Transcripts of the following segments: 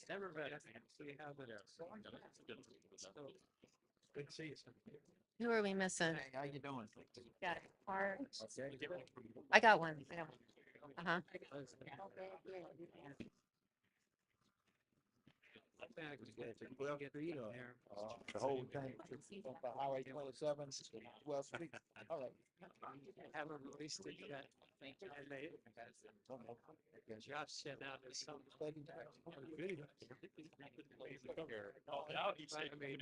Never met him. We haven't. Good to see you. Who are we missing? Hey, how you doing? Got Art. I got one. Uh-huh. The whole thing, from Highway 27 to 12th Street. All right. Haven't released it yet. And they, Josh sent out some video. I mean,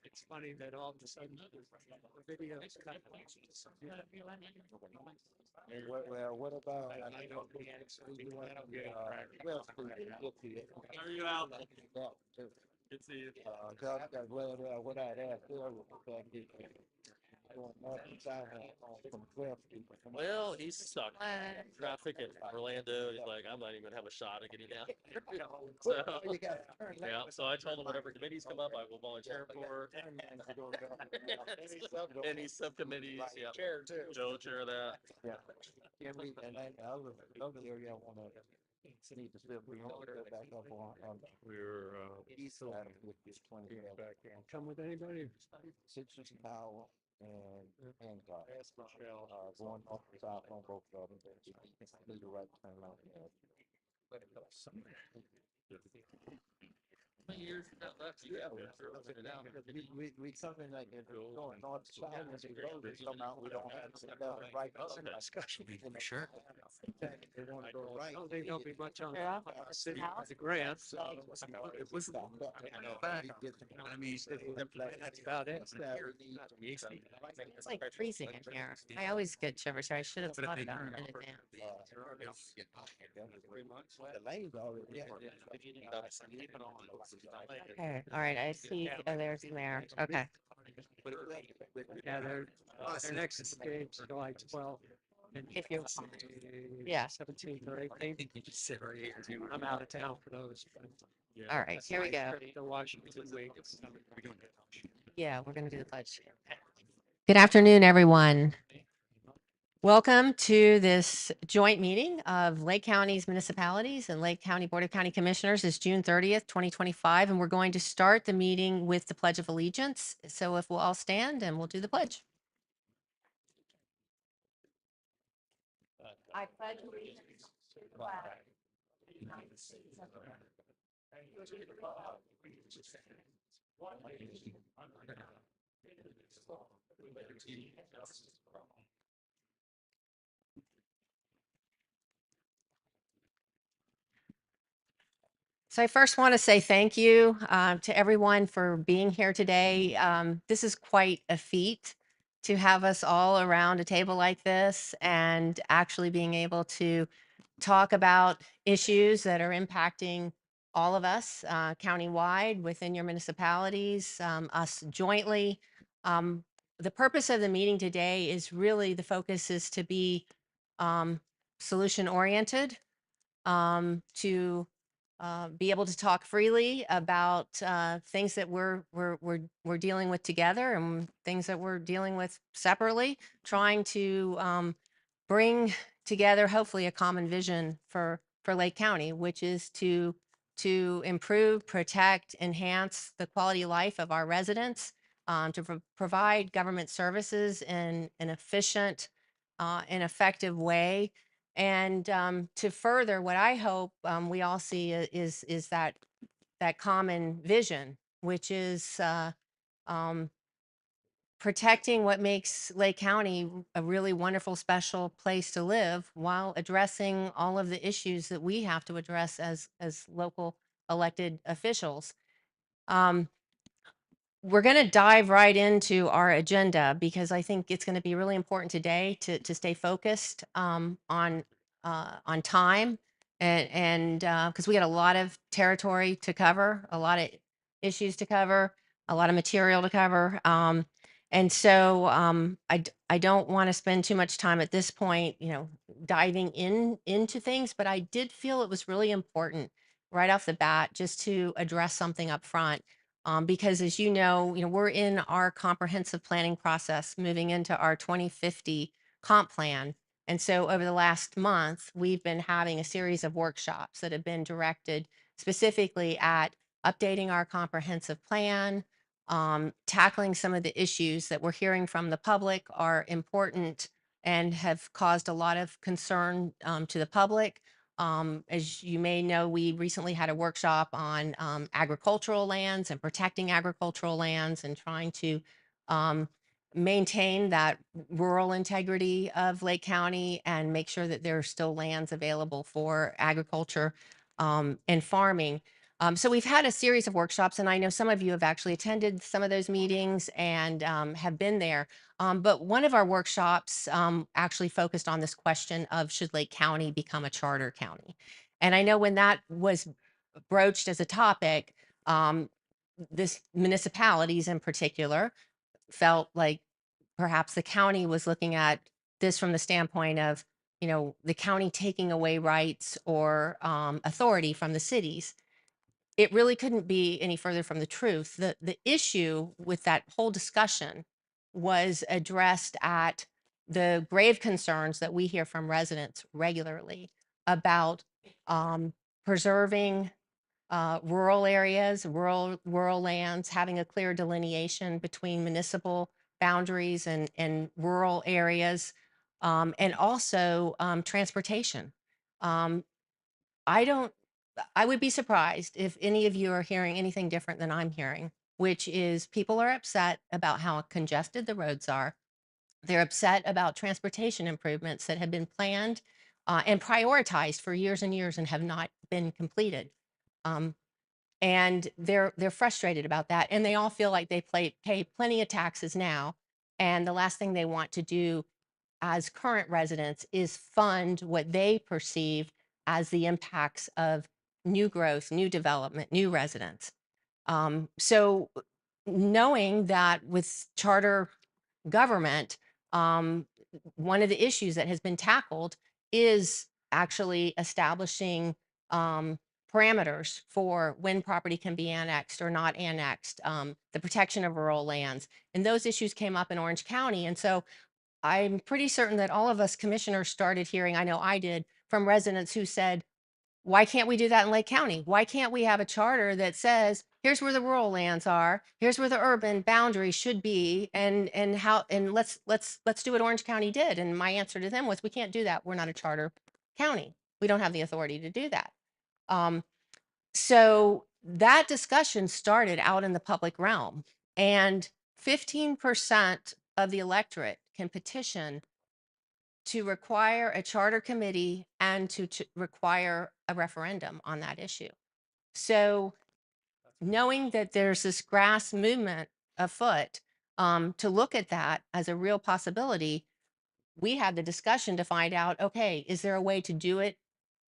it's funny that all of a sudden the video is cut. Well, what about, I don't think it's you want West Street? Are you out? Good to see you. What I'd ask there was the fact that going north and south from 12th Street. Well, he's stuck. Traffic in Orlando. He's like, I'm not even gonna have a shot at getting down. So, You gotta turn left. yeah. So I told him whatever committees come up, I will volunteer for. Turn left to go down. Any subcommittees, yeah. Chair too. Joe chair that. Yeah. And I was over there, I wanna need to still be on back up on We're east side with this 20. back in. Come with anybody? Citrus Power and Hancock. Going up and south on both of them. Need the right turn out. How many years you got left? You got We something like it going north to south as we go, they come out, we don't have to right. Discussion. Sure. They want to go right. I don't think there'll be much on Yeah. the city, the grant, so it was, I mean, that's about it. It's like freezing in here. I always get shivers, so I should have thought about it in advance. The lane's already, yeah. Okay, all right, I see, oh, there's the mayor. Okay. Yeah, their next stage, July 12th. And If you're, yeah. 17th or 18th. I'm out of town for those. All right, here we go. The Washington week. Yeah, we're going to do the pledge. Good afternoon, everyone. Welcome to this joint meeting of Lake County's municipalities and Lake County Board of County Commissioners. It's June 30th, 2025, and we're going to start the meeting with the Pledge of Allegiance. So if we'll all stand and we'll do the pledge. I pledge allegiance to the flag of the United States of America, and to the republic for which it stands, one nation under God, indivisible, with liberty and justice for all. So I first want to say thank you to everyone for being here today. This is quite a feat to have us all around a table like this and actually being able to talk about issues that are impacting all of us countywide within your municipalities, us jointly. The purpose of the meeting today is really the focus is to be solution oriented, to be able to talk freely about things that we're dealing with together and things that we're dealing with separately, trying to bring together hopefully a common vision for Lake County, which is to improve, protect, enhance the quality of life of our residents, to provide government services in an efficient and effective way. And to further what I hope we all see is that common vision, which is protecting what makes Lake County a really wonderful, special place to live while addressing all of the issues that we have to address as local elected officials. We're going to dive right into our agenda because I think it's going to be really important today to stay focused on time and because we got a lot of territory to cover, a lot of issues to cover, a lot of material to cover. And so I don't want to spend too much time at this point, diving into things, but I did feel it was really important right off the bat just to address something up front. Because as you know, we're in our comprehensive planning process moving into our 2050 comp plan. And so over the last month, we've been having a series of workshops that have been directed specifically at updating our comprehensive plan, tackling some of the issues that we're hearing from the public are important and have caused a lot of concern to the public. As you may know, we recently had a workshop on agricultural lands and protecting agricultural lands and trying to um, maintain that rural integrity of Lake County and make sure that there are still lands available for agriculture and farming. So we've had a series of workshops, and I know some of you have actually attended some of those meetings and have been there. But one of our workshops actually focused on this question of should Lake County become a charter county? And I know when that was broached as a topic, this municipalities in particular felt like perhaps the county was looking at this from the standpoint of, the county taking away rights or authority from the cities. It really couldn't be any further from the truth. The issue with that whole discussion was addressed at the grave concerns that we hear from residents regularly about preserving rural areas, rural lands, having a clear delineation between municipal boundaries and rural areas, and also transportation. Um, I don't, I would be surprised if any of you are hearing anything different than I'm hearing, which is people are upset about how congested the roads are. They're upset about transportation improvements that have been planned and prioritized for years and years and have not been completed. Um, and they're frustrated about that, and they all feel like they pay plenty of taxes now, and the last thing they want to do as current residents is fund what they perceive as the impacts of new growth, new development, new residents. So knowing that with charter government, one of the issues that has been tackled is actually establishing parameters for when property can be annexed or not annexed, the protection of rural lands. And those issues came up in Orange County. And so I'm pretty certain that all of us commissioners started hearing, I know I did, from residents who said, why can't we do that in Lake County? Why can't we have a charter that says, here's where the rural lands are, here's where the urban boundaries should be, and how, and let's do what Orange County did. And my answer to them was, we can't do that. We're not a charter county. We don't have the authority to do that. So that discussion started out in the public realm, and 15% of the electorate can petition to require a charter committee and to require a referendum on that issue. So knowing that there's this grass movement afoot to look at that as a real possibility, we had the discussion to find out, okay, is there a way to do it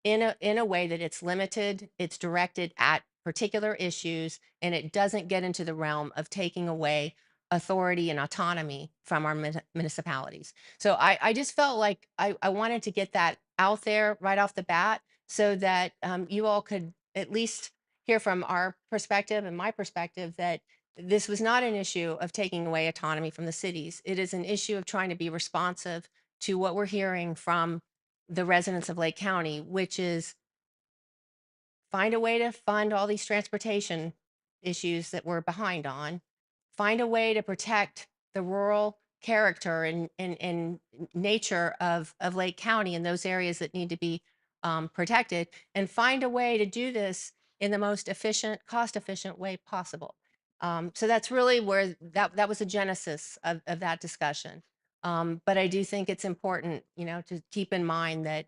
in a way that it's limited, it's directed at particular issues, and it doesn't get into the realm of taking away authority and autonomy from our municipalities. So I just felt like I wanted to get that out there right off the bat so that you all could at least hear from our perspective and my perspective that this was not an issue of taking away autonomy from the cities. It is an issue of trying to be responsive to what we're hearing from the residents of Lake County, which is find a way to fund all these transportation issues that we're behind on, find a way to protect the rural character and nature of Lake County and those areas that need to be protected, and find a way to do this in the most efficient, cost efficient way possible. So that's really where that was the genesis of that discussion. But I do think it's important, to keep in mind that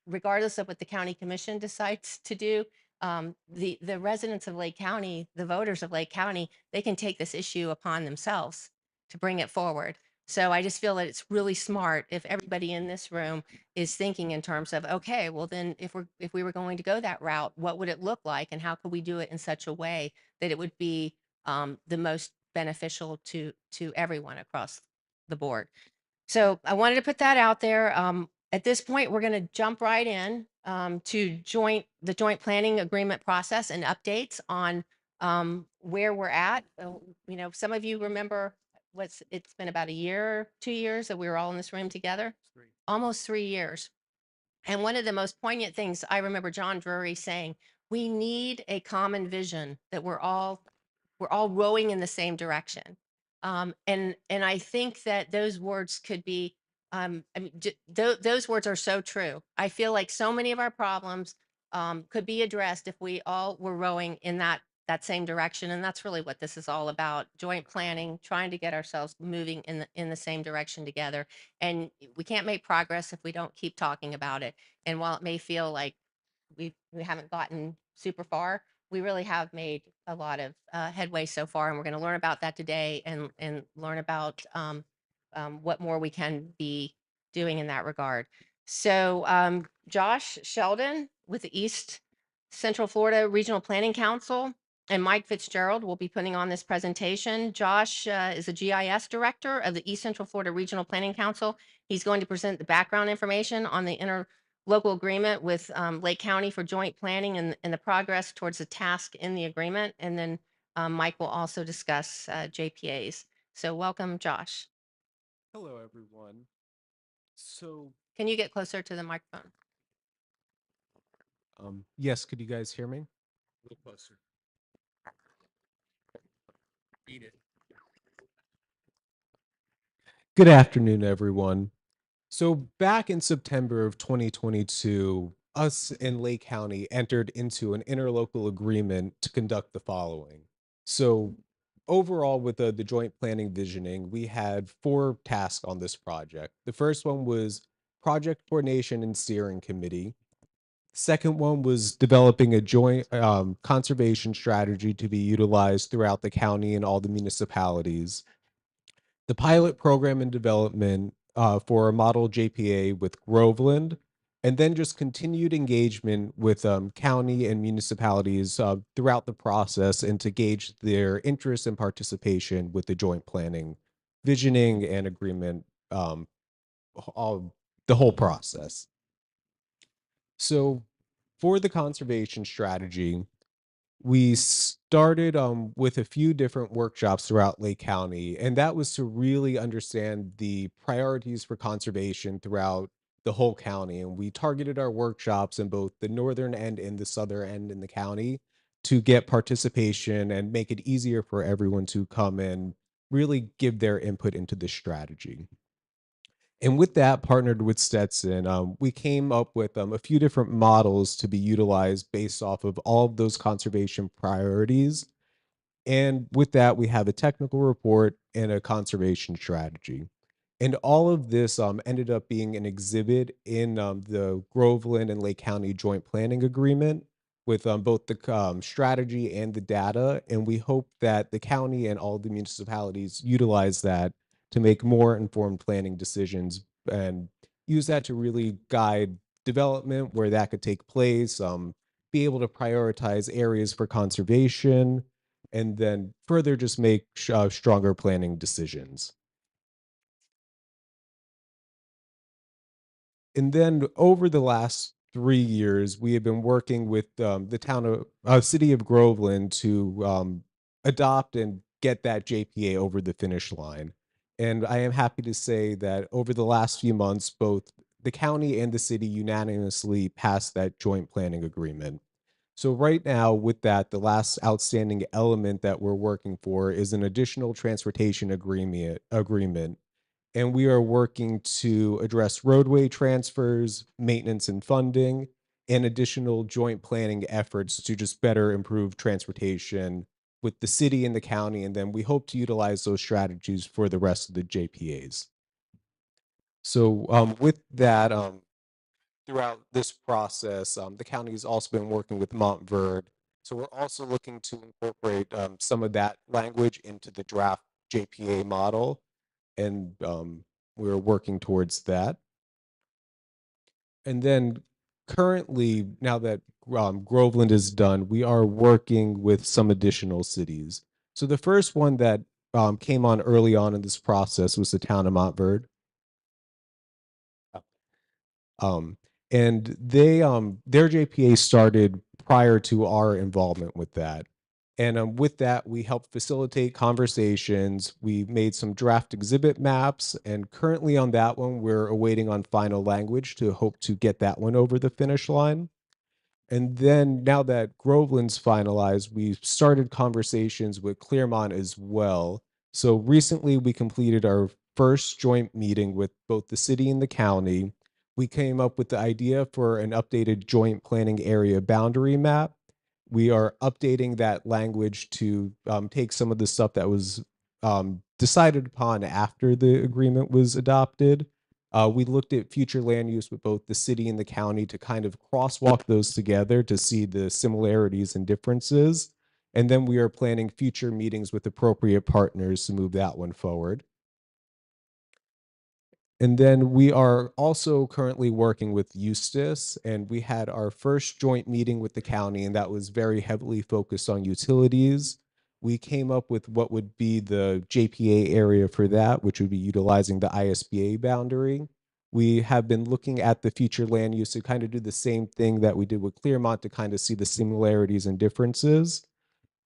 regardless of what the county commission decides to do, the residents of Lake County, the voters of Lake County, they can take this issue upon themselves to bring it forward. So I just feel that it's really smart if everybody in this room is thinking in terms of, okay, well then if we were going to go that route, what would it look like, and how could we do it in such a way that it would be the most beneficial to everyone across the board. So I wanted to put that out there. At this point, we're going to jump right in to the joint planning agreement process and updates on where we're at. Some of you remember it's been about a year, 2 years that we were all in this room together. almost 3 years. And one of the most poignant things I remember John Drury saying, we need a common vision that we're all rowing in the same direction. And I think that those words could be, I mean, those words are so true. I feel like so many of our problems could be addressed if we all were rowing in that same direction. And that's really what this is all about: joint planning, trying to get ourselves moving in the same direction together. And we can't make progress if we don't keep talking about it. And while it may feel like we haven't gotten super far, we really have made a lot of headway so far, and we're going to learn about that today, and learn about what more we can be doing in that regard. So Josh Sheldon with the East Central Florida Regional Planning Council and Mike Fitzgerald will be putting on this presentation. Josh is a GIS director of the East Central Florida Regional Planning Council. He's going to present the background information on the interlocal agreement with Lake County for joint planning and the progress towards the task in the agreement. And then Mike will also discuss JPAs. So welcome, Josh. Hello, everyone. So, Can you get closer to the microphone? yes, could you guys hear me? A little closer. Beat it. Good afternoon, everyone. So, back in September of 2022, us in Lake County entered into an interlocal agreement to conduct the following. So, overall, with the joint planning visioning, we had 4 tasks on this project. The first one was project coordination and steering committee. Second one was developing a joint conservation strategy to be utilized throughout the county and all the municipalities. The pilot program and development for a model JPA with Groveland, and then just continued engagement with county and municipalities throughout the process, and to gauge their interest and participation with the joint planning, visioning, and agreement, all, the whole process. So for the conservation strategy, we started with a few different workshops throughout Lake County, and that was to really understand the priorities for conservation throughout the whole county. And we targeted our workshops in both the northern end and the southern end in the county to get participation and make it easier for everyone to come and really give their input into this strategy. And with that, partnered with Stetson, we came up with a few different models to be utilized based off of all of those conservation priorities. And with that, we have a technical report and a conservation strategy. And all of this ended up being an exhibit in the Groveland and Lake County Joint Planning Agreement with both the strategy and the data. And we hope that the county and all the municipalities utilize that to make more informed planning decisions and use that to really guide development where that could take place, be able to prioritize areas for conservation, and then further just make stronger planning decisions. And then over the last 3 years, we have been working with the town of city of Groveland to adopt and get that JPA over the finish line. And I am happy to say that over the last few months, both the county and the city unanimously passed that joint planning agreement. So right now, with that, the last outstanding element that we're working for is an additional transportation agreement, and we are working to address roadway transfers, maintenance and funding, and additional joint planning efforts to just better improve transportation with the city and the county. And then we hope to utilize those strategies for the rest of the JPAs. So with that, throughout this process, the county has also been working with Montverde. So we're also looking to incorporate some of that language into the draft JPA model, and we're working towards that. And then currently, now that Groveland is done, we are working with some additional cities. So the first one that came on early on in this process was the town of Montverde. Um, and they their JPA started prior to our involvement with that. And with that, we helped facilitate conversations. We made some draft exhibit maps, and currently on that one, we're awaiting on final language to hope to get that one over the finish line. And then now that Groveland's finalized, we've started conversations with Claremont as well. So recently we completed our first joint meeting with both the city and the county. We came up with the idea for an updated joint planning area boundary map. We are updating that language to take some of the stuff that was decided upon after the agreement was adopted. We looked at future land use with both the city and the county to kind of crosswalk those together to see the similarities and differences. And then we are planning future meetings with appropriate partners to move that one forward. And then we are also currently working with Eustis, and we had our first joint meeting with the county, and that was very heavily focused on utilities. We came up with what would be the JPA area for that, which would be utilizing the ISBA boundary. We have been looking at the future land use to kind of do the same thing that we did with Claremont to kind of see the similarities and differences.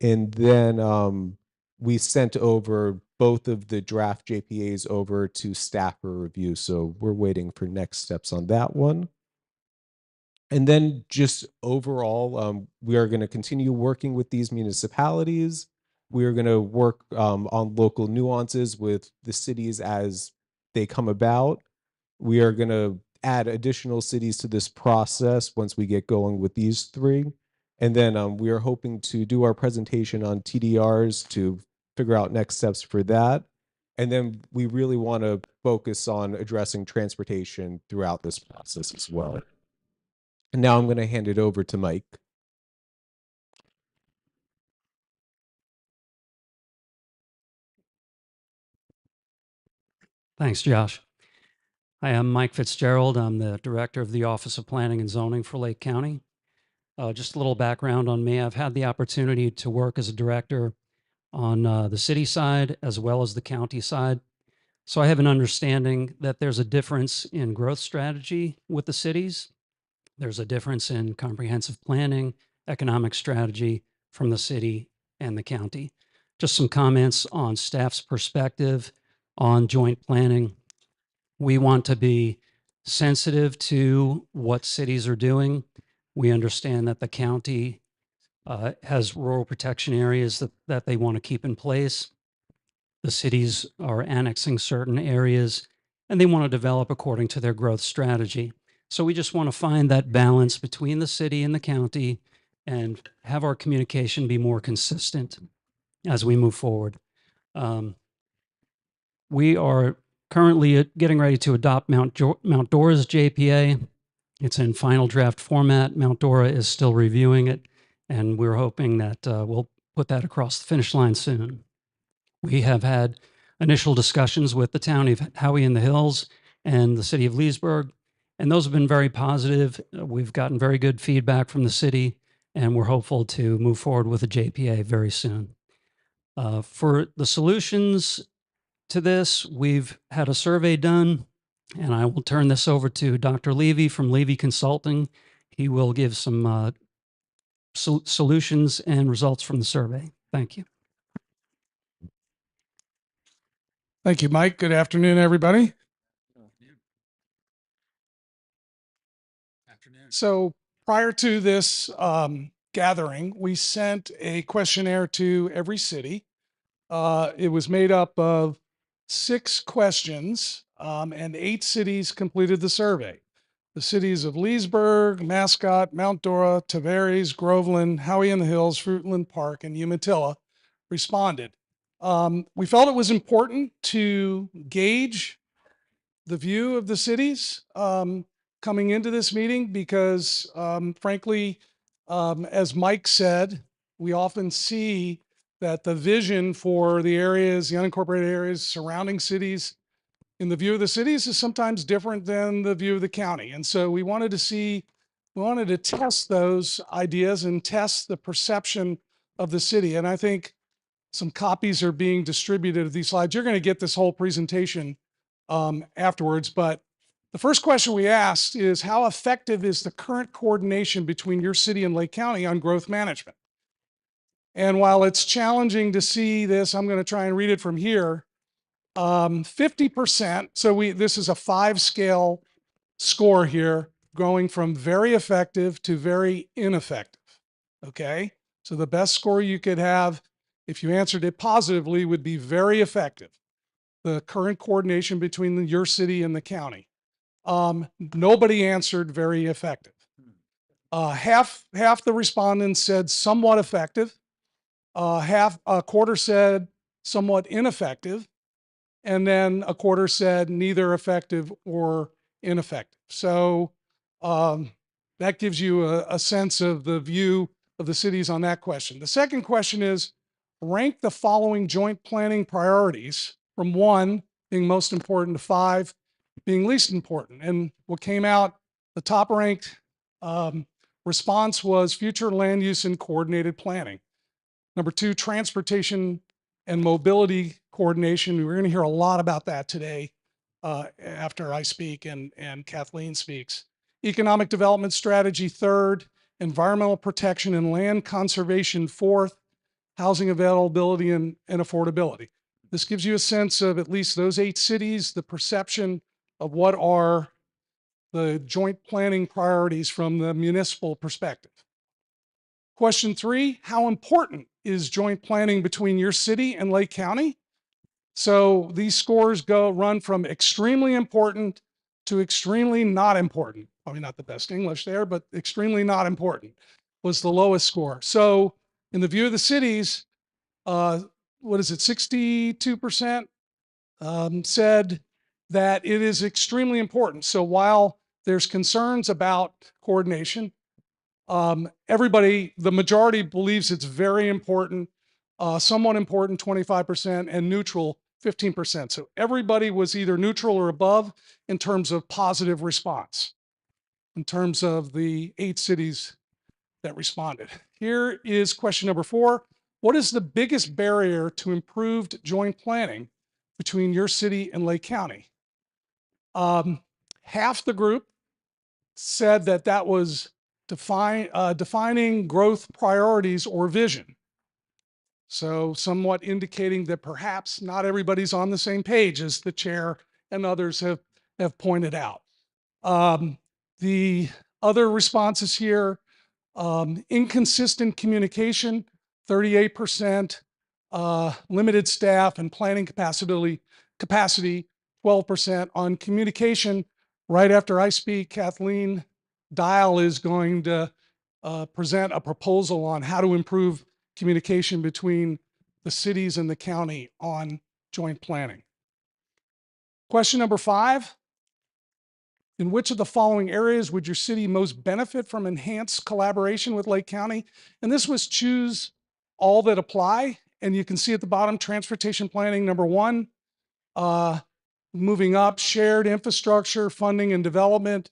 And then we sent over both of the draft JPAs over to staff for review. So we're waiting for next steps on that one. And then just overall, we are going to continue working with these municipalities. We are going to work on local nuances with the cities as they come about. We are going to add additional cities to this process once we get going with these three. And then we are hoping to do our presentation on TDRs to figure out next steps for that. And then we really want to focus on addressing transportation throughout this process as well. And now I'm going to hand it over to Mike. Thanks, Josh. Hi, I'm Mike Fitzgerald. I'm the Director of the Office of Planning and Zoning for Lake County. Just a little background on me. I've had the opportunity to work as a director on the city side as well as the county side. So I have an understanding that there's a difference in growth strategy with the cities. There's a difference in comprehensive planning, economic strategy from the city and the county. Just some comments on staff's perspective on joint planning. We want to be sensitive to what cities are doing. We understand that the county has rural protection areas that they want to keep in place. The cities are annexing certain areas and they want to develop according to their growth strategy. So we just want to find that balance between the city and the county and have our communication be more consistent as we move forward. We are currently getting ready to adopt Mount Dora's JPA. It's in final draft format. Mount Dora is still reviewing it, and we're hoping that we'll put that across the finish line soon. We have had initial discussions with the town of Howie in the Hills and the city of Leesburg, and those have been very positive. We've gotten very good feedback from the city, and we're hopeful to move forward with a JPA very soon. For the solutions to this, we've had a survey done, and I will turn this over to Dr. Levy from Levy Consulting. He will give some solutions and results from the survey. Thank you. Thank you, Mike. Good afternoon, everybody. So prior to this gathering, we sent a questionnaire to every city. It was made up of 6 questions, and 8 cities completed the survey. The cities of Leesburg, Mascot, Mount Dora, Tavares, Groveland, Howie in the Hills, Fruitland Park, and Umatilla responded. We felt it was important to gauge the view of the cities coming into this meeting because, frankly, as Mike said, we often see that the vision for the areas, the unincorporated areas surrounding cities in the view of the cities is sometimes different than the view of the county. And so we wanted to test those ideas and test the perception of the city. And I think some copies are being distributed of these slides. You're going to get this whole presentation afterwards, but the first question we asked is, how effective is the current coordination between your city and Lake County on growth management? And while it's challenging to see this, I'm going to try and read it from here. 50%, so this is a 5-scale score here, going from very effective to very ineffective. Okay? So the best score you could have if you answered it positively would be very effective. The current coordination between your city and the county. Nobody answered very effective. Half the respondents said somewhat effective. A quarter said somewhat ineffective, and then a quarter said neither effective or ineffective. So that gives you a sense of the view of the cities on that question. The second question is, rank the following joint planning priorities from 1 being most important to 5 being least important. And what came out, the top ranked response was future land use and coordinated planning. Number 2, transportation and mobility coordination. We're going to hear a lot about that today after I speak and Kathleen speaks. Economic development strategy, 3rd. Environmental protection and land conservation, 4th. Housing availability and affordability. This gives you a sense of at least those 8 cities, the perception of what are the joint planning priorities from the municipal perspective. Question 3, how important is joint planning between your city and Lake County? So these scores run from extremely important to extremely not important. Probably not the best English there, but extremely not important was the lowest score. So in the view of the cities, what is it, 62% said that it is extremely important. So while there's concerns about coordination, everybody, the majority believes it's very important, somewhat important, 25%, and neutral, 15%. So everybody was either neutral or above in terms of positive response, in terms of the 8 cities that responded. Here is question number 4. What is the biggest barrier to improved joint planning between your city and Lake County? Half the group said that that was defining growth priorities or vision. So somewhat indicating that perhaps not everybody's on the same page, as the chair and others have pointed out. The other responses here, inconsistent communication, 38%, limited staff and planning capacity, 12%. On communication, right after I speak, Kathleen Dial is going to present a proposal on how to improve communication between the cities and the county on joint planning. Question number 5. In which of the following areas would your city most benefit from enhanced collaboration with Lake County? And this was choose all that apply. And you can see at the bottom, transportation planning, number 1. Moving up, shared infrastructure, funding and development,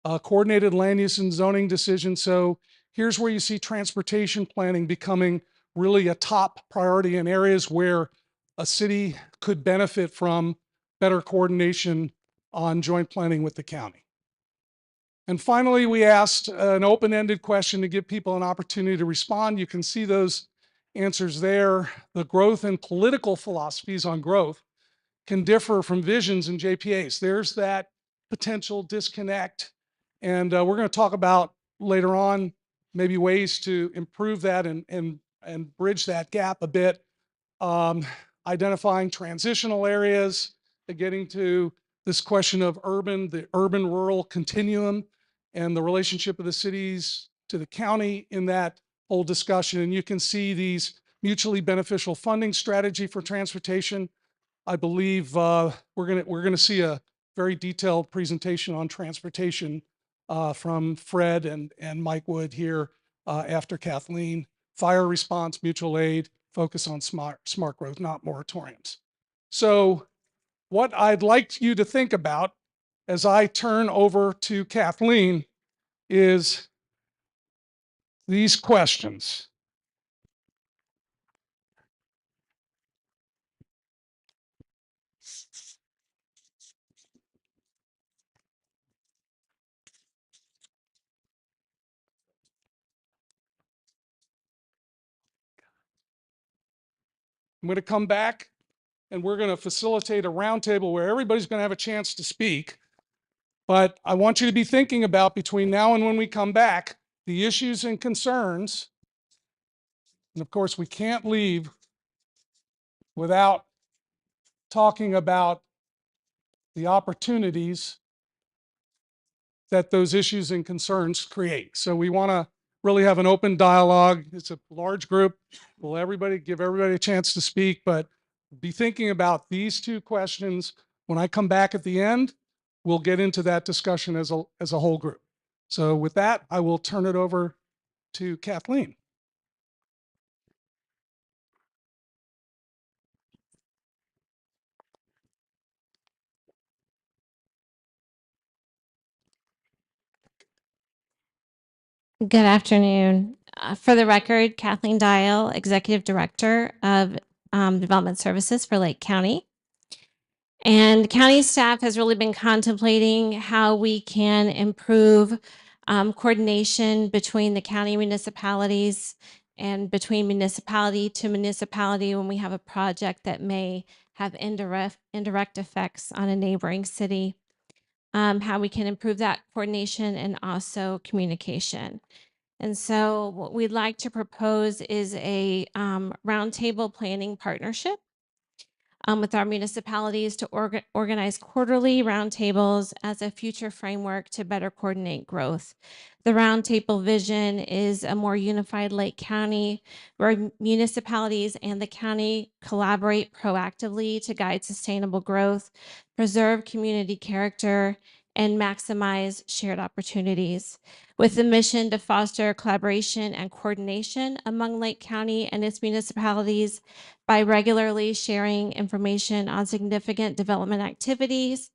coordinated land use and zoning decisions. So here's where you see transportation planning becoming really a top priority in areas where a city could benefit from better coordination on joint planning with the county. And finally, we asked an open-ended question to give people an opportunity to respond. You can see those answers there. The growth and political philosophies on growth can differ from visions and JPAs. There's that potential disconnect. And we're going to talk about later on maybe ways to improve that and bridge that gap a bit. Identifying transitional areas, getting to this question of the urban-rural continuum and the relationship of the cities to the county in that whole discussion. And you can see these mutually beneficial funding strategy for transportation. I believe we're gonna see a very detailed presentation on transportation from Fred and Mike Wood here after Kathleen. Fire response, mutual aid, focus on smart growth, not moratoriums. So what I'd like you to think about as I turn over to Kathleen is these questions. I'm going to come back and we're going to facilitate a roundtable where everybody's going to have a chance to speak. But I want you to be thinking about, between now and when we come back, the issues and concerns. And of course, we can't leave without talking about the opportunities that those issues and concerns create. So we want to really have an open dialogue. It's a large group. Will everybody give everybody a chance to speak, but be thinking about these two questions. When I come back at the end, we'll get into that discussion as a whole group. So with that, I will turn it over to Kathleen. Good afternoon. For the record, Kathleen Dial, Executive Director of Development Services for Lake County. And county staff has really been contemplating how we can improve coordination between the county municipalities and between municipality to municipality when we have a project that may have indirect effects on a neighboring city. How we can improve that coordination and also communication. And so what we'd like to propose is a roundtable planning partnership with our municipalities to organize quarterly roundtables as a future framework to better coordinate growth. The roundtable vision is a more unified Lake County where municipalities and the county collaborate proactively to guide sustainable growth, preserve community character, and maximize shared opportunities, with the mission to foster collaboration and coordination among Lake County and its municipalities by regularly sharing information on significant development activities,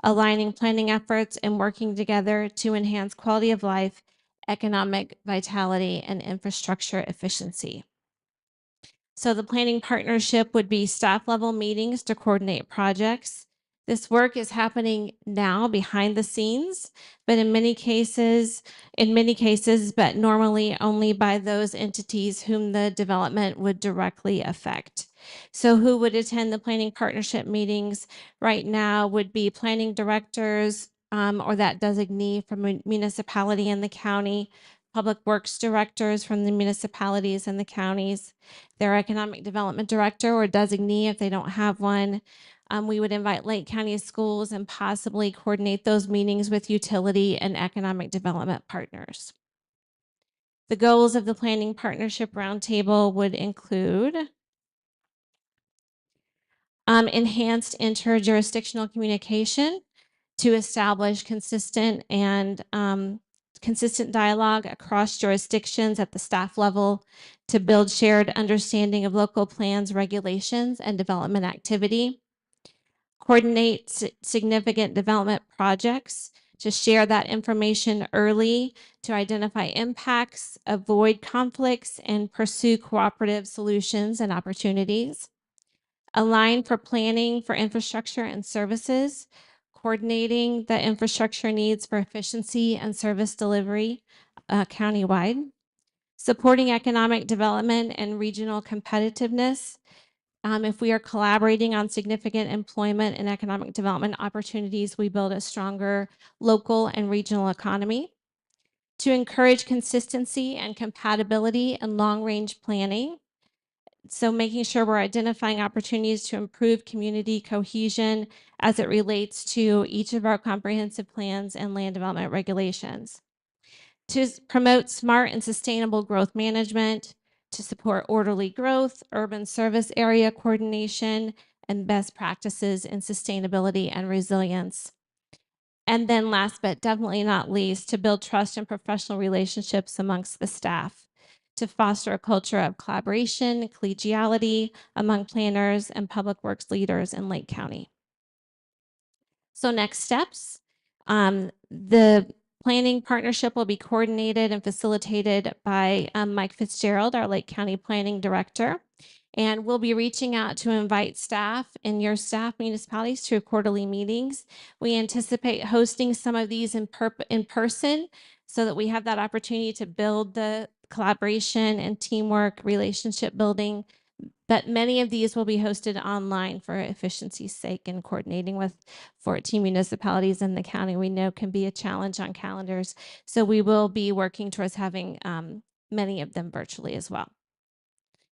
aligning planning efforts, and working together to enhance quality of life, economic vitality, and infrastructure efficiency. So the planning partnership would be staff level meetings to coordinate projects. This work is happening now behind the scenes, but in many cases, but normally only by those entities whom the development would directly affect. So who would attend the planning partnership meetings right now would be planning directors or that designee from a municipality in the county, public works directors from the municipalities and the counties, their economic development director or designee if they don't have one. We would invite Lake County schools and possibly coordinate those meetings with utility and economic development partners. The goals of the planning partnership roundtable would include enhanced interjurisdictional communication to establish consistent dialogue across jurisdictions at the staff level to build shared understanding of local plans, regulations, and development activity. Coordinate significant development projects to share that information early to identify impacts, avoid conflicts, and pursue cooperative solutions and opportunities. Align for planning for infrastructure and services, coordinating the infrastructure needs for efficiency and service delivery countywide. Supporting economic development and regional competitiveness. If we are collaborating on significant employment and economic development opportunities, we build a stronger local and regional economy. To encourage consistency and compatibility and long-range planning. So making sure we're identifying opportunities to improve community cohesion as it relates to each of our comprehensive plans and land development regulations. To promote smart and sustainable growth management, to support orderly growth, urban service area coordination, and best practices in sustainability and resilience. And then last but definitely not least, to build trust and professional relationships amongst the staff, to foster a culture of collaboration, collegiality among planners and public works leaders in Lake County. So next steps, the planning partnership will be coordinated and facilitated by Mike Fitzgerald, our Lake County Planning Director. And we'll be reaching out to invite staff and your staff municipalities to quarterly meetings. We anticipate hosting some of these in person so that we have that opportunity to build the collaboration and teamwork, relationship building but many of these will be hosted online for efficiency's sake, and coordinating with 14 municipalities in the county we know can be a challenge on calendars. So we will be working towards having many of them virtually as well.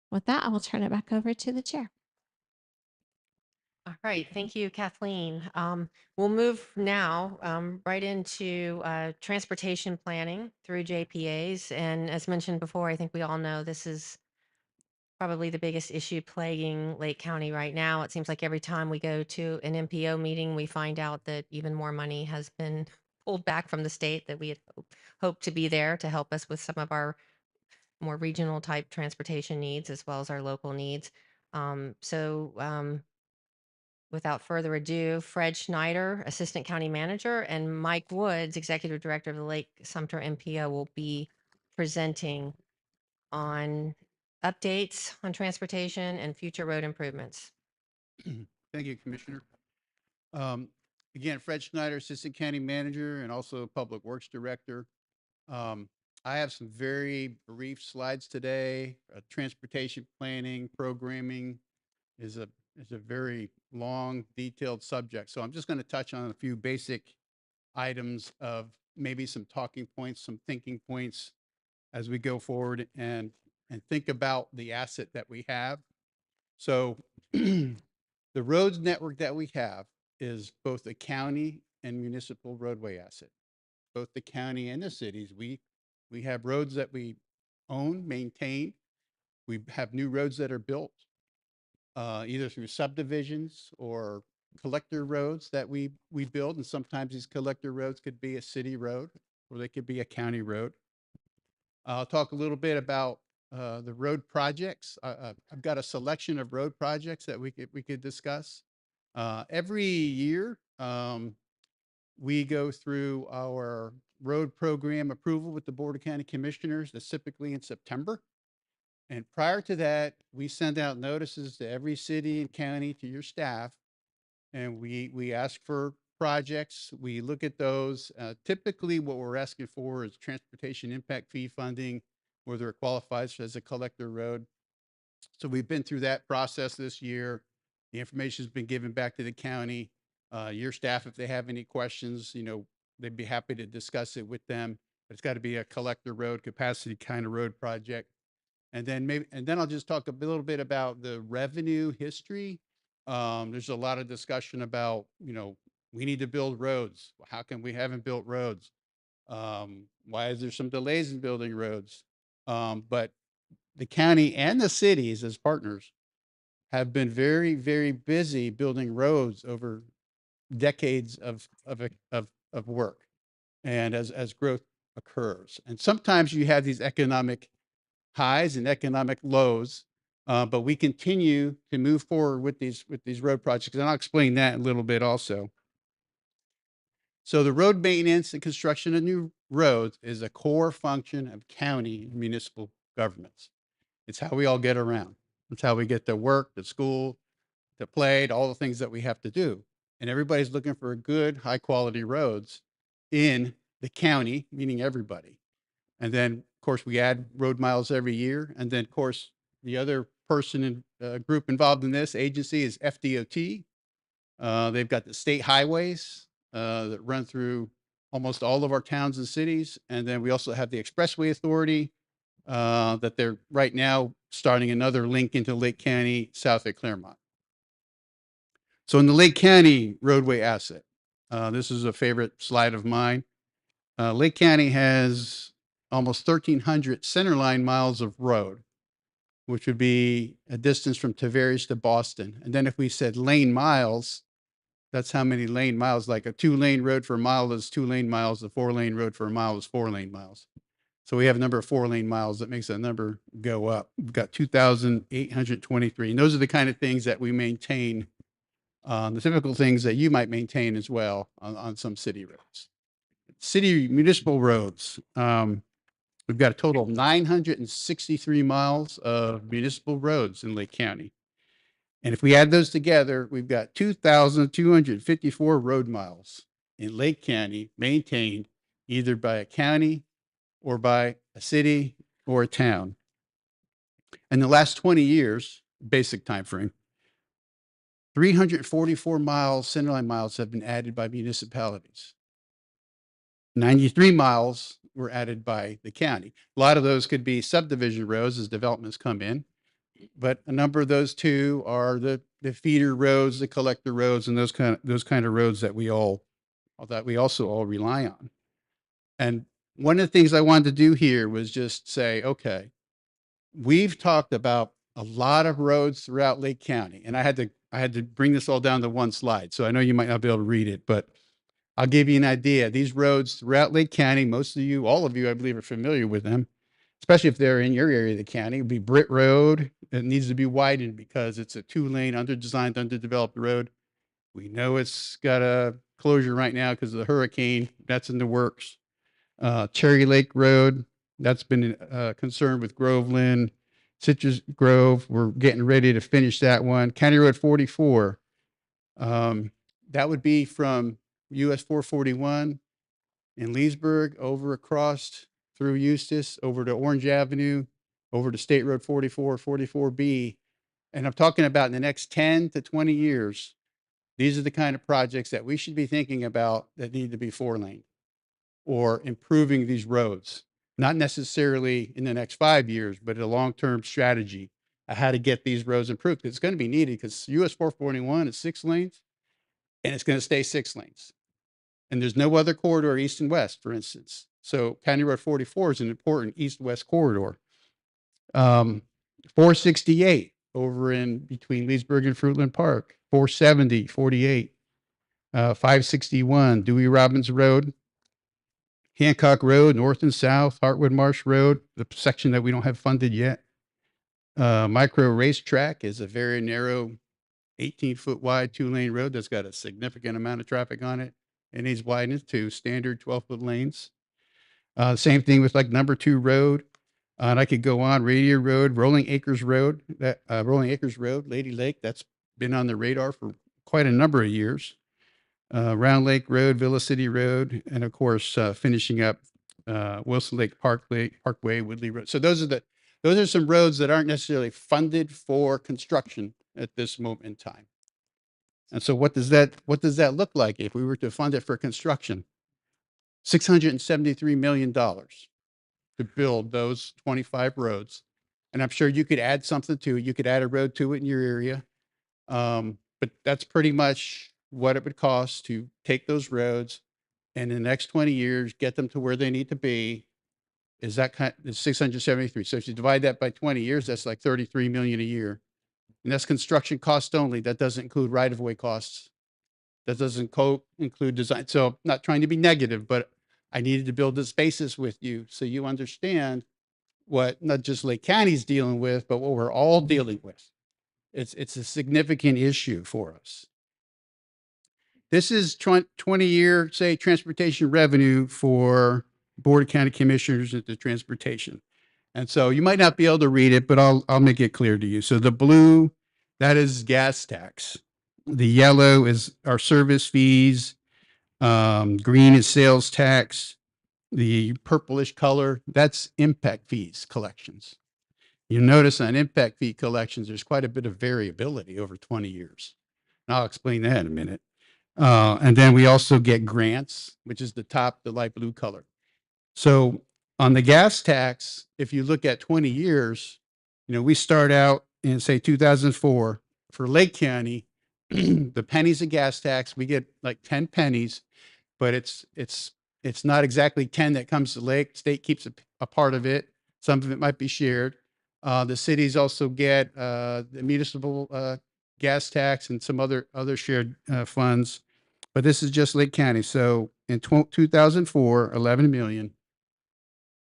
With that, I will turn it back over to the chair. All right, thank you, Kathleen. We'll move now right into transportation planning through JPAs. And as mentioned before, I think we all know this is probably the biggest issue plaguing Lake County right now. It seems like every time we go to an MPO meeting, we find out that even more money has been pulled back from the state that we had hoped to be there to help us with some of our more regional type transportation needs as well as our local needs. Without further ado, Fred Schneider, Assistant County Manager, and Mike Woods, Executive Director of the Lake Sumter MPO, will be presenting on updates on transportation and future road improvements. Thank you, Commissioner. Again, Fred Schneider, Assistant County Manager and also Public Works Director. I have some very brief slides today. Transportation planning, programming is a very long, detailed subject. So I'm just going to touch on a few basic items of maybe some talking points, some thinking points as we go forward and think about the asset that we have. So the roads network that we have is both a county and municipal roadway asset. Both the county and the cities, we have roads that we own, maintain. We have new roads that are built, either through subdivisions or collector roads that we build. And sometimes these collector roads could be a city road or they could be a county road. I'll talk a little bit about the road projects. I've got a selection of road projects that we could discuss. Every year, we go through our road program approval with the Board of County Commissioners. That's typically in September. And prior to that, we send out notices to every city and county, to your staff, and we ask for projects. We look at those. Typically, what we're asking for is transportation impact fee funding, whether it qualifies as a collector road. So we've been through that process this year. The information has been given back to the county. Your staff, if they have any questions, they'd be happy to discuss it with them. But it's got to be a collector road, capacity kind of road project. And then I'll just talk a little bit about the revenue history. There's a lot of discussion about, we need to build roads. How come we haven't built roads? Why is there some delays in building roads? But the county and the cities as partners have been very, very busy building roads over decades of work and as growth occurs. And sometimes you have these economic highs and economic lows, but we continue to move forward with these road projects, and I'll explain that in a little bit also. So the road maintenance and construction of new roads is a core function of county and municipal governments. It's how we all get around. It's how we get to work, to school, to play, to all the things that we have to do. And everybody's looking for good, high quality roads in the county, meaning everybody. And then, of course, we add road miles every year. And then, of course, the other person and group involved in this agency is FDOT. They've got the state highways that run through almost all of our towns and cities. And then we also have the Expressway Authority that they're right now starting another link into Lake County south of Claremont. So in the Lake County roadway asset, this is a favorite slide of mine. Lake County has almost 1,300 centerline miles of road, which would be a distance from Tavares to Boston. And then if we said lane miles, that's how many lane miles. Like a 2-lane road for a mile is 2 lane miles. A 4-lane road for a mile is 4 lane miles. So we have a number of 4-lane miles that makes that number go up. We've got 2,823. And those are the kind of things that we maintain, the typical things that you might maintain as well on some city roads. City municipal roads. We've got a total of 963 miles of municipal roads in Lake County. And if we add those together, we've got 2,254 road miles in Lake County maintained either by a county or by a city or a town. In the last 20 years, basic time frame. 344 miles, centerline miles have been added by municipalities. 93 miles were added by the county. A lot of those could be subdivision roads as developments come in, but a number of those too are the feeder roads, the collector roads, and those kind of roads that we also all rely on. And one of the things I wanted to do here was just say, okay, we've talked about a lot of roads throughout Lake County, and I had to bring this all down to one slide. So I know you might not be able to read it, but I'll give you an idea. These roads throughout Lake County, most of you, all of you, I believe, are familiar with them, especially if they're in your area of the county. It would be Britt Road. It needs to be widened because it's a 2-lane, under-designed, underdeveloped road. We know it's got a closure right now because of the hurricane. That's in the works. Cherry Lake Road, that's been concerned with Groveland. Citrus Grove, we're getting ready to finish that one. County Road 44, that would be from US 441 in Leesburg over across through Eustis, over to Orange Avenue, over to State Road 44, 44B. And I'm talking about in the next 10 to 20 years, these are the kind of projects that we should be thinking about that need to be 4-lane or improving these roads. Not necessarily in the next 5 years, but a long-term strategy of how to get these roads improved. It's going to be needed because US 441 is 6 lanes and it's going to stay 6 lanes. And there's no other corridor east and west, for instance. So County Road 44 is an important east-west corridor. 468 over in between Leesburg and Fruitland Park, 470, 48, 561, Dewey Robbins Road, Hancock Road, north and south, Hartwood Marsh Road, the section that we don't have funded yet. Micro Racetrack is a very narrow 18-foot wide 2-lane road that's got a significant amount of traffic on it. It needs widened to standard 12-foot lanes. Same thing with like number 2 road. And I could go on, Radier Road, Rolling Acres Road, Lady Lake, that's been on the radar for quite a number of years. Round Lake Road, Villa City Road, and of course, finishing up Wilson Lake Parkway, Woodley Road. So those are some roads that aren't necessarily funded for construction at this moment in time. And so what does that look like if we were to fund it for construction? $673 million to build those 25 roads. And I'm sure you could add something to it. You could add a road to it in your area. But that's pretty much what it would cost to take those roads and in the next 20 years, get them to where they need to be. Is 673. So if you divide that by 20 years, that's like 33 million a year. And that's construction cost only. That doesn't include right-of-way costs. That doesn't include design. So I'm not trying to be negative, but I needed to build this basis with you so you understand what not just Lake County's dealing with, but what we're all dealing with. It's a significant issue for us. This is 20-year, say, transportation revenue for Board of County Commissioners at the transportation. And so you might not be able to read it, but I'll make it clear to you. So the blue, that is gas tax. The yellow is our service fees. Green is sales tax. The purplish color, that's impact fees collections. You'll notice on impact fee collections, there's quite a bit of variability over 20 years. And I'll explain that in a minute. And then we also get grants, which is the light blue color. So on the gas tax, if you look at 20 years, we start out in say 2004 for Lake County, the pennies of gas tax, we get like 10 pennies, but it's not exactly 10 that comes to Lake. State keeps a part of it. Some of it might be shared. The cities also get the municipal gas tax and some other shared funds, but this is just Lake County. So in 2004, 11 million.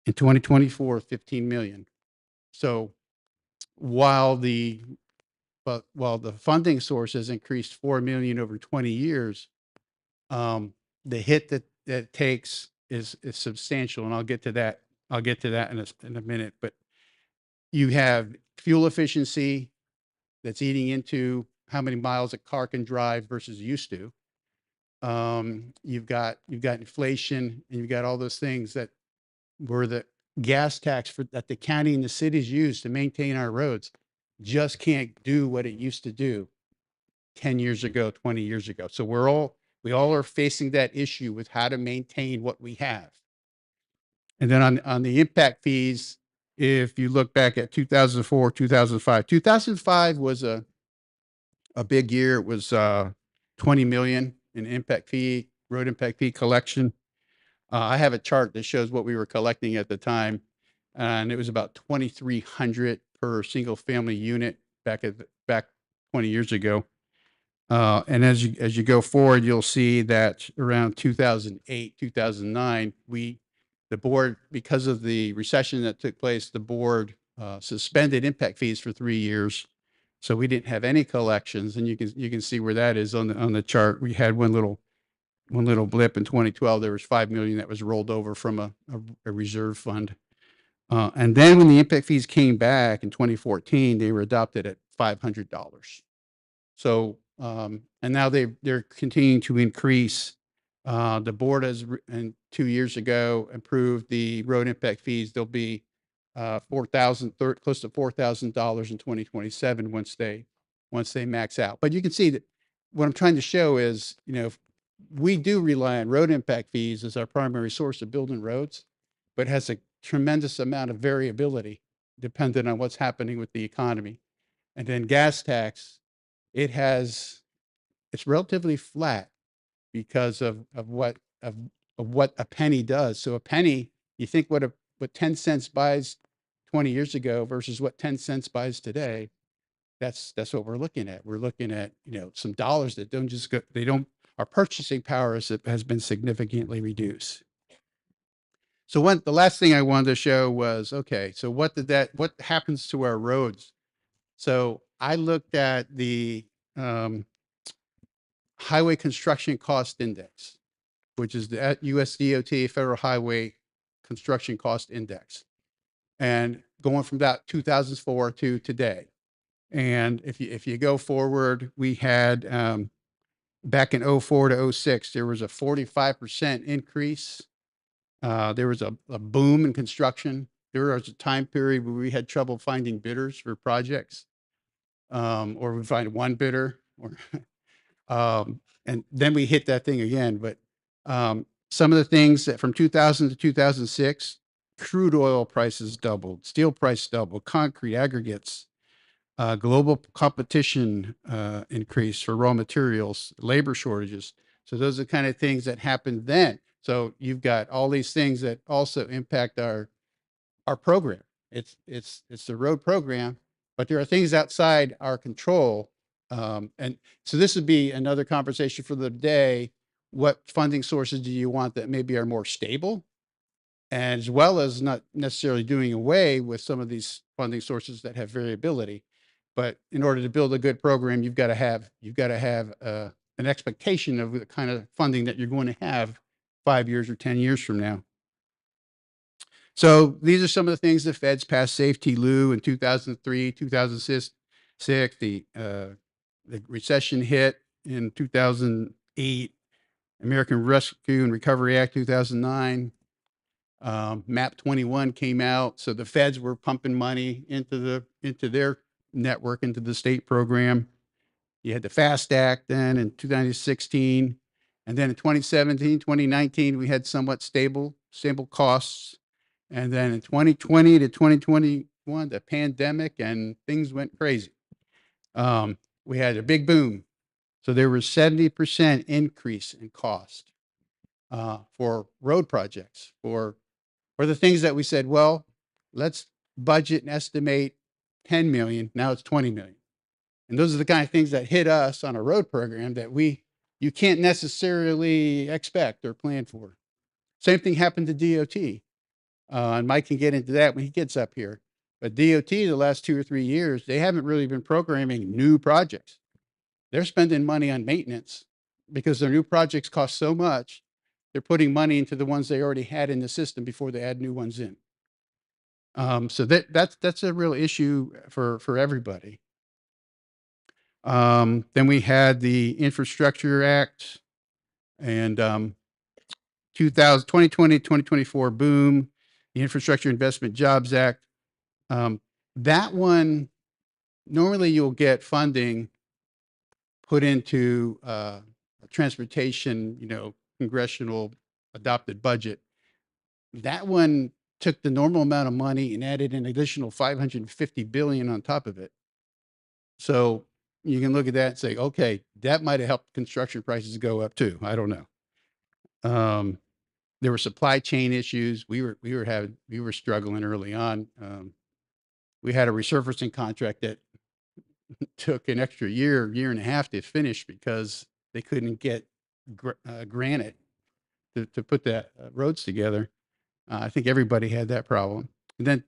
In 2024, 15 million. So while the funding source has increased 4 million over 20 years, the hit that it takes is substantial, and I'll get to that. I'll get to that in a minute. But you have fuel efficiency that's eating into how many miles a car can drive versus used to. You've got inflation, and you've got all those things that were the gas tax that the county and the cities use to maintain our roads. just can't do what it used to do 10 years ago, 20 years ago. So we all are facing that issue with how to maintain what we have. And then on the impact fees, if you look back at 2004, 2005 was a big year. It was 20 million in road impact fee collection. I have a chart that shows what we were collecting at the time, and it was about 2,300 per single family unit back 20 years ago. And as you go forward, you'll see that around 2008, 2009, the board, because of the recession that took place, the board suspended impact fees for 3 years. So we didn't have any collections, and you can see where that is on the chart. We had one little blip in 2012. There was 5 million that was rolled over from a reserve fund. And then when the impact fees came back in 2014, they were adopted at $500. So, and now they're continuing to increase. The board has, and 2 years ago, approved the road impact fees. They'll be close to $4,000 in 2027 once they max out. But you can see that what I'm trying to show is, we do rely on road impact fees as our primary source of building roads, but it has a tremendous amount of variability dependent on what's happening with the economy. And then gas tax, it's relatively flat because of what a penny does. So a penny, you think what 10 cents buys 20 years ago versus what 10 cents buys today, that's what we're looking at. We're looking at, some dollars that don't just go, our purchasing power has been significantly reduced. So the last thing I wanted to show was, okay, so what happens to our roads? So I looked at the Highway Construction Cost Index, which is the US DOT Federal Highway Construction Cost Index, and going from about 2004 to today. And if you go forward, we had back in 04 to 06, there was a 45% increase. There was a boom in construction. There was a time period where we had trouble finding bidders for projects, or we find one bidder, and then we hit that thing again. But some of the things that from 2000 to 2006, crude oil prices doubled, steel price doubled, concrete aggregates, global competition increase for raw materials, labor shortages. So those are the kind of things that happened then. So you've got all these things that also impact our program. It's the road program, but there are things outside our control. And so this would be another conversation for the day. What funding sources do you want that maybe are more stable, as well as not necessarily doing away with some of these funding sources that have variability? But in order to build a good program, you've got to have an expectation of the kind of funding that you're going to have 5 years or 10 years from now. So these are some of the things the feds passed. Safety Lou in 2003, 2006. The recession hit in 2008. American Rescue and Recovery Act 2009. MAP 21 came out. So the feds were pumping money into their network, into the state program. You had the FAST Act then in 2016. And then in 2017, 2019, we had somewhat stable costs. And then in 2020 to 2021, the pandemic, and things went crazy. We had a big boom. So there was 70% increase in cost for road projects, for the things that we said, well, let's budget and estimate 10 million. Now it's 20 million. And those are the kind of things that hit us on a road program that you can't necessarily expect or plan for. Same thing happened to DOT. And Mike can get into that when he gets up here. But DOT, the last 2 or 3 years, they haven't really been programming new projects. They're spending money on maintenance because their new projects cost so much. They're putting money into the ones they already had in the system before they add new ones in. So that's a real issue for everybody. Then we had the Infrastructure Act and 2020, 2024 boom, the Infrastructure Investment Jobs Act. That one normally you'll get funding put into transportation, congressional adopted budget. That one took the normal amount of money and added an additional 550 billion on top of it. So you can look at that and say, okay, that might have helped construction prices go up too. I don't know. There were supply chain issues. We were struggling early on. We had a resurfacing contract that took an extra year and a half to finish because they couldn't get granite to put that roads together. I think everybody had that problem. And then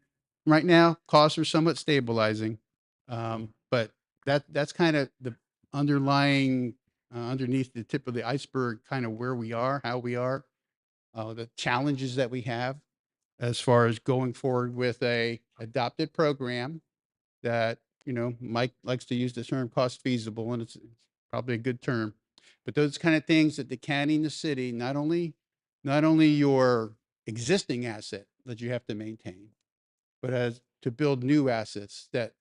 right now, costs are somewhat stabilizing, but that's kind of the underlying underneath the tip of the iceberg, kind of where we are, how we are, the challenges that we have as far as going forward with a adopted program that, Mike likes to use the term cost feasible, and it's probably a good term. But those kind of things that the county and the city, not only your existing asset that you have to maintain, but as to build new assets that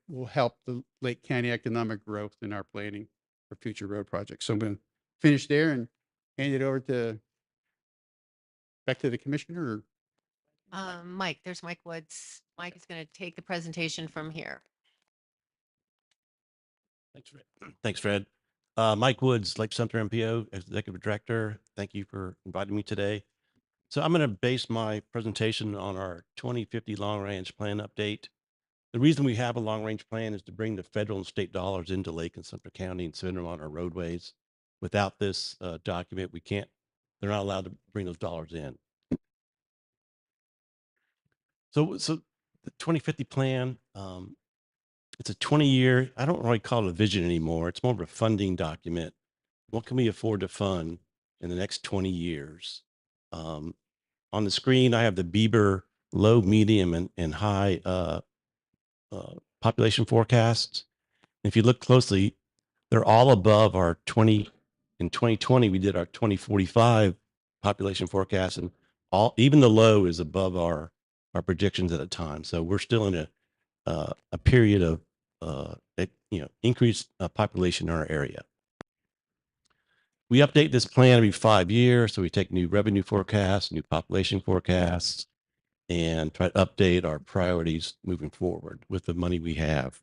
will help the Lake County economic growth in our planning for future road projects. So I'm going to finish there and hand it over back to the commissioner. Mike, there's Mike Woods. Mike is going to take the presentation from here. Thanks, Fred. Thanks, Fred. Mike Woods, Lake Center MPO, Executive Director. Thank you for inviting me today. So I'm going to base my presentation on our 2050 Long Range Plan update. The reason we have a long range plan is to bring the federal and state dollars into Lake and Sumter County and spend them on our roadways. Without this document, they're not allowed to bring those dollars in. So the 2050 plan, it's a 20-year, I don't really call it a vision anymore. It's more of a funding document. What can we afford to fund in the next 20 years? On the screen, I have the Bieber low, medium, and high population forecasts. If you look closely, they're all above our in 2020, we did our 2045 population forecast, and even the low is above our predictions at the time. So we're still in a period of increased population in our area. We update this plan every 5 years. So we take new revenue forecasts, new population forecasts, and try to update our priorities moving forward with the money we have.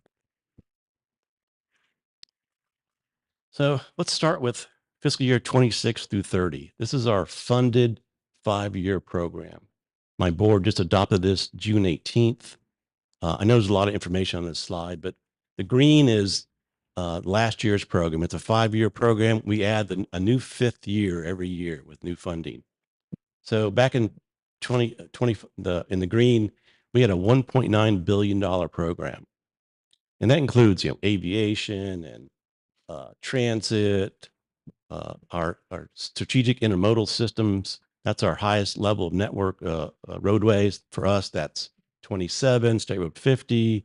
So let's start with fiscal year 26 through 30. This is our funded 5-year program. My board just adopted this June 18th. I know there's a lot of information on this slide, but the green is last year's program. It's a 5-year program. We add a new 5th year every year with new funding. So back in 2020, in the green, we had a $1.9 billion program. And that includes, aviation and transit, our strategic intermodal systems. That's our highest level of network roadways. For us, that's 27, State Road 50,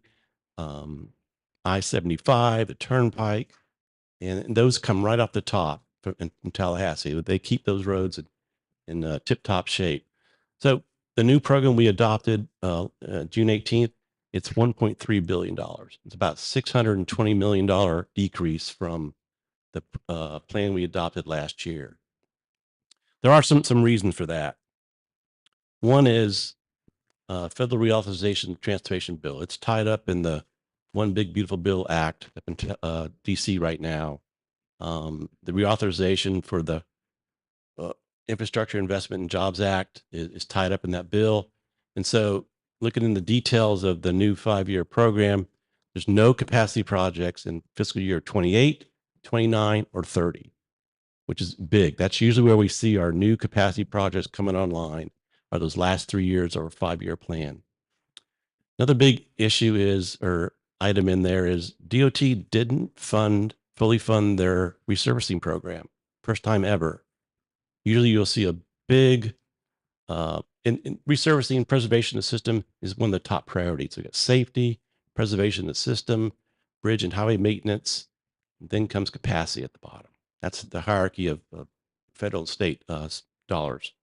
I-75, the Turnpike, and those come right off the top in Tallahassee. They keep those roads in tip-top shape. So the new program we adopted June 18th, it's $1.3 billion. It's about $620 million decrease from the plan we adopted last year. There are some reasons for that. One is federal reauthorization transportation bill. It's tied up in the One Big Beautiful Bill Act up in DC right now. The reauthorization for the Infrastructure Investment and Jobs Act is tied up in that bill. And so looking in the details of the new 5-year program, there's no capacity projects in fiscal year 28, 29, or 30, which is big. That's usually where we see our new capacity projects coming online, are those last 3 years of our 5-year plan. Another big issue or item in there is DOT didn't fully fund their resurfacing program. First time ever. Usually you'll see a big, in resurfacing and preservation of the system is one of the top priorities. We got safety, preservation of the system, bridge and highway maintenance, then comes capacity at the bottom. That's the hierarchy of federal and state dollars.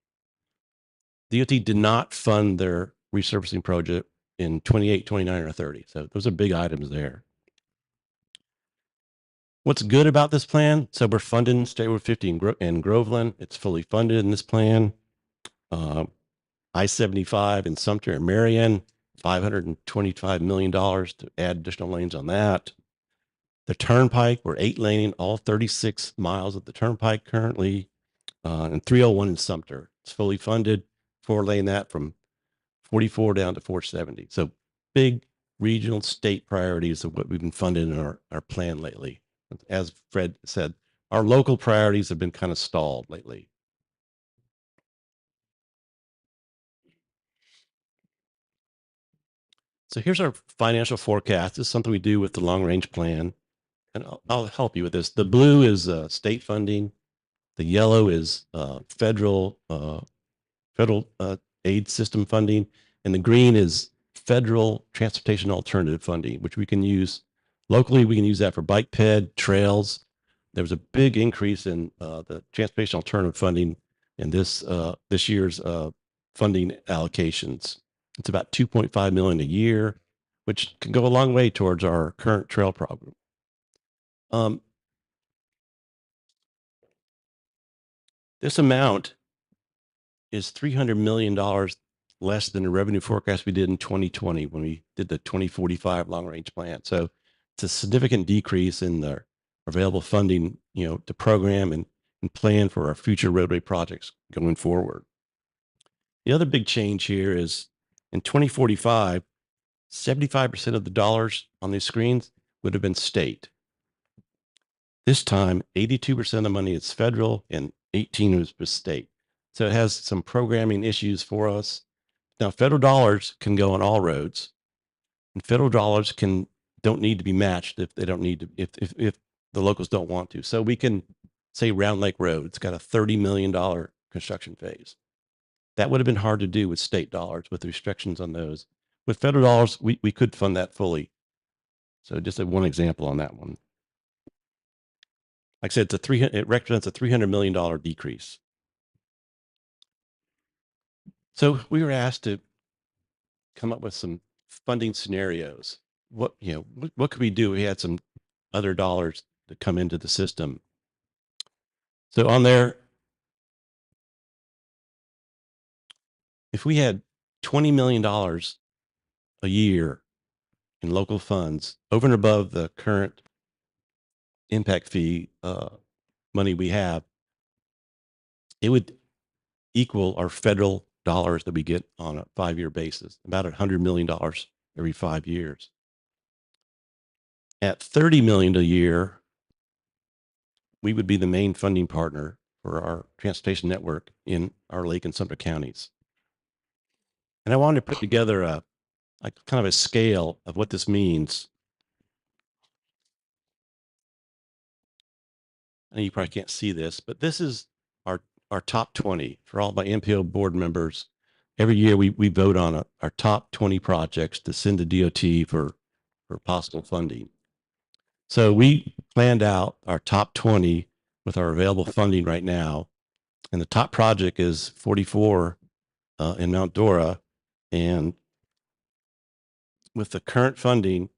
DOT did not fund their resurfacing project in 28, 29, or 30. So those are big items there. What's good about this plan? So we're funding State Road 50 in Groveland. It's fully funded in this plan. I-75 in Sumter and Marion, $525 million to add additional lanes on that. The Turnpike, we're 8-laning all 36 miles of the Turnpike currently, and 301 in Sumter. It's fully funded, 4-lane that from 44 down to 470. So big regional state priorities of what we've been funding in our plan lately. As Fred said, our local priorities have been kind of stalled lately. So here's our financial forecast. This is something we do with the long range plan. And I'll help you with this. The blue is state funding. The yellow is federal aid system funding. And the green is federal transportation alternative funding, which we can use locally. We can use that for bike ped, trails. There was a big increase in the transportation alternative funding in this year's funding allocations. It's about 2.5 million a year, which can go a long way towards our current trail program. This amount is $300 million less than the revenue forecast we did in 2020 when we did the 2045 long range plan. So it's a significant decrease in the available funding, to program and plan for our future roadway projects going forward. The other big change here is in 2045, 75% of the dollars on these screens would have been state. This time, 82% of the money is federal and 18% was state. So it has some programming issues for us. Now, federal dollars can go on all roads, and federal dollars don't need to be matched if they don't need to, if the locals don't want to. So we can say Round Lake Road, it's got a $30 million construction phase. That would have been hard to do with state dollars with the restrictions on those. With federal dollars, we could fund that fully. So just one example on that one. Like I said, it represents a $300 million decrease. So we were asked to come up with some funding scenarios. What could we do? We had some other dollars to come into the system. So on there, if we had $20 million a year in local funds over and above the current impact fee money we have, it would equal our federal dollars that we get on a 5-year basis, about $100 million every 5 years. At $30 million a year, we would be the main funding partner for our transportation network in our Lake and Sumter counties. And I wanted to put together a kind of a scale of what this means. And you probably can't see this, but this is our top 20 for all my MPO board members. Every year we vote on our top 20 projects to send to DOT for possible funding. So we planned out our top 20 with our available funding right now. And the top project is 44 in Mount Dora. And with the current funding,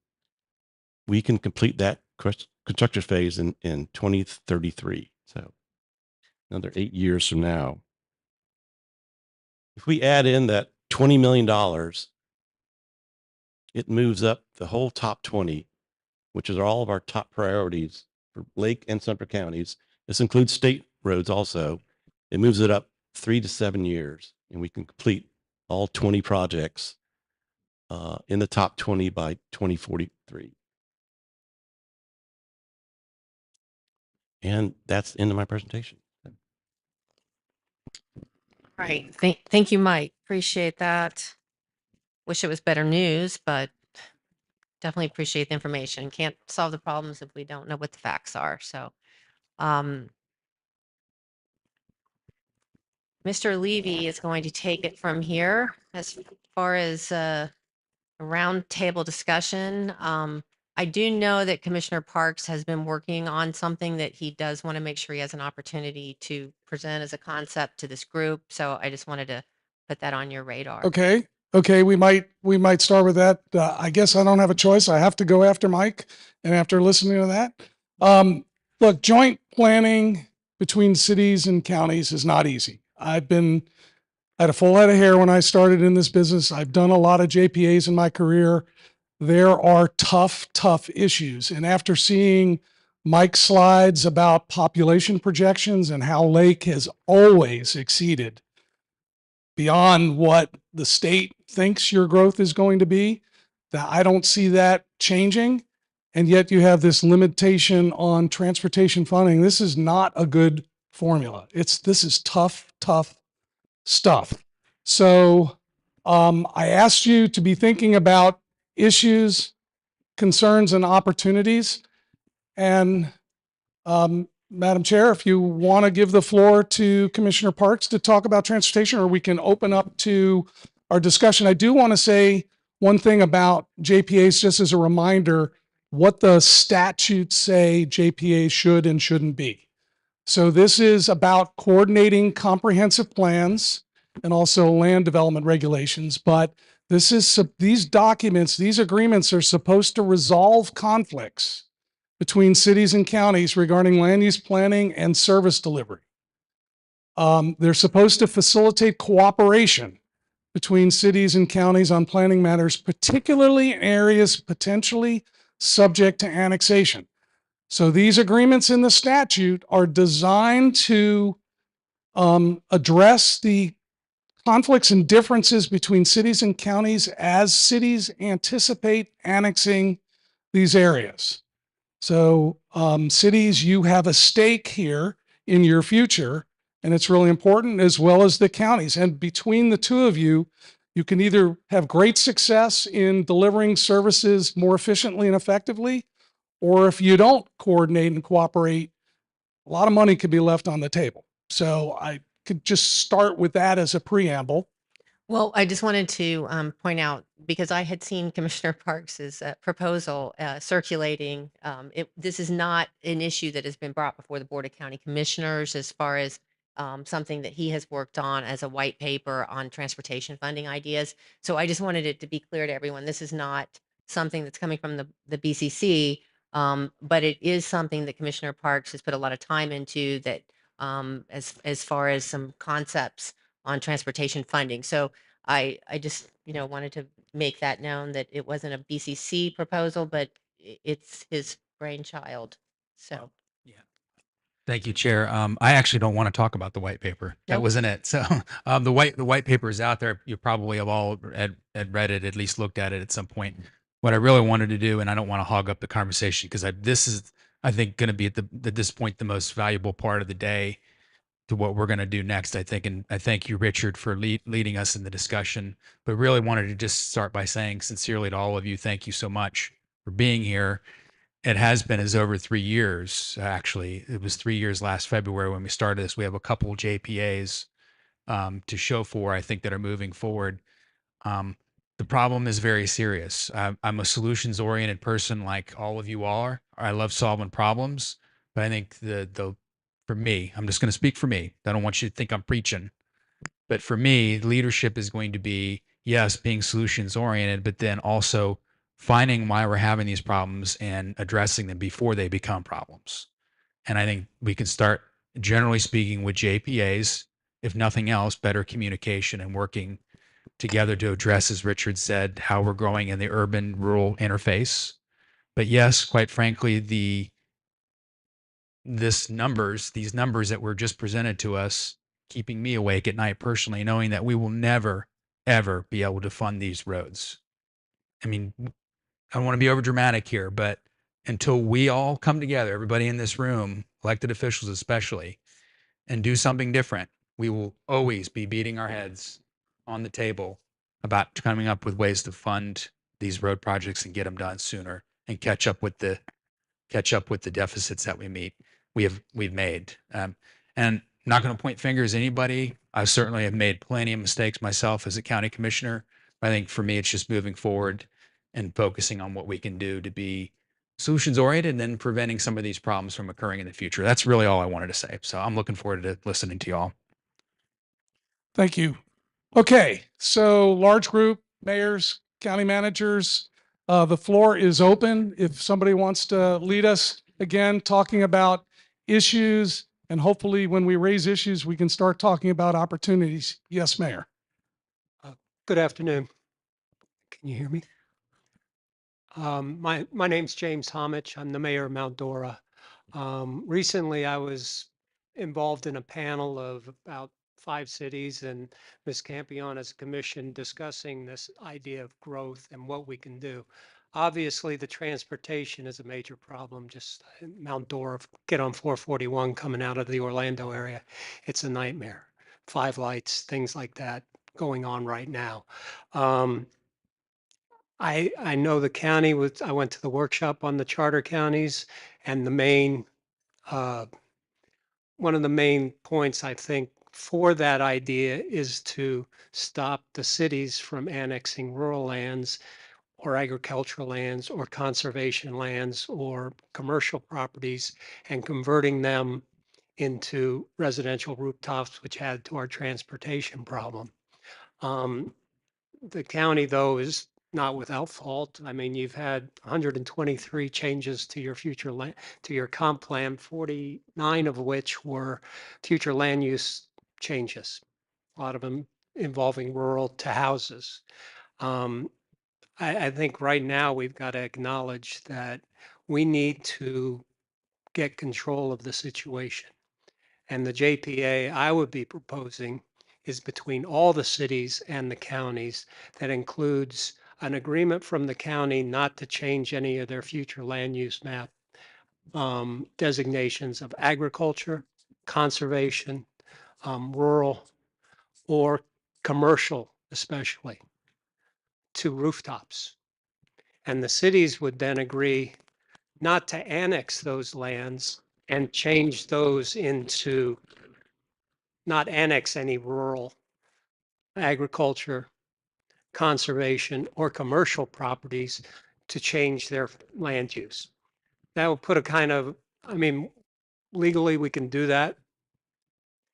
we can complete that construction phase in 2033. So another 8 years from now. If we add in that $20 million, it moves up the whole top 20, which is all of our top priorities for Lake and Sumter counties. This includes state roads also. It moves it up 3 to 7 years, and we can complete all 20 projects in the top 20 by 2043. And that's the end of my presentation. Right. Thank you, Mike. Appreciate that. Wish it was better news, but definitely appreciate the information. Can't solve the problems if we don't know what the facts are. So, Mr. Levy is going to take it from here as far as a roundtable discussion. I do know that Commissioner Parks has been working on something that he does want to make sure he has an opportunity to present as a concept to this group. So I just wanted to put that on your radar. Okay. We might start with that. I guess I don't have a choice. I have to go after Mike, and after listening to that, Look, joint planning between cities and counties is not easy. I had a full head of hair when I started in this business. I've done a lot of JPAs in my career. There are tough issues. And after seeing Mike's slides about population projections and how Lake has always exceeded beyond what the state thinks your growth is going to be, that I don't see that changing. And yet you have this limitation on transportation funding. This is not a good formula. This is tough stuff. So I asked you to be thinking about issues, concerns, and opportunities. And Madam Chair, if you want to give the floor to Commissioner Parks to talk about transportation, or we can open up to our discussion. I do want to say one thing about JPAs, just as a reminder, what the statutes say JPAs should and shouldn't be. So this is about coordinating comprehensive plans and also land development regulations. But these documents, these agreements are supposed to resolve conflicts between cities and counties regarding land use planning and service delivery. They're supposed to facilitate cooperation between cities and counties on planning matters, particularly in areas potentially subject to annexation. So these agreements in the statute are designed to address the conflicts and differences between cities and counties as cities anticipate annexing these areas. So cities, you have a stake here in your future, and it's really important, as well as the counties. And between the two of you, you can either have great success in delivering services more efficiently and effectively, or if you don't coordinate and cooperate, a lot of money could be left on the table. So I could just start with that as a preamble. Well, I just wanted to point out, because I had seen Commissioner Parks's proposal circulating. This is not an issue that has been brought before the Board of County Commissioners as far as something that he has worked on as a white paper on transportation funding ideas. So I just wanted it to be clear to everyone, this is not something that's coming from the BCC, but it is something that Commissioner Parks has put a lot of time into, that as far as some concepts on transportation funding. So I just, wanted to make that known, that it wasn't a BCC proposal, but it's his brainchild. So. Thank you, Chair. I actually don't want to talk about the white paper. That Nope. wasn't it. So the white paper is out there. You probably have all had read it, at least looked at it at some point. What I really wanted to do, and I don't want to hog up the conversation, because this is, I think, going to be at this point the most valuable part of the day to what we're going to do next, I think. And I thank you, Richard, for leading us in the discussion. But really wanted to just start by saying sincerely to all of you, thank you so much for being here. It has been as over 3 years, actually. It was 3 years last February when we started this. We have a couple JPAs to show for, I think, that are moving forward. The problem is very serious. I'm a solutions-oriented person, like all of you are. I love solving problems, but I think for me, I'm just going to speak for me. I don't want you to think I'm preaching, but for me, leadership is going to be, yes, being solutions-oriented, but then also finding why we're having these problems and addressing them before they become problems. And I think we can start, generally speaking, with JPAs, if nothing else, better communication and working together to address, as Richard said, how we're growing in the urban-rural interface. But yes, quite frankly, these numbers that were just presented to us, keeping me awake at night personally, knowing that we will never, ever be able to fund these roads. I mean, I don't want to be over dramatic here, but until we all come together, everybody in this room, elected officials especially, and do something different, we will always be beating our heads on the table about coming up with ways to fund these road projects and get them done sooner and catch up with the deficits that we've made. And not going to point fingers at anybody. I certainly have made plenty of mistakes myself as a county commissioner. I think for me, it's just moving forward and focusing on what we can do to be solutions oriented and then preventing some of these problems from occurring in the future. That's really all I wanted to say. So I'm looking forward to listening to y'all. Thank you. Okay, so large group, mayors, county managers, the floor is open if somebody wants to lead us. again, talking about issues, and hopefully when we raise issues, we can start talking about opportunities. Yes, Mayor. Good afternoon. Can you hear me? My name's James Homich. I'm the mayor of Mount Dora. Recently, I was involved in a panel of about 5 cities and Ms. Campiona's commission discussing this idea of growth and what we can do. Obviously, the transportation is a major problem. Just Mount Dora, get on 441 coming out of the Orlando area. It's a nightmare. 5 lights, things like that going on right now. I know the county was, I went to the workshop on the charter counties, and the main, uh, one of the main points I think for that idea is to stop the cities from annexing rural lands or agricultural lands or conservation lands or commercial properties and converting them into residential rooftops, which add to our transportation problem. The county, though, is not without fault. I mean, you've had 123 changes to your future land, to your comp plan, 49 of which were future land use changes. A lot of them involving rural to houses. I think right now we've got to acknowledge that we need to get control of the situation. And the JPA I would be proposing is between all the cities and the counties that includes an agreement from the county not to change any of their future land use map designations of agriculture, conservation, rural, or commercial, especially to rooftops. And the cities would then agree not to annex those lands and change those into not annex any rural agriculture, conservation, or commercial properties to change their land use. That will put a kind of, I mean, legally we can do that.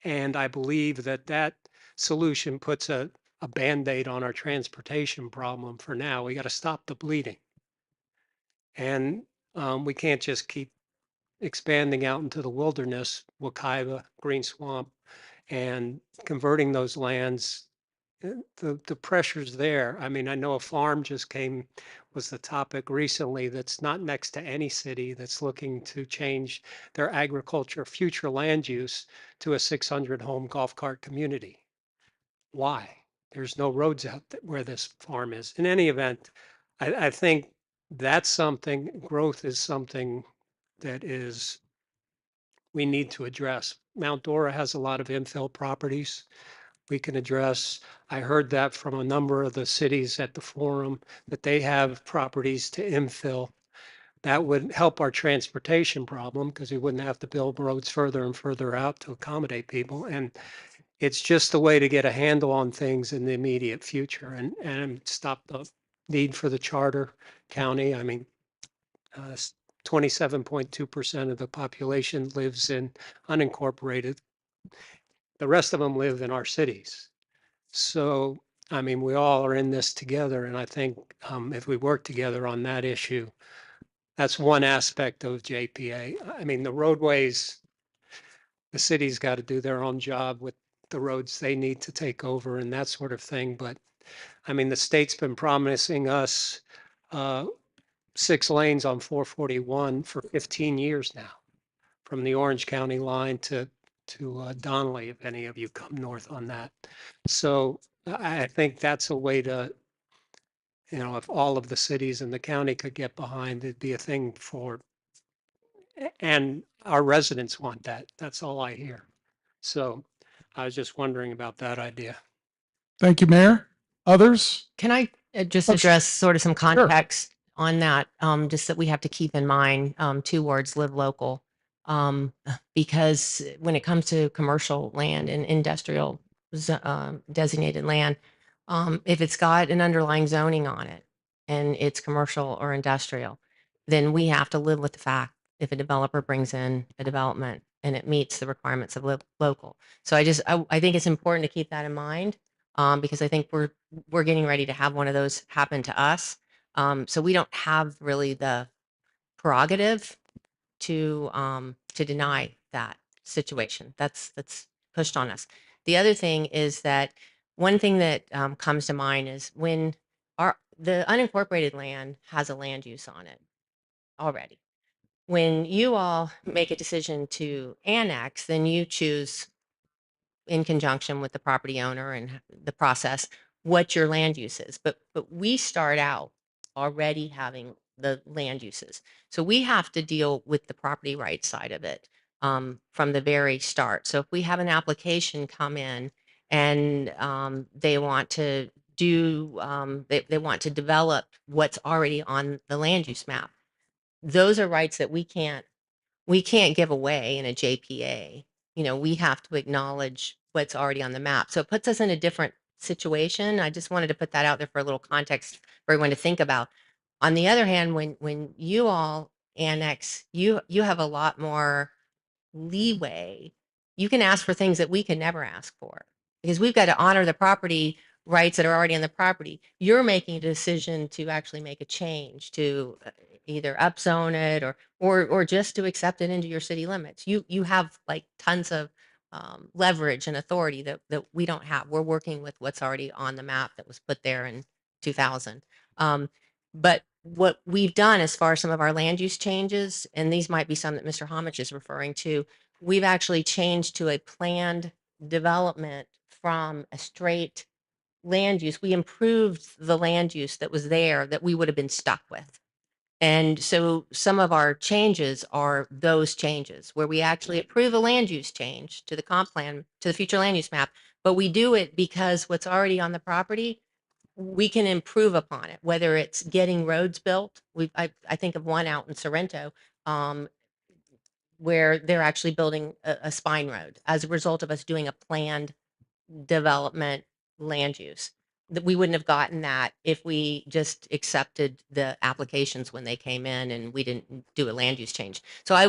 And I believe that that solution puts a Band-Aid on our transportation problem for now. We got to stop the bleeding. And we can't just keep expanding out into the wilderness, Wakaiba, Green Swamp, and converting those lands. The pressure's there. I mean, I know a farm just was the topic recently that's not next to any city that's looking to change their agriculture future land use to a 600 home golf cart community. Why? There's no roads out where this farm is. In any event, I think that's something, growth is something that we need to address. Mount Dora has a lot of infill properties we can address. I heard that from a number of the cities at the forum that they have properties to infill. That would help our transportation problem because we wouldn't have to build roads further and further out to accommodate people. And it's just a way to get a handle on things in the immediate future and stop the need for the charter county. I mean, 27.2% of the population lives in unincorporated. The rest of them live in our cities. So, I mean, we all are in this together. And I think if we work together on that issue, that's one aspect of JPA. I mean, the roadways, the city's got to do their own job with the roads they need to take over and that sort of thing. But I mean, the state's been promising us 6 lanes on 441 for 15 years now, from the Orange County line to Donnelly, if any of you come north on that. So I think that's a way to, you know, if all of the cities in the county could get behind, it'd be a thing for, and our residents want that. That's all I hear. So I was just wondering about that idea. Thank you, Mayor. Others? Can I just Oh, sh- address sort of some context on that? Just that we have to keep in mind 2 words, live local. Because when it comes to commercial land and industrial designated land, if it's got an underlying zoning on it and it's commercial or industrial, then we have to live with the fact if a developer brings in a development and it meets the requirements of local. So I think it's important to keep that in mind because I think we're getting ready to have one of those happen to us. So we don't have really the prerogative to deny that situation. That's pushed on us. The other thing is that one thing that comes to mind is when the unincorporated land has a land use on it already. When you all make a decision to annex, then you choose in conjunction with the property owner and the process what your land use is. But we start out already having the land uses, so we have to deal with the property rights side of it from the very start. So if we have an application come in and they want to they want to develop what's already on the land use map, those are rights that we can't give away in a JPA. You know, we have to acknowledge what's already on the map. So it puts us in a different situation. I just wanted to put that out there for a little context for everyone to think about. On the other hand, when you all annex, you have a lot more leeway. You can ask for things that we can never ask for because we've got to honor the property rights that are already on the property. You're making a decision to actually make a change to either upzone it or just to accept it into your city limits. You have like tons of leverage and authority that we don't have. We're working with what's already on the map that was put there in 2000. But what we've done as far as some of our land use changes, and these might be some that Mr. Homage is referring to, we've actually changed to a planned development from a straight land use. We improved the land use that was there that we would have been stuck with. And so some of our changes are those changes where we actually approve a land use change to the comp plan, to the future land use map, but we do it because what's already on the property, we can improve upon it, whether it's getting roads built. I think of one out in Sorrento where they're actually building a spine road as a result of us doing a planned development land use. That we wouldn't have gotten that if we just accepted the applications when they came in and we didn't do a land use change. So I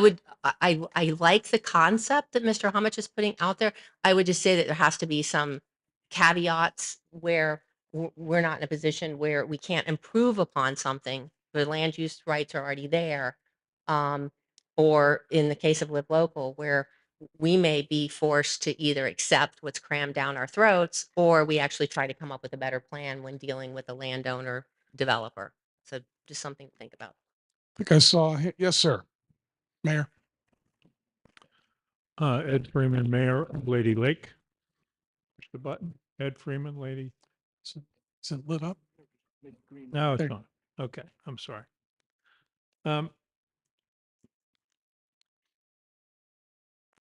like the concept that Mr. Homage is putting out there. I would just say that there has to be some caveats where we're not in a position where we can't improve upon something. The land use rights are already there. Or in the case of Live Local, where we may be forced to either accept what's crammed down our throats, or we actually try to come up with a better plan when dealing with a landowner developer. So just something to think about. I think I saw, yes, sir. Mayor. Ed Freeman, Mayor of Lady Lake. Push the button. Ed Freeman, Lady. Is it lit up? Now it's There. on. Okay, I'm sorry.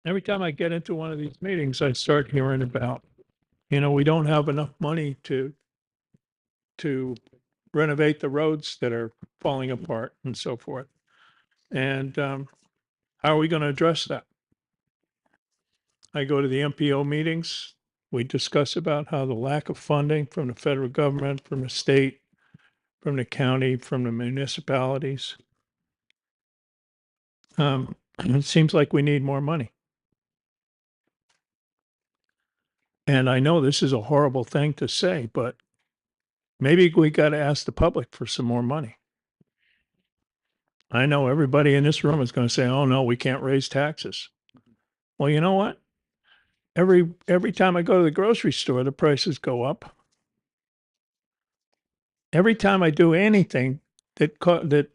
Every time I get into one of these meetings, I start hearing about, we don't have enough money to renovate the roads that are falling apart and so forth. And how are we going to address that? I go to the MPO meetings. We discuss about how the lack of funding from the federal government, from the state, from the county, from the municipalities. It seems like we need more money. And I know this is a horrible thing to say, but maybe we got to ask the public for some more money. I know everybody in this room is going to say, oh no, we can't raise taxes. Well, you know what? Every time I go to the grocery store, the prices go up. Every time I do anything that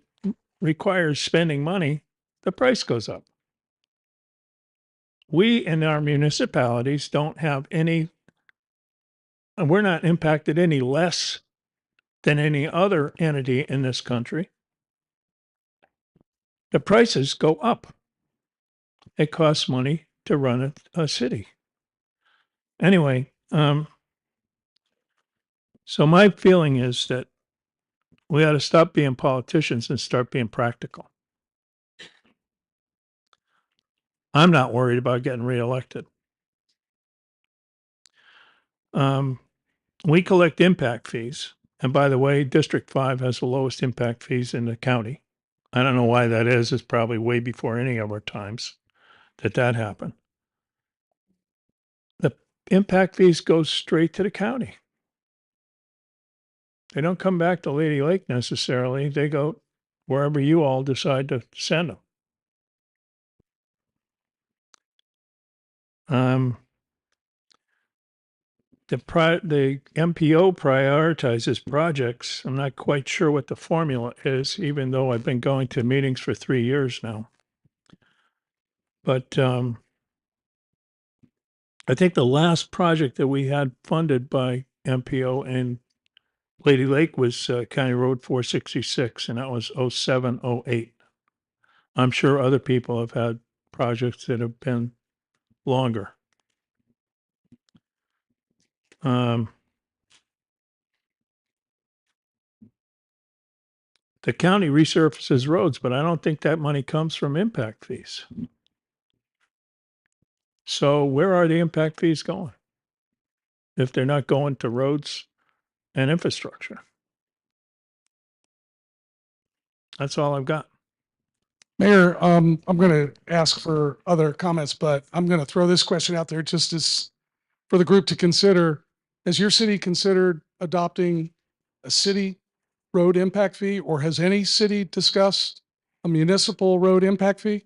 requires spending money, the price goes up. We in our municipalities don't have any, and we're not impacted any less than any other entity in this country. The prices go up. It costs money to run a city. Anyway, so my feeling is that we ought to stop being politicians and start being practical. I'm not worried about getting reelected. We collect impact fees. And by the way, District 5 has the lowest impact fees in the county. I don't know why that is. It's probably way before any of our times that happened. The impact fees go straight to the county. They don't come back to Lady Lake necessarily. They go wherever you all decide to send them. The MPO prioritizes projects. I'm not quite sure what the formula is, even though I've been going to meetings for 3 years now. But I think the last project that we had funded by MPO in Lady Lake was County Road 466, and that was 07, 08. I'm sure other people have had projects that have been longer. The county resurfaces roads, but I don't think that money comes from impact fees. So where are the impact fees going? If they're not going to roads and infrastructure. That's all I've got. Mayor, I'm going to ask for other comments, but I'm going to throw this question out there just as for the group to consider. Has your city considered adopting a city road impact fee, or has any city discussed a municipal road impact fee?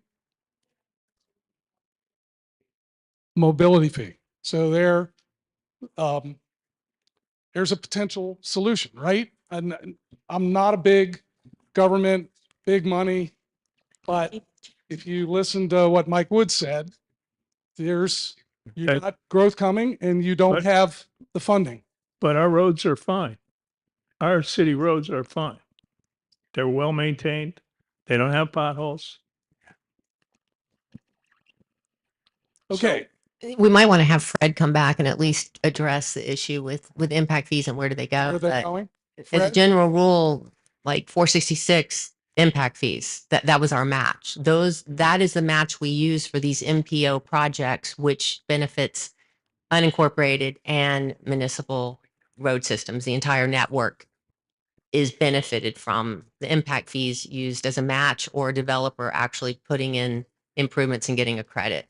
Mobility fee. So there's a potential solution, right? And I'm not a big government, big money, but if you listen to what Mike Wood said, you got growth coming and you don't have the funding. But our roads are fine. Our city roads are fine. They're well maintained. They don't have potholes. Okay. We might want to have Fred come back and at least address the issue with impact fees and where do they go. Where are they But going? as a Fred? general rule, like 466 impact fees, that was our match. That is the match we use for these MPO projects, which benefits unincorporated and municipal road systems. The entire network is benefited from the impact fees used as a match or a developer actually putting in improvements and getting a credit.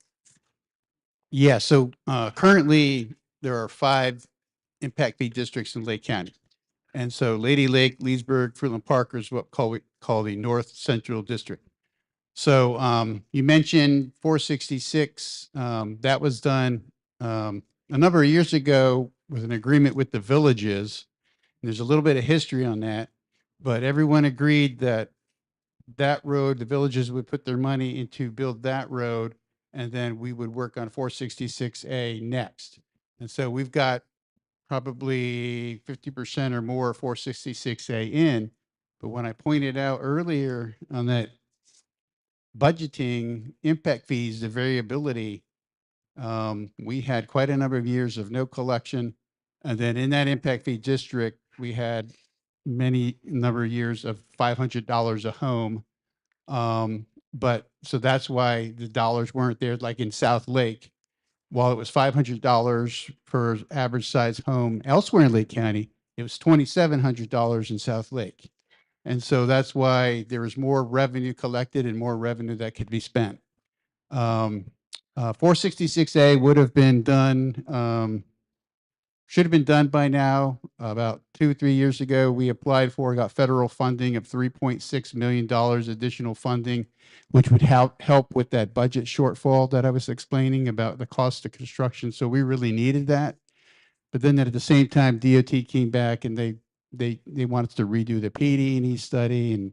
Yeah, so currently there are 5 impact fee districts in Lake County. And so Lady Lake, Leesburg, Fruitland Parker is what we call the North Central District. So you mentioned 466. That was done a number of years ago with an agreement with the villages. And there's a little bit of history on that, but everyone agreed that that road, the villages would put their money into build that road, and then we would work on 466A next. And so we've got probably 50% or more 466A in. But when I pointed out earlier on that budgeting impact fees, the variability, we had quite a number of years of no collection. And then in that impact fee district, we had number of years of $500 a home. But so that's why the dollars weren't there, like in South Lake. While it was $500 per average size home elsewhere in Lake County, it was $2,700 in South Lake. And so that's why there was more revenue collected and more revenue that could be spent. 466A would have been done, should have been done by now. About 2 or 3 years ago, we applied for, got federal funding of $3.6 million additional funding, which would help with that budget shortfall that I was explaining about the cost of construction. So we really needed that. But then at the same time, DOT came back and they wanted to redo the PD&E study, and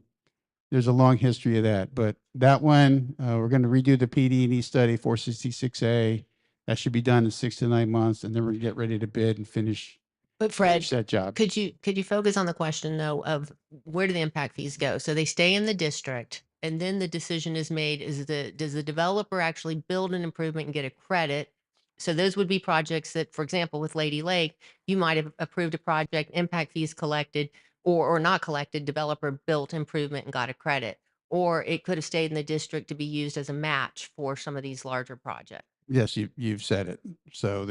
there's a long history of that. But that one, we're going to redo the PD&E study, 466A. That should be done in 6 to 9 months, and then we're going to get ready to bid and finish But Fred, finish that job. could you focus on the question though of where do the impact fees go? So they stay in the district, and then the decision is made: does the developer actually build an improvement and get a credit? So those would be projects that, for example, with Lady Lake, you might have approved a project, impact fees collected, or not collected. Developer built improvement and got a credit, or it could have stayed in the district to be used as a match for some of these larger projects. Yes, you've said it. So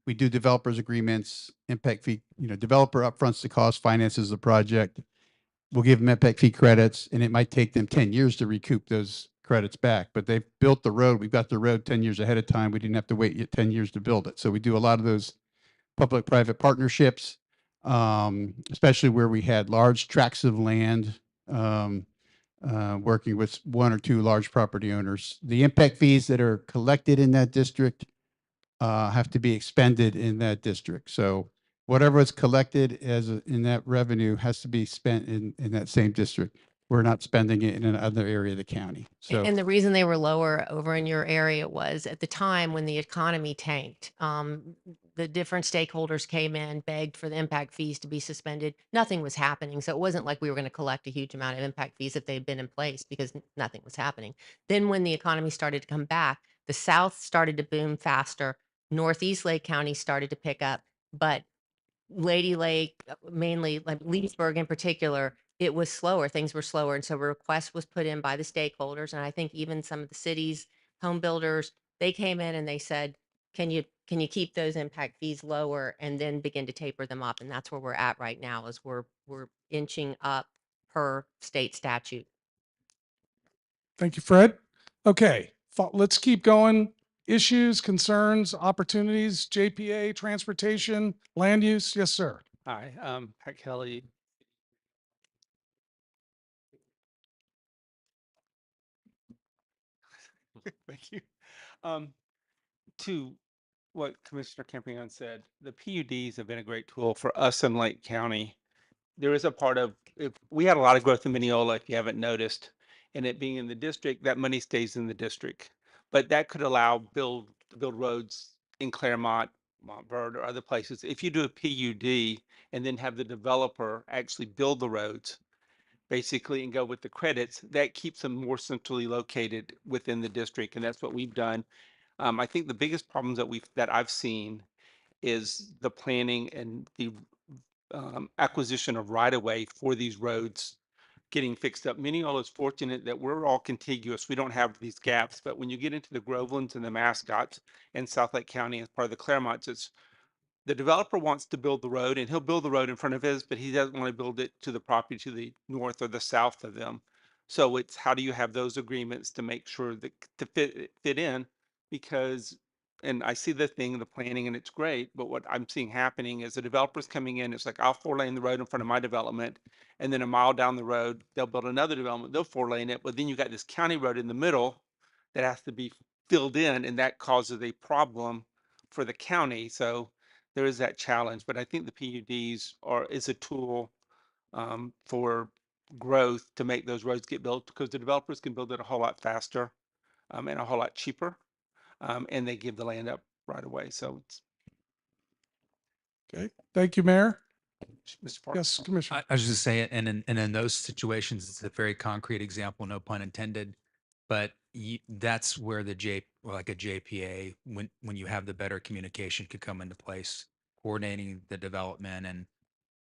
we do developers agreements, impact fee, developer upfronts the cost, finances the project. We'll give them impact fee credits, and it might take them 10 years to recoup those credits back, but they've built the road. We've got the road 10 years ahead of time. We didn't have to wait yet 10 years to build it. So we do a lot of those public-private partnerships, especially where we had large tracts of land, working with 1 or 2 large property owners. The impact fees that are collected in that district have to be expended in that district. So whatever is collected in that revenue has to be spent in that same district. We're not spending it in another area of the county. So And the reason they were lower over in your area was at the time when the economy tanked, the different stakeholders came in, begged for the impact fees to be suspended. Nothing was happening. So it wasn't like we were going to collect a huge amount of impact fees if they'd been in place because nothing was happening. Then when the economy started to come back, the South started to boom faster. Northeast Lake County started to pick up, but Lady Lake, mainly like Leesburg in particular, it was slower. Things were slower. And so a request was put in by the stakeholders. And I think even some of the cities, home builders, they came in and they said, can you keep those impact fees lower and then begin to taper them up? And that's where we're at right now is we're inching up per state statute. Thank you, Fred. Okay, let's keep going. Issues, concerns, opportunities, JPA, transportation, land use. Yes, sir. Hi, Pat Kelly. Thank you. Um, to what Commissioner Campion said, the PUDs have been a great tool for us in Lake County. There is a part of, if we had a lot of growth in Mineola, if you haven't noticed, and it being in the district, that money stays in the district. But that could allow to build roads in Claremont, Montverde, or other places. If you do a PUD and then have the developer actually build the roads, basically, and go with the credits, that keeps them more centrally located within the district, and that's what we've done. I think the biggest problems that I've seen is the planning and the acquisition of right of way for these roads getting fixed up. Mineola is fortunate that we're all contiguous. We don't have these gaps, but when you get into the Grovelands and the Mascots and South Lake County as part of the Claremonts, it's the developer wants to build the road and he'll build the road in front of his, but he doesn't want to build it to the property to the north or the south of them. So it's how do you have those agreements to make sure that to fit in? Because, and I see the thing, the planning, and it's great, but what I'm seeing happening is the developer's coming in, it's like I'll 4-lane the road in front of my development, and then a mile down the road, they'll build another development, they'll 4-lane it, but then you got this county road in the middle that has to be filled in, and that causes a problem for the county. So there is that challenge, but I think the PUDs is a tool for growth to make those roads get built because the developers can build it a whole lot faster and a whole lot cheaper, and they give the land up right away. So it's Okay. Thank you, Mayor. Mr. Park. Yes, Commissioner. I was just saying, and in those situations, it's a very concrete example, no pun intended. But that's where like a JPA, when you have the better communication, could come into place, coordinating the development and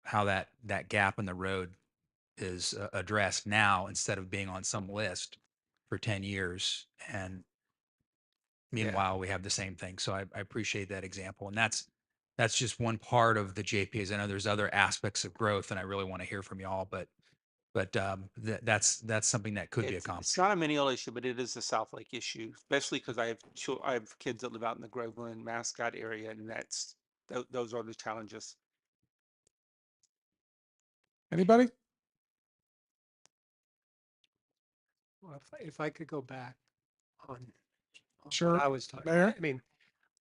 how that gap in the road is addressed now instead of being on some list for 10 years. And meanwhile, we have the same thing. So I appreciate that example. And that's just one part of the JPAs. I know there's other aspects of growth, and I really want to hear from y'all, but that's something that could be It's accomplished. not a Mineola issue, but it is a South Lake issue, especially because I have kids that live out in the Groveland Mascot area, and those are the challenges. Anybody? Well, if I could go back on Sure. what I was talking, Mayor? I mean,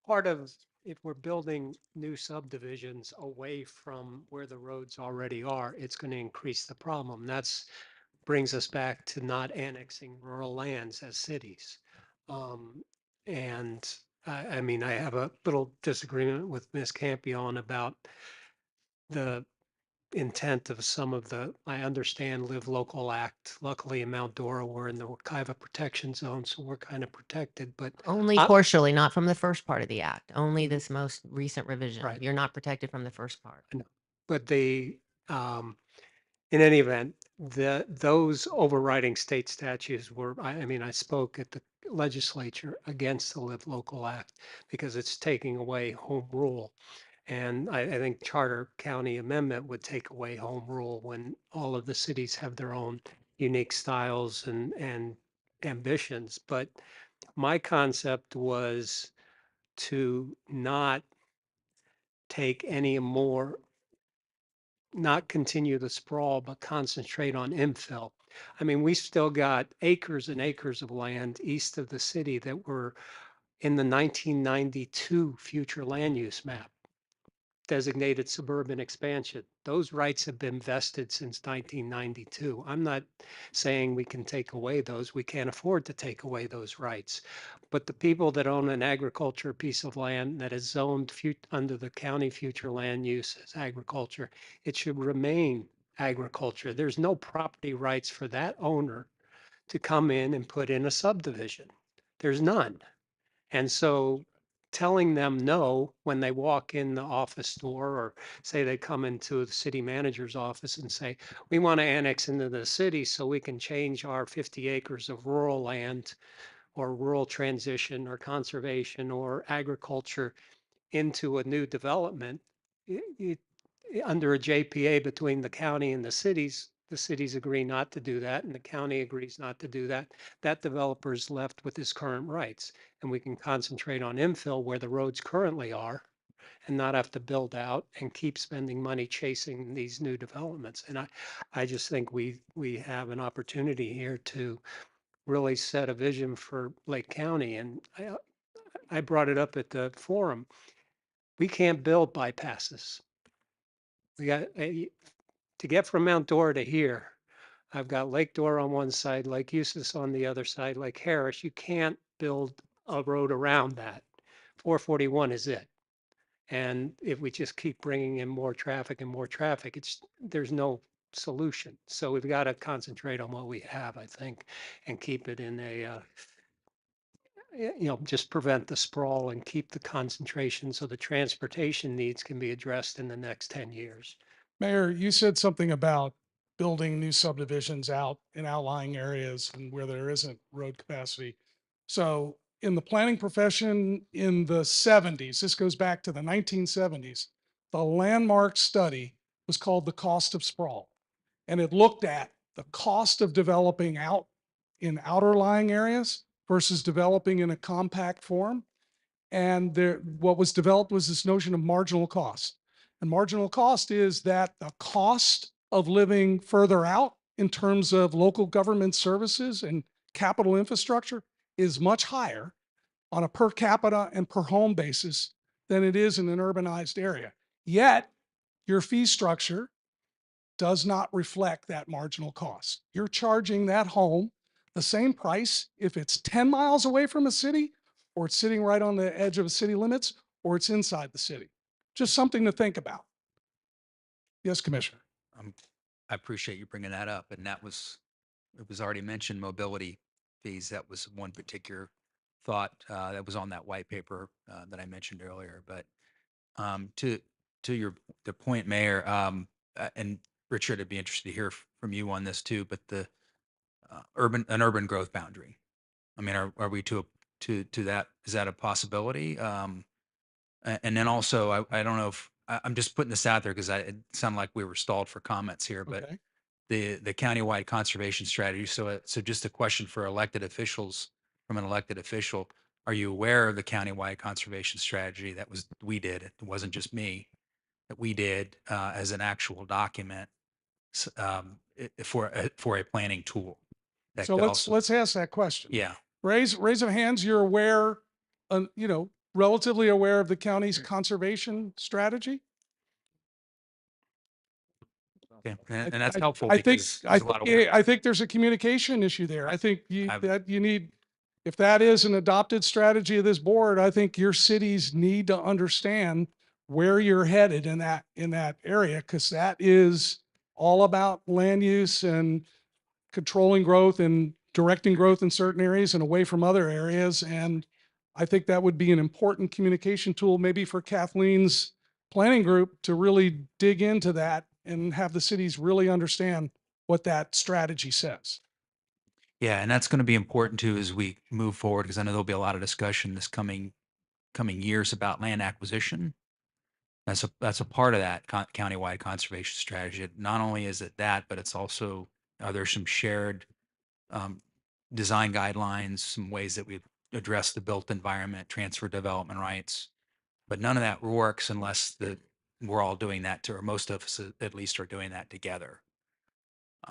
part of if we're building new subdivisions away from where the roads already are, it's going to increase the problem. That's brings us back to not annexing rural lands as cities. And I mean, I have a little disagreement with Ms. Campion about the intent of some of I understand Live Local Act. Luckily in Mount Dora, we're in the Wekiva Protection Zone, so we're kind of protected, but Only partially, not from the first part of the act, only this most recent revision. Right. You're not protected from the first part. but in any event, those overriding state statutes were, I mean, I spoke at the legislature against the Live Local Act because it's taking away home rule. And I think Charter County Amendment would take away home rule when all of the cities have their own unique styles and ambitions. But my concept was to not take any more, not continue the sprawl, but concentrate on infill. I mean, we still got acres and acres of land east of the city that we're in the 1992 future land use map, designated suburban expansion. Those rights have been vested since 1992. I'm not saying we can take away those. We can't afford to take away those rights. But the people that own an agriculture piece of land that is zoned under the county future land use as agriculture, it should remain agriculture. There's no property rights for that owner to come in and put in a subdivision. There's none. And so telling them no when they walk in the office door, or say they come into the city manager's office and say, we want to annex into the city so we can change our 50 acres of rural land or rural transition or conservation or agriculture into a new development, under a JPA between the county and the cities agree not to do that, and the county agrees not to do that. That developer is left with his current rights, and we can concentrate on infill where the roads currently are and not have to build out and keep spending money chasing these new developments. And I just think we have an opportunity here to really set a vision for Lake County. And I brought it up at the forum. We can't build bypasses. We got to get from Mount Dora to here. I've got Lake Dora on one side, Lake Eustis on the other side, Lake Harris. You can't build a road around that. 441 is it. And if we just keep bringing in more traffic and more traffic, there's no solution. So we've got to concentrate on what we have, I think, and keep it in a just prevent the sprawl and keep the concentration so the transportation needs can be addressed in the next 10 years. Mayor, you said something about building new subdivisions out in outlying areas and where there isn't road capacity. So in the planning profession in the 70s, this goes back to the 1970s, the landmark study was called the cost of sprawl. And it looked at the cost of developing out in outer lying areas versus developing in a compact form. And what was developed was this notion of marginal cost. And marginal cost is that the cost of living further out in terms of local government services and capital infrastructure is much higher on a per capita and per home basis than it is in an urbanized area. Yet your fee structure does not reflect that marginal cost. You're charging that home the same price if it's 10 miles away from a city, or it's sitting right on the edge of city limits, or it's inside the city. Just something to think about. Yes, Commissioner. I appreciate you bringing that up. And it was already mentioned, mobility fees. That was one particular thought that was on that white paper that I mentioned earlier. But to the point, Mayor, and Richard, I'd be interested to hear from you on this too. But the urban growth boundary. I mean, are we to that? Is that a possibility? And then also, I don't know if I'm just putting this out there because it sounded like we were stalled for comments here, but Okay. the countywide conservation strategy. So just a question for elected officials, from an elected official: are you aware of the countywide conservation strategy that we did? It wasn't just me, that we did as an actual document for a planning tool. That So could let's ask that question. yeah. Raise of hands. You're aware, relatively aware of the county's conservation strategy. Okay. And that's I- helpful I think, because there's a lot of work. I think there's a communication issue there. I think I've- you need, if that is an adopted strategy of this board, I think your cities need to understand where you're headed in that area, because that is all about land use and controlling growth and directing growth in certain areas and away from other areas. And I think that would be an important communication tool, maybe for Kathleen's planning group, to really dig into that and have the cities really understand what that strategy says. Yeah, and that's going to be important too as we move forward, because I know there'll be a lot of discussion this coming years about land acquisition. That's a part of that countywide conservation strategy. Not only is it that, but it's also, are there some shared design guidelines, some ways that we address the built environment, transfer development rights. But none of that works unless we're all doing that, or most of us at least are doing that together.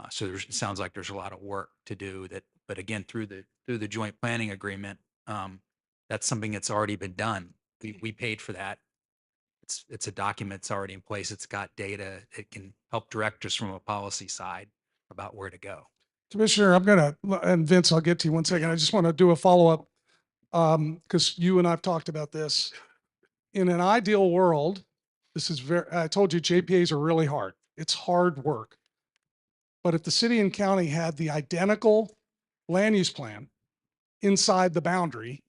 So it sounds like there's a lot of work to do that, but again, through the joint planning agreement, That's something that's already been done. We paid for that. It's a document that's already in place. It's got data. It can help direct us from a policy side about where to go. Commissioner, and Vince, I'll get to you one second. I just want to do a follow-up because you and I've talked about this. In an ideal world, I told you JPAs are really hard. It's hard work. But if the city and county had the identical land use plan inside the boundary,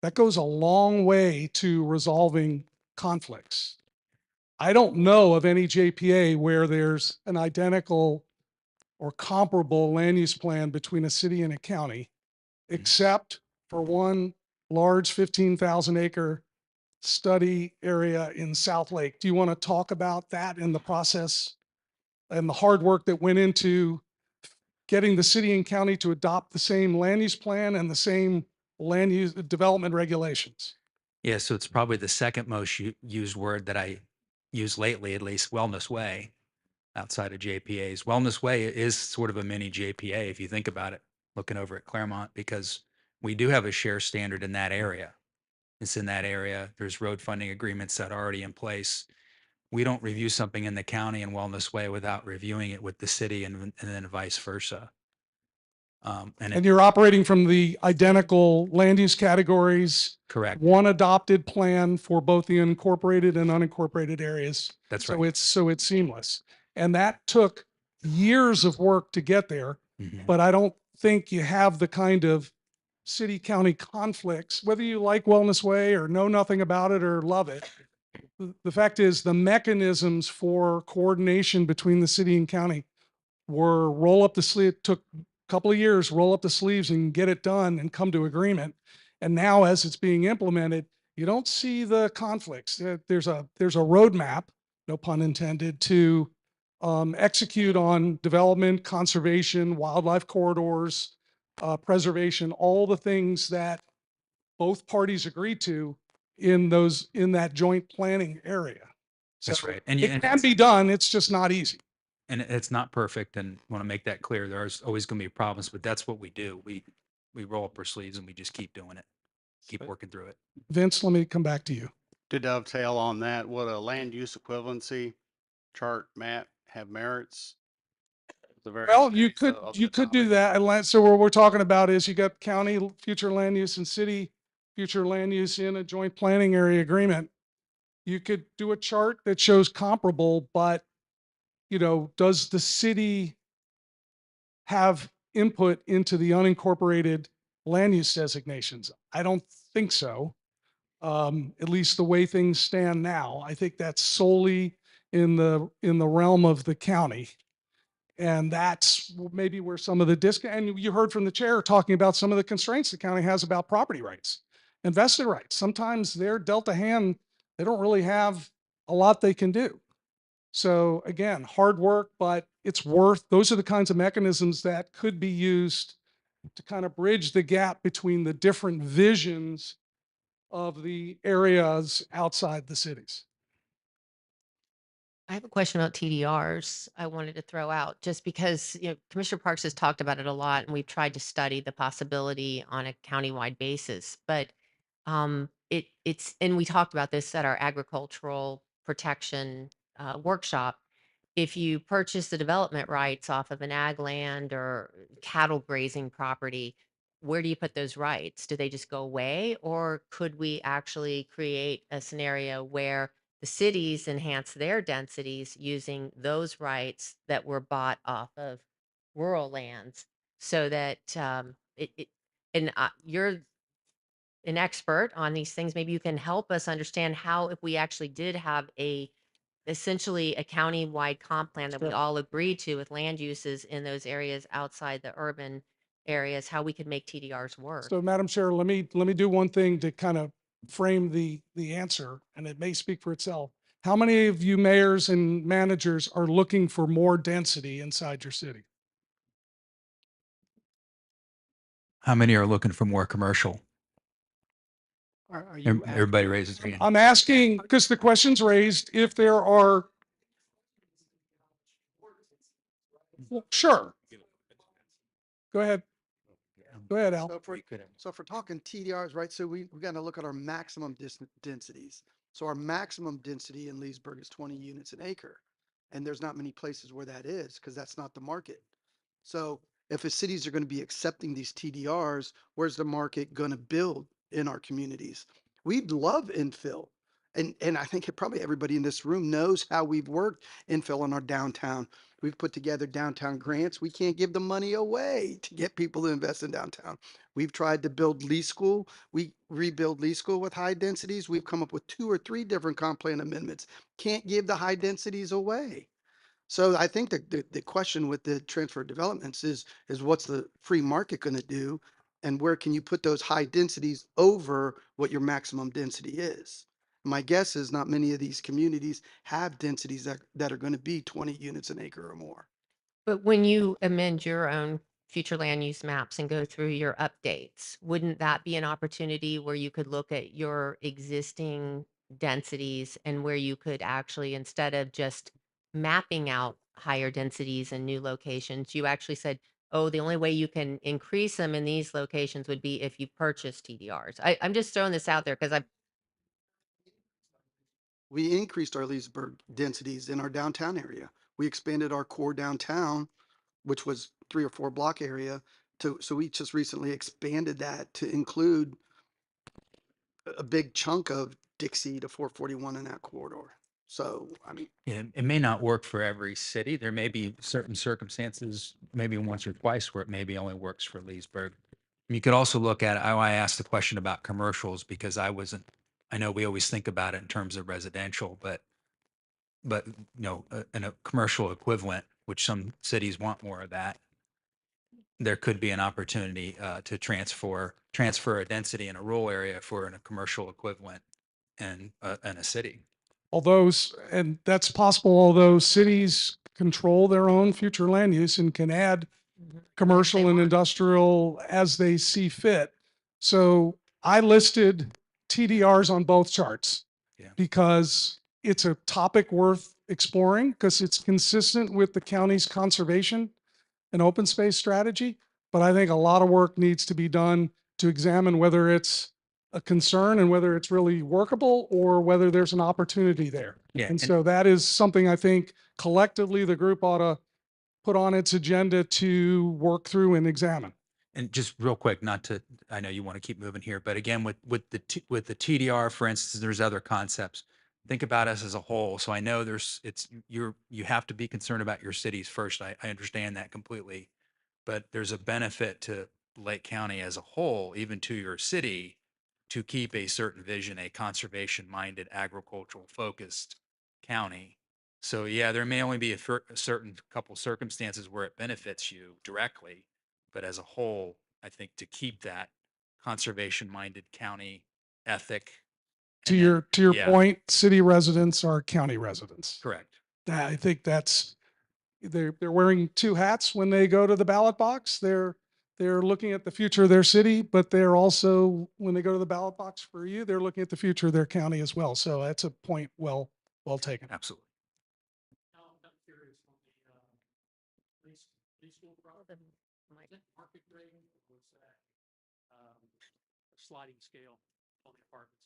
that goes a long way to resolving conflicts. I don't know of any JPA where there's an identical or comparable land use plan between a city and a county, except for one large 15,000 acre study area in South Lake. Do you want to talk about that in the process and the hard work that went into getting the city and county to adopt the same land use plan and the same land use development regulations? Yeah, so it's probably the second most used word that I use lately, at least, Wellness Way, outside of JPAs. Wellness Way is sort of a mini JPA if you think about it, looking over at Claremont, because we do have a share standard in that area. It's in that area. There's road funding agreements that are already in place. We don't review something in the county in Wellness Way without reviewing it with the city and then vice versa. And you're operating from the identical land use categories. Correct. One adopted plan for both the incorporated and unincorporated areas. That's So right. it's seamless. And that took years of work to get there. Mhm. But I don't think you have the kind of city county conflicts, whether you like Wellness Way or know nothing about it or love it. The fact is the mechanisms for coordination between the city and county were roll up the sleeve. It took a couple of years, roll up the sleeves and get it done and come to agreement. And now as it's being implemented, you don't see the conflicts. There's a roadmap, no pun intended, to execute on development, conservation, wildlife corridors, preservation, all the things that both parties agreed to in that joint planning area. That's So right. it can be done. It's just not easy. And it's not perfect, and want to make that clear. There's always going to be problems, but that's what we do. We roll up our sleeves and we just keep doing it, keep working through it. Vince, let me come back to you. To dovetail on that, would a land use equivalency chart map have merits? Well, you could do that. So what we're talking about is you got county future land use and city future land use in a joint planning area agreement. You could do a chart that shows comparable, but does the city have input into the unincorporated land use designations? I don't think so. At least the way things stand now. I think that's solely in the realm of the county. And that's maybe where some of the and you heard from the chair talking about some of the constraints the county has about property rights, investor rights. Sometimes they're dealt a hand, they don't really have a lot they can do. So again, hard work, but those are the kinds of mechanisms that could be used to kind of bridge the gap between the different visions of the areas outside the cities. I have a question about TDRs I wanted to throw out just because, Commissioner Parks has talked about it a lot and we've tried to study the possibility on a countywide basis, but and we talked about this at our agricultural protection workshop. If you purchase the development rights off of an ag land or cattle grazing property, where do you put those rights? Do they just go away? Or could we actually create a scenario where the cities enhance their densities using those rights that were bought off of rural lands so that you're an expert on these things. Maybe you can help us understand how, if we actually did have essentially a county-wide comp plan that we Sure. all agreed to with land uses in those areas outside the urban areas, how we could make TDRs work. So Madam Chair, let me do one thing to kind of frame the answer, and it may speak for itself. How many of you mayors and managers are looking for more density inside your city? How many are looking for more commercial? Are you Everybody raises their hand. I'm asking because the question's raised if there are. Well, sure. Go ahead. Go ahead, Al. So if we're, so if we're talking TDRs, right, so we got to look at our maximum densities. So our maximum density in Leesburg is 20 units an acre. And there's not many places where that is because that's not the market. So if the cities are going to be accepting these TDRs, where's the market going to build in our communities? We'd love infill. And I think probably everybody in this room knows how we've worked infill in our downtown. We've put together downtown grants. We can't give the money away to get people to invest in downtown. We've tried to build Lee School. We rebuild Lee School with high densities. We've come up with 2 or 3 different comp plan amendments. Can't give the high densities away. So I think the question with the transfer of developments is what's the free market going to do? And where can you put those high densities over what your maximum density is? My guess is not many of these communities have densities that are going to be 20 units an acre or more. But when you amend your own future land use maps and go through your updates, wouldn't that be an opportunity where you could look at your existing densities and where you could actually, instead of just mapping out higher densities and new locations, you actually said, oh, the only way you can increase them in these locations would be if you purchase TDRs. I'm just throwing this out there because We increased our Leesburg densities in our downtown area. We expanded our core downtown, which was 3 or 4 block area, so we just recently expanded that to include a big chunk of Dixie to 441 in that corridor. So, I mean, Yeah, it may not work for every city. There may be certain circumstances, maybe once or twice, where it maybe only works for Leesburg. You could also look at, I asked the question about commercials because I know we always think about it in terms of residential, but in a commercial equivalent, which some cities want more of that, there could be an opportunity to transfer a density in a rural area for a commercial equivalent in a city. And that's possible, although cities control their own future land use and can add commercial and industrial as they see fit. So I listed TDRs on both charts because it's a topic worth exploring because it's consistent with the county's conservation and open space strategy. But I think a lot of work needs to be done to examine whether it's a concern and whether it's really workable or whether there's an opportunity there. Yeah, And so that is something I think collectively the group ought to put on its agenda to work through and examine. And just real quick, I know you want to keep moving here, but again, with the TDR, for instance, there's other concepts. Think about us as a whole. So I know you have to be concerned about your cities first. I understand that completely, but there's a benefit to Lake County as a whole, even to your city, to keep a certain vision, a conservation-minded, agricultural-focused county. So yeah, there may only be a certain couple circumstances where it benefits you directly, but as a whole, I think to keep that conservation-minded county ethic. To your point, city residents are county residents. Correct. I think they're wearing 2 hats when they go to the ballot box. They're looking at the future of their city, but they're also, when they go to the ballot box for you, they're looking at the future of their county as well. So that's a point well taken. Absolutely. Market rate was that sliding scale on the apartments.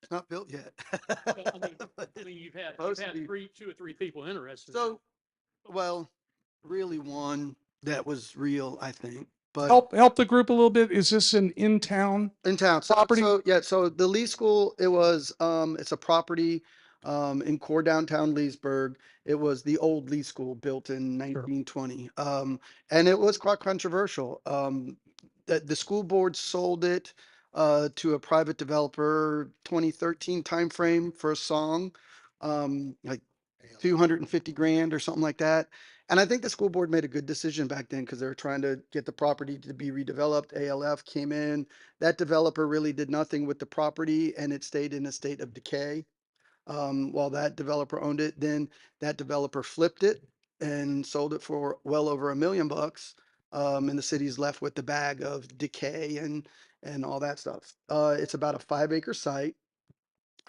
it's not built yet. I mean, you've had 2 or 3 people interested. So, well, really one that was real, I think. But Help the group a little bit. Is this an in-town property? So the Lee School, it was it's a property in core downtown Leesburg. It was the old Lee School built in 1920. And it was quite controversial. The school board sold it to a private developer 2013 timeframe for a song, like 250 grand or something like that. And I think the school board made a good decision back then because they were trying to get the property to be redeveloped. ALF came in. That developer really did nothing with the property and it stayed in a state of decay while that developer owned it. Then that developer flipped it and sold it for well over $1 million. And the city's left with the bag of decay and all that stuff. It's about a 5-acre site.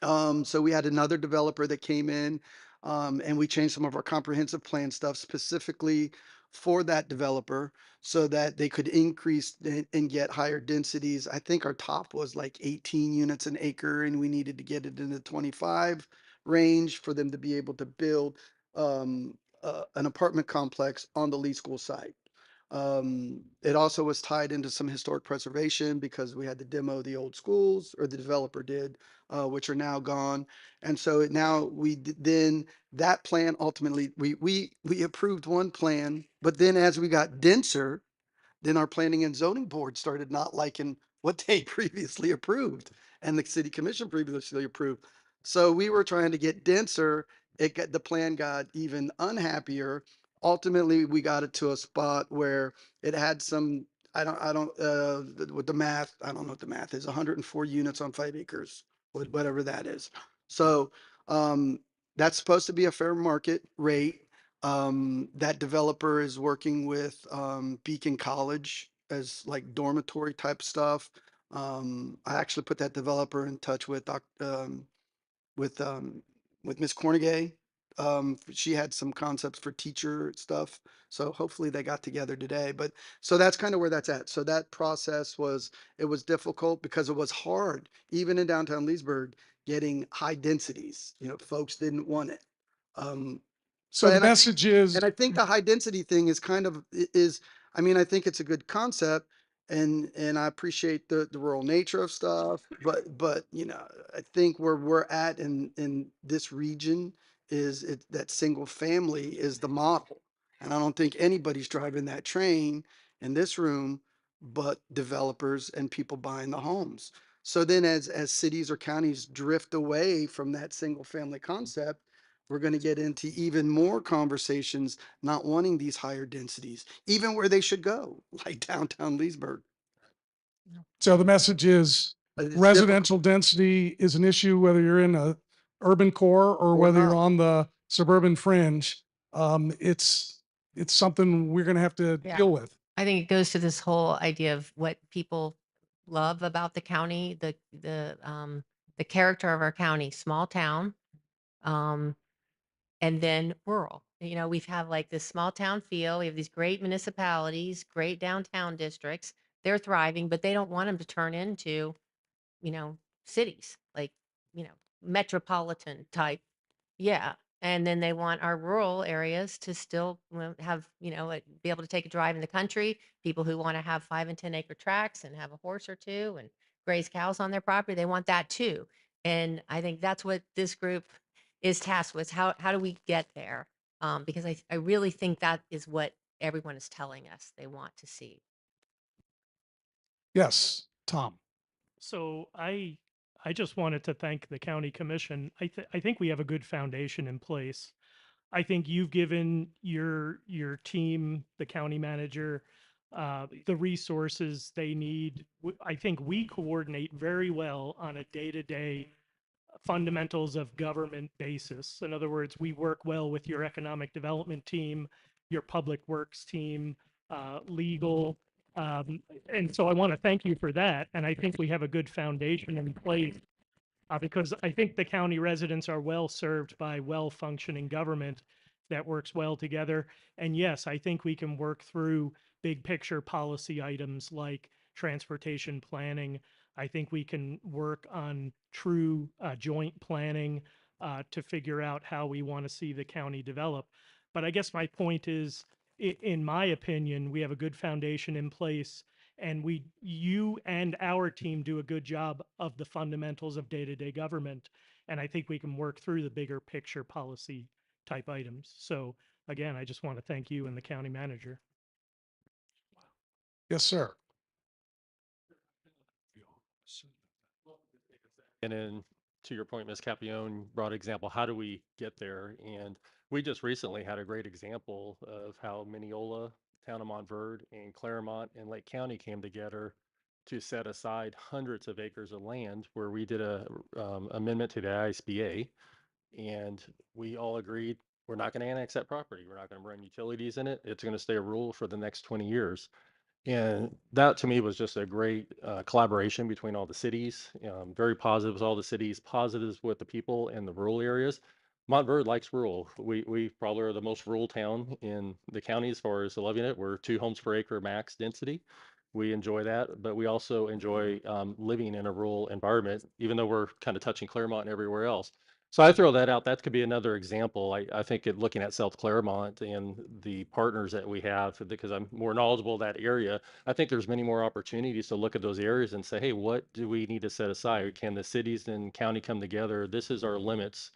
So we had another developer that came in and we changed some of our comprehensive plan stuff specifically for that developer so that they could increase and get higher densities. I think our top was like 18 units an acre, and we needed to get it in the 25 range for them to be able to build an apartment complex on the Lee School site. It also was tied into some historic preservation because we had to demo the old schools, or the developer did, which are now gone. And so now then that plan ultimately, we approved one plan, but then as we got denser, then our planning and zoning board started not liking what they previously approved and the city commission previously approved. So we were trying to get denser. The plan got even unhappier. Ultimately, we got it to a spot where it had some, with the math, I don't know what the math is, 104 units on 5 acres, whatever that is. So, that's supposed to be a fair market rate. That developer is working with Beacon College as like dormitory type stuff. I actually put that developer in touch with with um, with Miss Cornegay. She had some concepts for teacher stuff, so hopefully they got together today. But so that's kind of where that's at. So that process was, it was difficult because it was hard, even in downtown Leesburg, getting high densities. You know, folks didn't want it. Um, So the and message is, and I think the high density thing is kind of I mean, I think it's a good concept, and I appreciate the rural nature of stuff, but you know, I think where we're at in this region is that single family is the model. And I don't think anybody's driving that train in this room but developers and people buying the homes. So then as cities or counties drift away from that single family concept, we're going to get into even more conversations not wanting these higher densities, even where they should go, like downtown Leesburg. so the message is But it's difficult residential density is an issue, whether you're in a urban core or or whether you're not. on the suburban fringe. It's something we're going to have to Yeah. deal with. I think it goes to this whole idea of what people love about the county, the character of our county, small town, um, and then rural. You know, we've had like this small town feel. We have these great municipalities, great downtown districts. They're thriving, but they don't want them to turn into, you know, cities, like, you know, metropolitan type. Yeah. And then they want our rural areas to still have, you know, be able to take a drive in the country. People who want to have 5 and 10 acre tracts and have a horse or two and graze cows on their property, they want that too. And I think that's what this group is tasked with. How do we get there? Because I really think that is what everyone is telling us they want to see. Yes, Tom. So I just wanted to thank the county commission. I think we have a good foundation in place. I think you've given your team, the county manager, the resources they need. I think we coordinate very well on a day-to-day fundamentals of government basis. In other words, we work well with your economic development team, your public works team, legal. And so I want to thank you for that. And I think we have a good foundation in place because I think the county residents are well served by well-functioning government that works well together. And yes, I think we can work through big picture policy items like transportation planning. I think we can work on true joint planning to figure out how we want to see the county develop. But I guess my point is, in my opinion, we have a good foundation in place, and you and our team do a good job of the fundamentals of day-to-day government. And I think we can work through the bigger picture policy type items. So again, I just want to thank you and the county manager. Yes, sir. And then to your point, Ms. Capione brought example, how do we get there? And we just recently had a great example of how Mineola, Town of Montverde, and Claremont and Lake County came together to set aside hundreds of acres of land where we did a amendment to the ISBA, and we all agreed we're not going to annex that property. We're not going to run utilities in it. It's going to stay a rural for the next 20 years. And that to me was just a great collaboration between all the cities, very positive with all the cities, positives with the people in the rural areas. Montverde likes rural. We probably are the most rural town in the county as far as loving it. We're 2 homes per acre max density. We enjoy that, but we also enjoy living in a rural environment, even though we're kind of touching Claremont and everywhere else. So I throw that out. That could be another example. I think looking at South Claremont and the partners that we have, because I'm more knowledgeable of that area, I think there's many more opportunities to look at those areas and say, hey, what do we need to set aside? Can the cities and county come together? This is our limits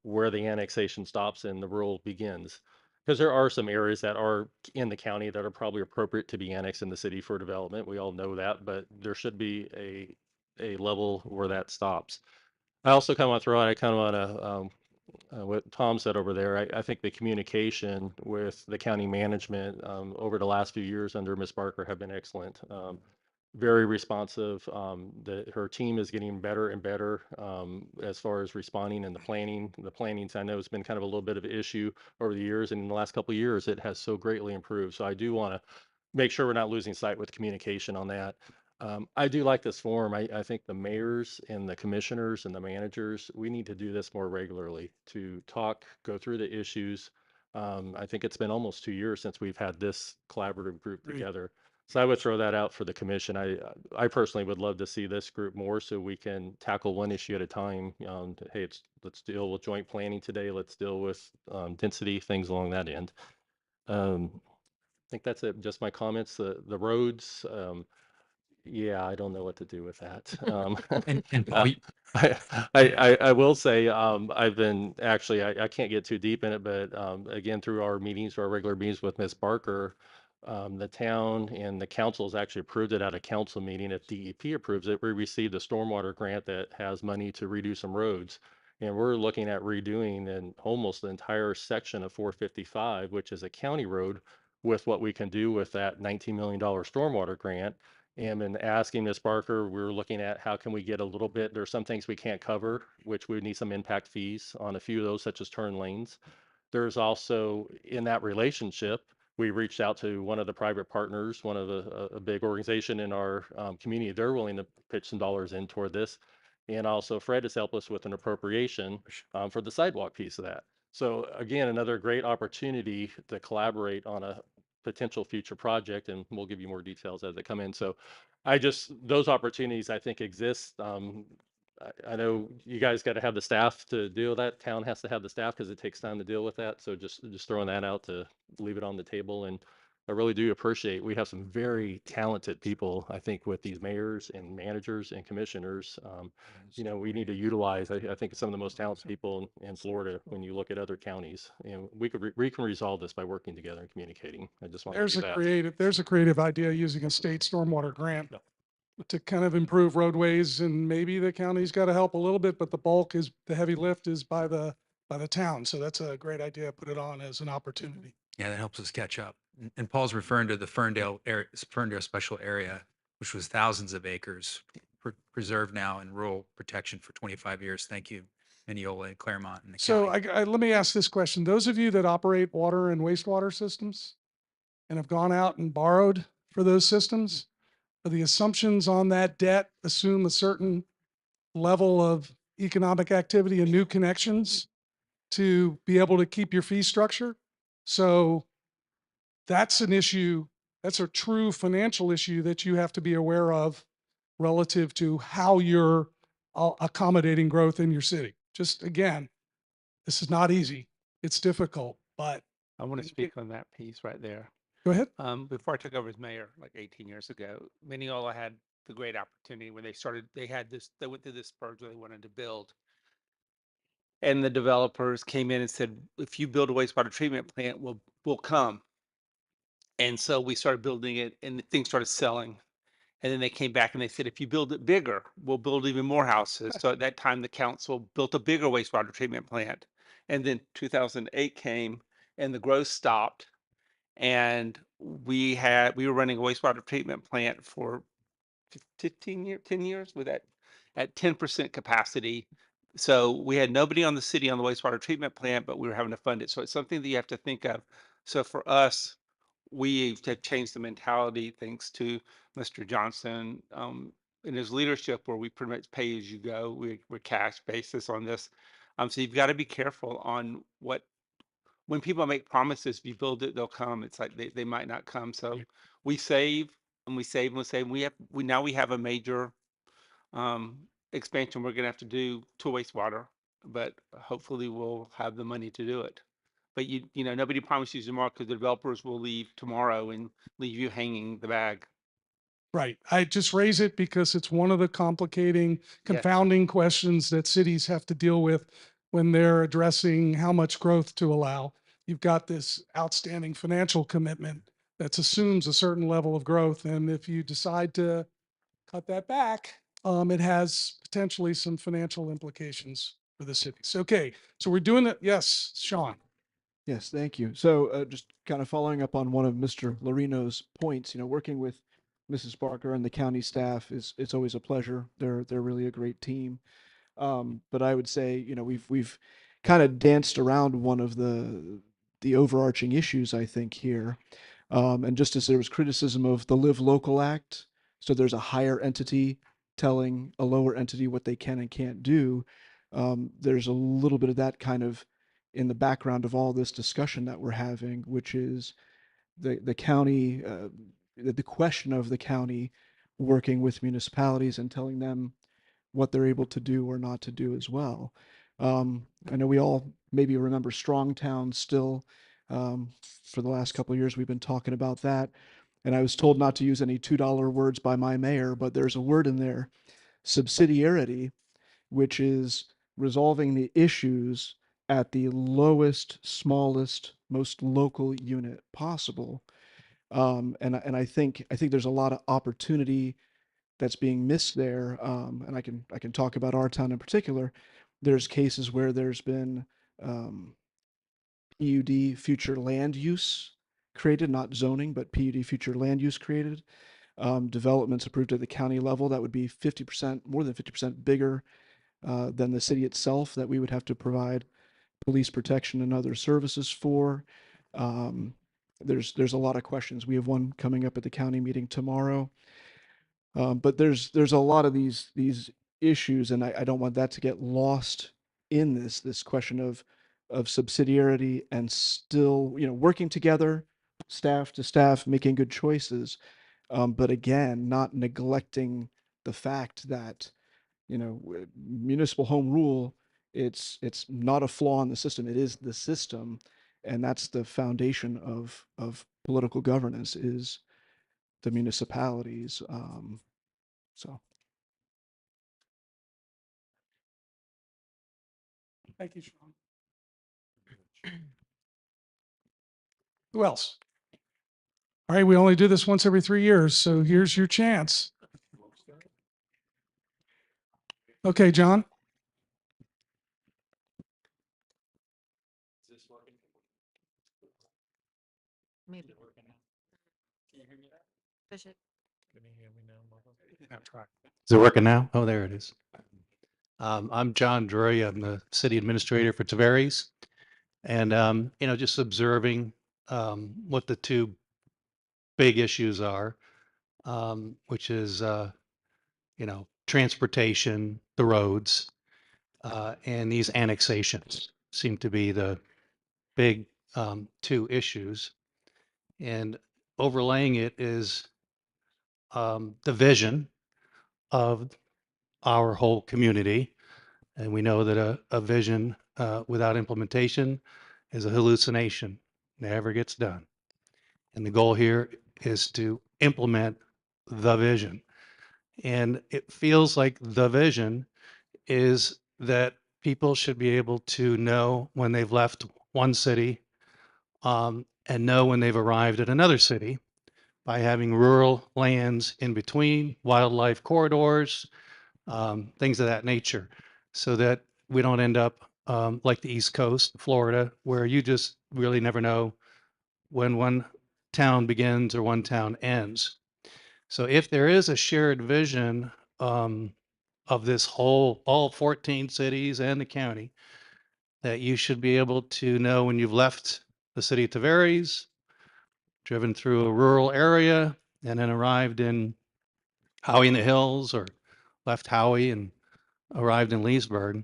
where the annexation stops and the rural begins. Because there are some areas that are in the county that are probably appropriate to be annexed in the city for development. We all know that, but there should be a level where that stops. I also kind of want to throw out, I kind of want to, what Tom said over there. I think the communication with the county management over the last few years under Ms. Barker have been excellent. Very responsive. Her team is getting better and better as far as responding and the planning. The planning's, I know, has been kind of a little bit of an issue over the years, and in the last couple of years, it has so greatly improved. So I do want to make sure we're not losing sight with communication on that. I do like this forum. I think the mayors and the commissioners and the managers, we need to do this more regularly to talk, go through the issues. I think it's been almost 2 years since we've had this collaborative group Agreed. together. So I would throw that out for the commission. I personally would love to see this group more so we can tackle one issue at a time. Hey, let's deal with joint planning today. Let's deal with density, things along that end. I think that's it. Just my comments. The roads. Yeah, I don't know what to do with that. And Paul, I will say I've been actually I can't get too deep in it, but again through our meetings, our regular meetings with Ms. Barker, the town and the council has actually approved it at a council meeting. If DEP approves it, we received a stormwater grant that has money to redo some roads. And we're looking at redoing almost the entire section of 455, which is a county road, with what we can do with that $19 million stormwater grant. And in asking Ms. Barker, we're looking at how can we get a little bit, there's some things we can't cover, which we would need some impact fees on a few of those, such as turn lanes. There's also in that relationship, we reached out to one of the private partners, one of a big organization in our community. They're willing to pitch some dollars in toward this. And also Fred has helped us with an appropriation for the sidewalk piece of that. So again, another great opportunity to collaborate on a potential future project, and we'll give you more details as they come in. So those opportunities I think exist. I know you guys got to have the staff to deal with that. Town has to have the staff because it takes time to deal with that. So just throwing that out to leave it on the table. And I really do appreciate, we have some very talented people, I think, with these mayors and managers and commissioners. We need to utilize, I think, some of the most talented people in Florida when you look at other counties. And we can resolve this by working together and communicating. I just want to There's do a that. there's a creative idea using a state stormwater grant to kind of improve roadways, and maybe the county's got to help a little bit, but the heavy lift is by the town. So that's a great idea. Put it on as an opportunity. yeah, that helps us catch up. And Paul's referring to the Ferndale area, Ferndale special area, which was thousands of acres preserved now in rural protection for 25 years. Thank you, Mineola and Claremont and the So county. let me ask this question. Those of you that operate water and wastewater systems and have gone out and borrowed for those systems, are the assumptions on that debt assume a certain level of economic activity and new connections to be able to keep your fee structure? So that's an issue. That's a true financial issue that you have to be aware of relative to how you're accommodating growth in your city. Just again, this is not easy. It's difficult, but I want to speak on that piece right there. go ahead. Before I took over as mayor, like 18 years ago, Mineola had the great opportunity when they went through this purge where they wanted to build. And the developers came in and said, if you build a wastewater treatment plant, we'll come. And so we started building it and things started selling. And then they came back and they said, if you build it bigger, we'll build even more houses. So at that time, the council built a bigger wastewater treatment plant. And then 2008 came and the growth stopped. And we were running a wastewater treatment plant for 10 years with that at 10% capacity. So we had nobody on the city on the wastewater treatment plant, but we were having to fund it. So it's something that you have to think of. So for us, we have changed the mentality thanks to Mr. Johnson in his leadership, where we pretty much pay as you go. We're cash basis on this. So you've got to be careful on when people make promises, if you build it, they'll come. It's like they might not come. So we save and we save and we save. We have a major expansion we're gonna have to do to wastewater, but hopefully we'll have the money to do it. But nobody promises tomorrow because the developers will leave tomorrow and leave you hanging the bag. Right. I just raise it because it's one of the complicating, Yes. confounding questions that cities have to deal with when they're addressing how much growth to allow. You've got this outstanding financial commitment that assumes a certain level of growth. And if you decide to cut that back, it has potentially some financial implications for the cities. Okay. So we're doing it. Yes, Sean. Yes, thank you. So just kind of following up on one of Mr. Lorino's points, working with Mrs. Barker and the county staff it's always a pleasure. They're really a great team. But I would say, we've kind of danced around one of the overarching issues, I think, here. And just as there was criticism of the Live Local Act, so there's a higher entity telling a lower entity what they can and can't do. There's a little bit of that kind of in the background of all this discussion that we're having, which is the county, the question of the county working with municipalities and telling them what they're able to do or not to do as well. I know we all maybe remember Strong Town still. For the last couple of years, we've been talking about that. And I was told not to use any $2 words by my mayor, but there's a word in there, subsidiarity, which is resolving the issues at the lowest, smallest, most local unit possible. And I think there's a lot of opportunity that's being missed there. And I can talk about our town in particular. There's cases where there's been PUD future land use created, not zoning, but PUD future land use created. Developments approved at the county level that would be 50%, more than 50% bigger than the city itself that we would have to provide police protection and other services for. There's a lot of questions. We have one coming up at the county meeting tomorrow. But there's a lot of these issues, and I don't want that to get lost in this question of subsidiarity and still working together, staff to staff, making good choices. But again, not neglecting the fact that municipal home rule, it's not a flaw in the system. It is the system, and that's the foundation of political governance is the municipalities. So Thank you, Sean. Who else? All right, we only do this once every 3 years, so here's your chance. Okay, John. Maybe. Push it. Is it working now? Oh, there it is. I'm John Drury. I'm the city administrator for Tavares. And, just observing what the two big issues are, which is, transportation, the roads, and these annexations seem to be the big two issues. And overlaying it is the vision of our whole community. And we know that a vision without implementation is a hallucination, never gets done. And the goal here is to implement the vision. And it feels like the vision is that people should be able to know when they've left one city and know when they've arrived at another city by having rural lands in between, wildlife corridors, things of that nature, so that we don't end up like the East Coast, Florida, where you just really never know when one town begins or one town ends. So if there is a shared vision of this whole, all 14 cities and the county, that you should be able to know when you've left the city of Tavares, driven through a rural area, and then arrived in Howey in the Hills, or left Howey and arrived in Leesburg.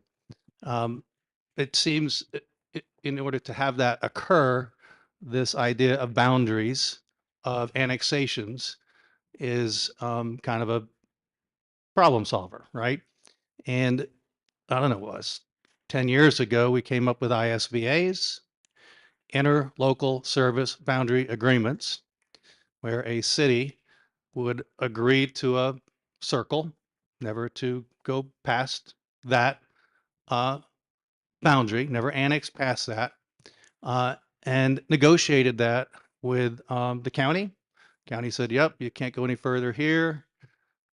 it seems in order to have that occur, this idea of boundaries, of annexations, is kind of a problem solver, right? And I don't know, it was 10 years ago, we came up with ISBAs, interlocal service boundary agreements, where a city would agree to a circle, never to go past that uh, boundary, never annex past that, uh, and negotiated that with the county. County said, yep, you can't go any further here.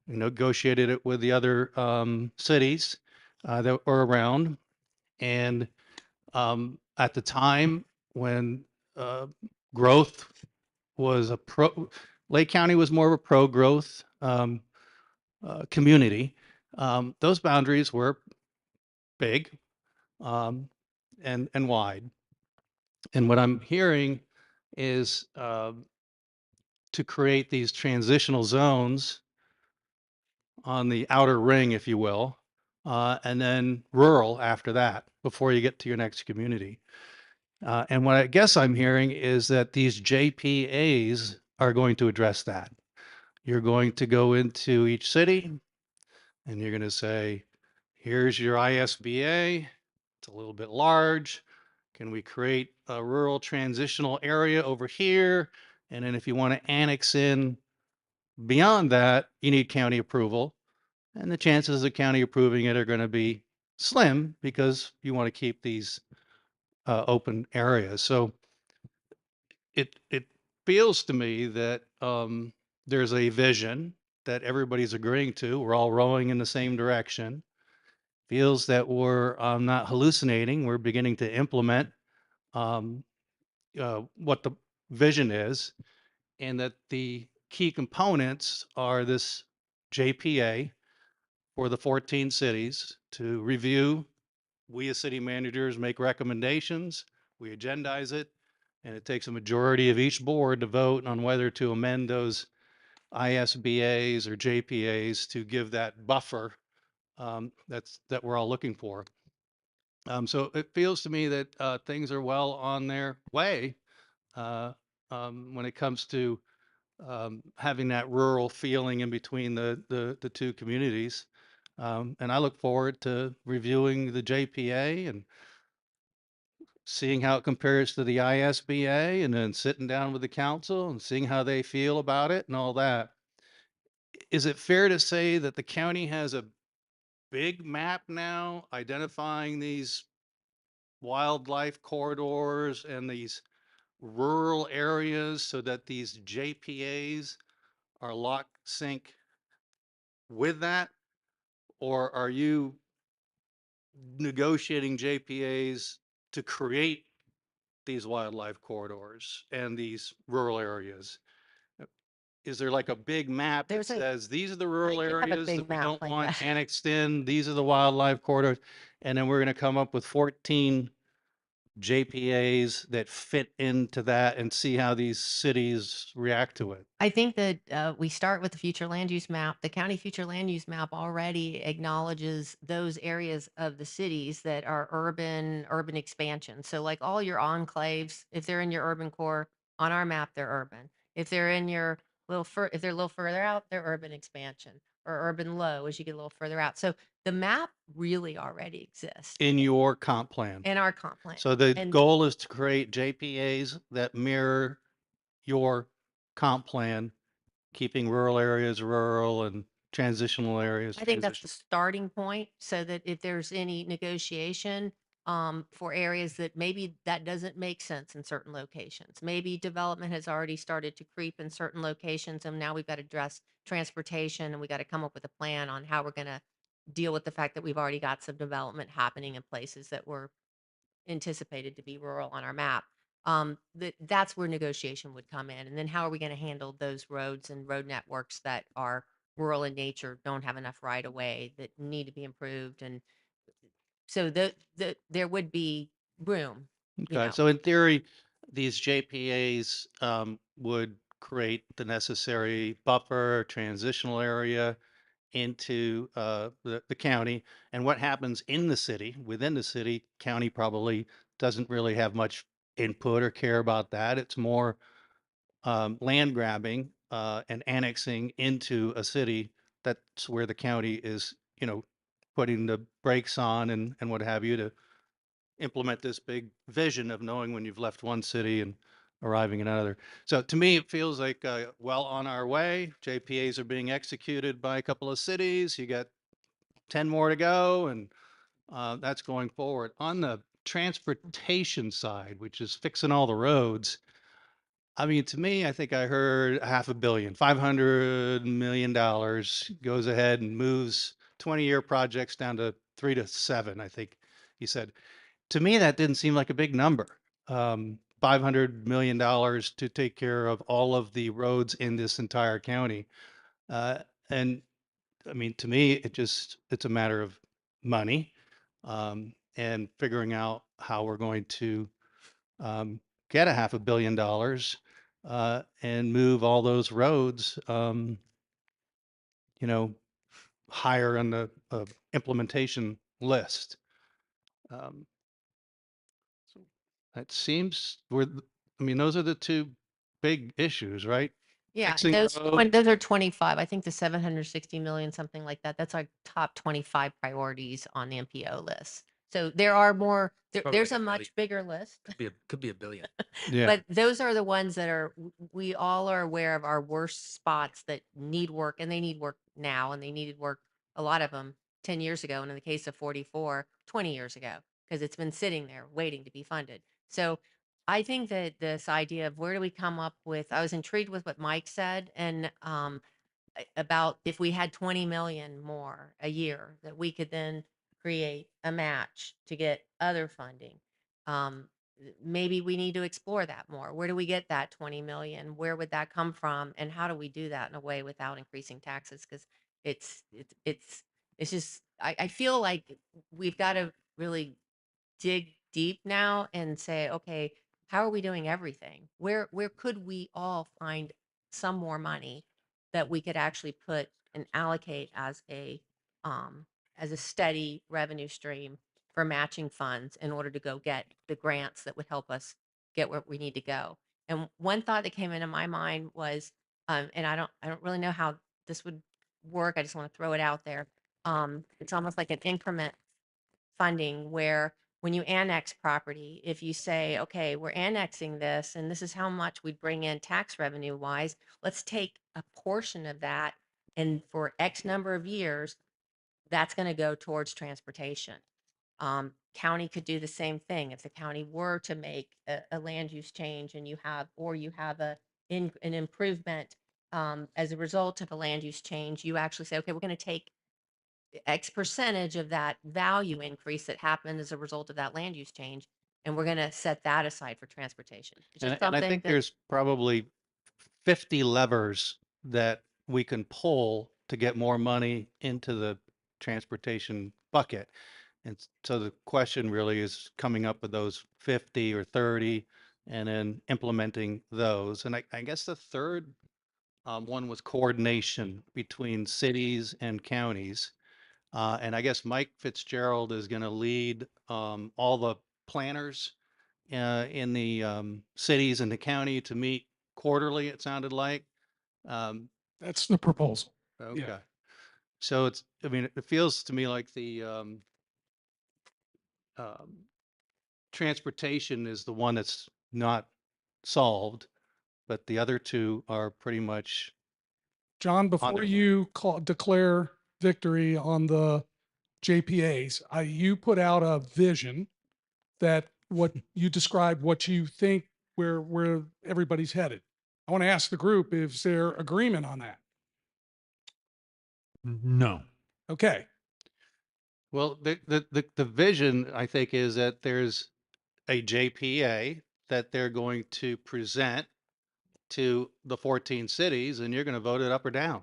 We negotiated it with the other cities that were around. And at the time when growth was Lake County was more of a pro-growth community. Those boundaries were big and wide. And what I'm hearing is to create these transitional zones on the outer ring, if you will, and then rural after that before you get to your next community. And what I guess I'm hearing is that these JPAs are going to address that. You're going to go into each city and you're going to say, here's your ISBA. It's a little bit large. Can we create a rural transitional area over here? And then if you want to annex in beyond that, you need county approval. And the chances of county approving it are going to be slim because you want to keep these open areas. So it feels to me that there's a vision that everybody's agreeing to. We're all rowing in the same direction. Feels that we're not hallucinating. We're beginning to implement what the vision is, and that the key components are this JPA for the 14 cities to review. We as city managers make recommendations, we agendize it, and it takes a majority of each board to vote on whether to amend those ISBAs or JPAs to give that buffer that we're all looking for. So it feels to me that things are well on their way when it comes to having that rural feeling in between the two communities. And I look forward to reviewing the JPA and seeing how it compares to the ISBA, and then sitting down with the council and seeing how they feel about it and all that. Is it fair to say that the county has a big map now identifying these wildlife corridors and these rural areas so that these JPAs are lock sync with that? Or are you negotiating JPAs to create these wildlife corridors and these rural areas? Is there like a big map that says these are the rural areas that we don't want annexed in, these are the wildlife corridors, and then we're going to come up with 14 JPAs that fit into that and see how these cities react to it? I think that we start with the future land use map. The county future land use map already acknowledges those areas of the cities that are urban expansion. So like all your enclaves, if they're in your urban core, on our map, they're urban. If they're in your if they're a little further out, they're urban expansion, or urban low as you get a little further out. So the map really already exists In your comp plan. in our comp plan. So the And goal is to create JPAs that mirror your comp plan, keeping rural areas rural and transitional areas I think that's the transitional. starting point, so that if there's any negotiation for areas that maybe that doesn't make sense in certain locations. Maybe development has already started to creep in certain locations, and now we've got to address transportation, and we got to come up with a plan on how we're going to deal with the fact that we've already got some development happening in places that were anticipated to be rural on our map. That's where negotiation would come in. And then how are we going to handle those roads and road networks that are rural in nature, don't have enough right of way, that need to be improved? And so there would be room, you Okay, know. so in theory, these JPAs would create the necessary buffer, transitional area, into the county, and what happens in the city, within the city, county probably doesn't really have much input or care about that. It's more land grabbing and annexing into a city. That's where the county is, putting the brakes on and what have you to implement this big vision of knowing when you've left one city and arriving in another. So to me, it feels like well on our way. JPAs are being executed by a couple of cities. You got 10 more to go, and that's going forward. On the transportation side, which is fixing all the roads, I mean, to me, I think I heard $500 million, $500 million goes ahead and moves 20-year projects down to 3 to 7, I think he said. To me, that didn't seem like a big number. $500 million to take care of all of the roads in this entire county. And I mean, to me, it's a matter of money and figuring out how we're going to get $500 million and move all those roads, higher on the implementation list. So it seems I mean, those are the two big issues, right? Yeah, Fixing those are 25. I think the 760 million, something like that. That's our top 25 priorities on the MPO list. So there are more, Probably there's like a a much bigger list. Could be a billion. Yeah. But those are the ones that we all are aware of our worst spots that need work, and they need work now, and they needed work, a lot of them 10 years ago. And in the case of 44, 20 years ago, because it's been sitting there waiting to be funded. So I think that this idea of where do we come up with, I was intrigued with what Mike said, and about if we had 20 million more a year that we could then create a match to get other funding. Maybe we need to explore that more. Where do we get that 20 million? Where would that come from? And how do we do that in a way without increasing taxes? Because it's just, I feel like we've got to really dig deep now and say, okay, how are we doing everything? Where could we all find some more money that we could actually put and allocate as a steady revenue stream for matching funds in order to go get the grants that would help us get where we need to go. And one thought that came into my mind was, and I don't really know how this would work. I just want to throw it out there. It's almost like an increment funding where when you annex property, if you say, okay, we're annexing this and this is how much we'd bring in tax revenue wise, let's take a portion of that, and for X number of years, that's going to go towards transportation. County could do the same thing. If the county were to make a land use change and you have an improvement as a result of a land use change, you actually say, okay, we're going to take X percentage of that value increase that happened as a result of that land use change, and we're going to set that aside for transportation. It's just And I something think that, there's probably 50 levers that we can pull to get more money into the transportation bucket. And so the question really is coming up with those 50 or 30 and then implementing those. And I guess the third one was coordination between cities and counties. And I guess Mike Fitzgerald is going to lead all the planners in the cities and the county to meet quarterly, it sounded like. That's the proposal. Okay. Yeah. So I mean, it feels to me like the transportation is the one that's not solved, but the other two are pretty much John, before their way. you declare victory on the JPAs, you put out a vision that what you described, what you think where everybody's headed. I want to ask the group, is there agreement on that? No. Okay. Well, the vision, I think, is that there's a JPA that they're going to present to the 14 cities, and you're going to vote it up or down.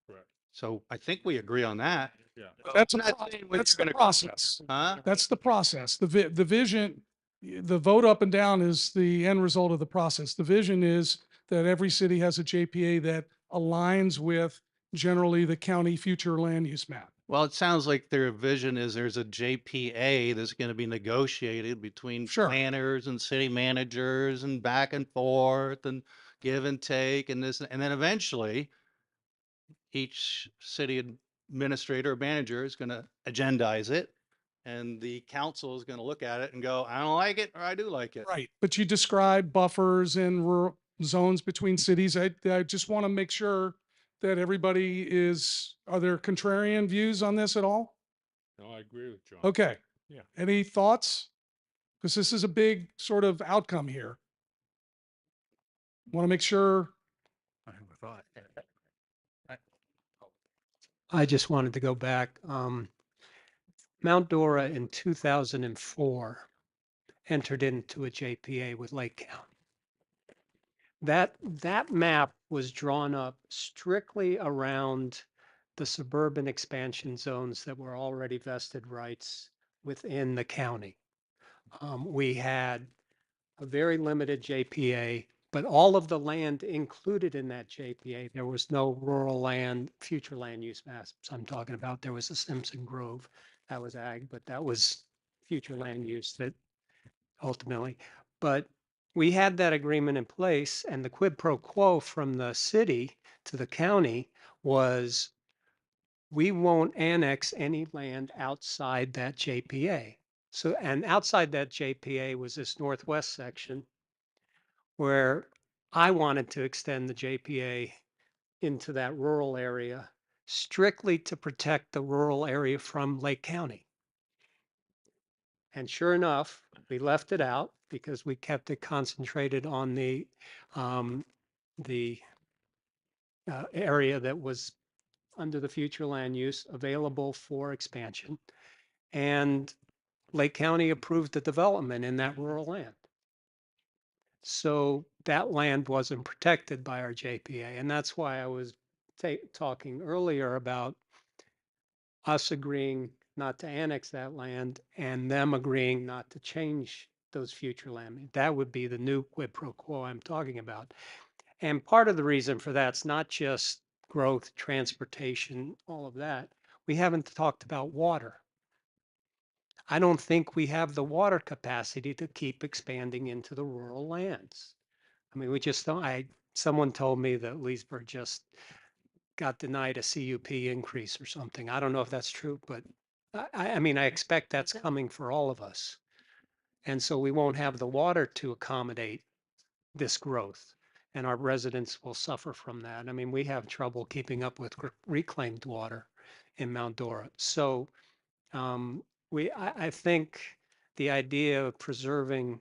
Correct. So I think we agree on that. Yeah. That's I'm not saying what that's you're the gonna- process. Huh? That's the process. The vision, the vote up and down is the end result of the process. The vision is that every city has a JPA that aligns with generally the county future land use map? Well, it sounds like their vision is there's a JPA that's going to be negotiated between Sure. planners and city managers and back and forth and give and take and this, and then eventually each city administrator or manager is going to agendize it, and the council is going to look at it and go, I don't like it or I do like it. Right. But you describe buffers and rural zones between cities. I just want to make sure that everybody is, are there contrarian views on this at all? No, I agree with John. Okay. Yeah. Any thoughts? Because this is a big sort of outcome here. Want to make sure. I have a thought. I just wanted to go back. Mount Dora in 2004 entered into a JPA with Lake County. That map was drawn up strictly around the suburban expansion zones that were already vested rights within the county. We had a very limited JPA, but all of the land included in that JPA, there was no rural land, future land use maps I'm talking about. There was a Simpson Grove, that was ag, but that was future land use that ultimately. But we had that agreement in place, and the quid pro quo from the city to the county was we won't annex any land outside that JPA. So, and outside that JPA was this northwest section where I wanted to extend the JPA into that rural area strictly to protect the rural area from Lake County. And sure enough, we left it out because we kept it concentrated on the area that was under the future land use available for expansion. And Lake County approved the development in that rural land. So that land wasn't protected by our JPA. And that's why I was talking earlier about us agreeing not to annex that land and them agreeing not to change those future land. That would be the new quid pro quo I'm talking about. And part of the reason for that's not just growth, transportation, all of that. We haven't talked about water. I don't think we have the water capacity to keep expanding into the rural lands. I mean, we just don't. Someone told me that Leesburg just got denied a CUP increase or something. I don't know if that's true, but I mean, I expect that's coming for all of us. And so we won't have the water to accommodate this growth, and our residents will suffer from that. I mean, we have trouble keeping up with reclaimed water in Mount Dora. So I think the idea of preserving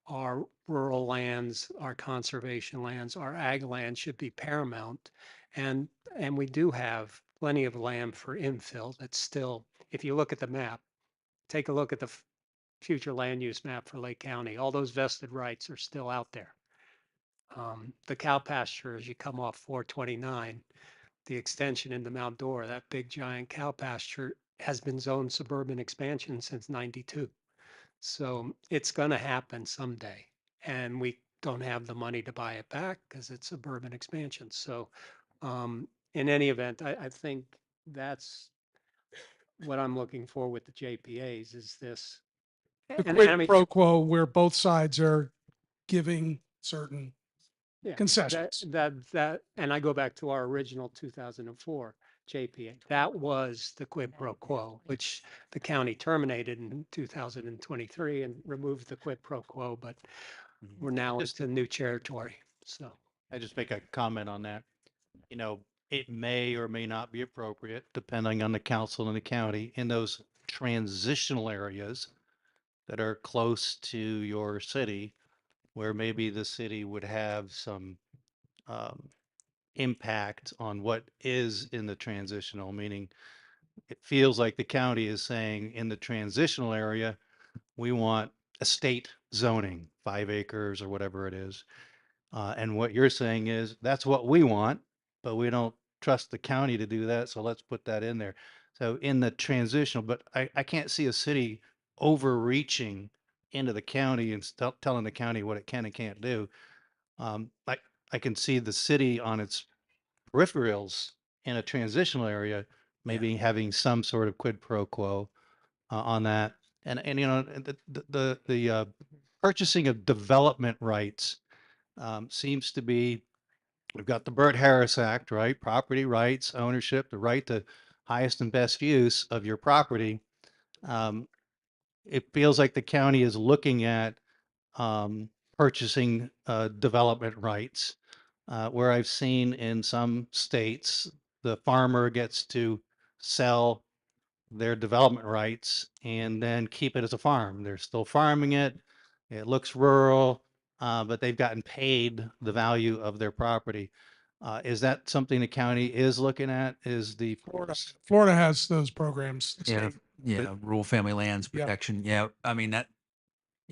our rural lands, our conservation lands, our ag land should be paramount. And we do have plenty of land for infill that's still, if you look at the map, take a look at the future land use map for Lake County, all those vested rights are still out there. The cow pasture, as you come off 429, the extension into Mount Dora, that big giant cow pasture has been zoned suburban expansion since 92. So it's going to happen someday. And we don't have the money to buy it back because it's suburban expansion. So in any event, I think that's what I'm looking for with the JPAs is this. The And quid I mean, pro quo where both sides are giving certain yeah, concessions. and I go back to our original 2004 JPA. That was the quid pro quo, which the county terminated in 2023 and removed the quid pro quo, but we're now into new territory. So I just make a comment on that. You know, it may or may not be appropriate, depending on the council and the county, in those transitional areas that are close to your city, where maybe the city would have some impact on what is in the transitional, meaning it feels like the county is saying in the transitional area, we want estate zoning, 5 acres or whatever it is. And what you're saying is that's what we want, but we don't trust the county to do that. So let's put that in there. So in the transitional, but I can't see a city overreaching into the county and telling the county what it can and can't do. I can see the city on its peripherals in a transitional area, maybe having some sort of quid pro quo on that. And you know, the purchasing of development rights seems to be, we've got the Burt Harris Act, right? Property rights, ownership, the right to highest and best use of your property. It feels like the county is looking at purchasing development rights, where I've seen in some states, the farmer gets to sell their development rights and then keep it as a farm. They're still farming it. It looks rural, but they've gotten paid the value of their property. Is that something the county is looking at? Is the Florida has those programs. the Yeah, state. yeah, rural family lands Yeah. protection. Yeah, I mean that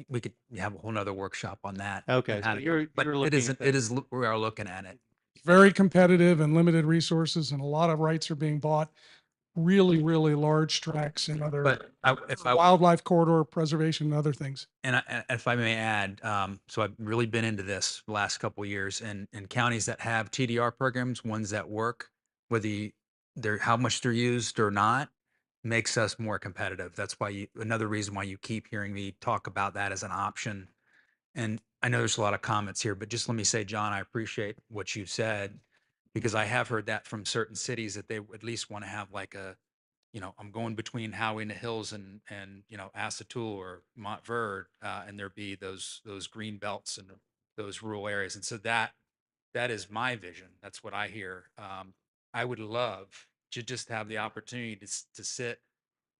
we could have a whole nother workshop on that. Okay, and how so to- you're but looking at that. it is we are looking at it. Very competitive and limited resources, and a lot of rights are being bought. Really, really large tracts and other But if I wildlife corridor preservation and other things. and if I may add, so I've really been into this the last couple of years, and counties that have TDR programs, ones that work, whether they're how much they're used or not, makes us more competitive. That's why another reason why you keep hearing me talk about that as an option. And I know there's a lot of comments here, but just let me say, John, I appreciate what you said, because I have heard that from certain cities that they at least want to have like a, I'm going between Howie and the Hills and Assatul or Montverde, and there be those green belts and those rural areas. And so that is my vision. That's what I hear. I would love to just have the opportunity to sit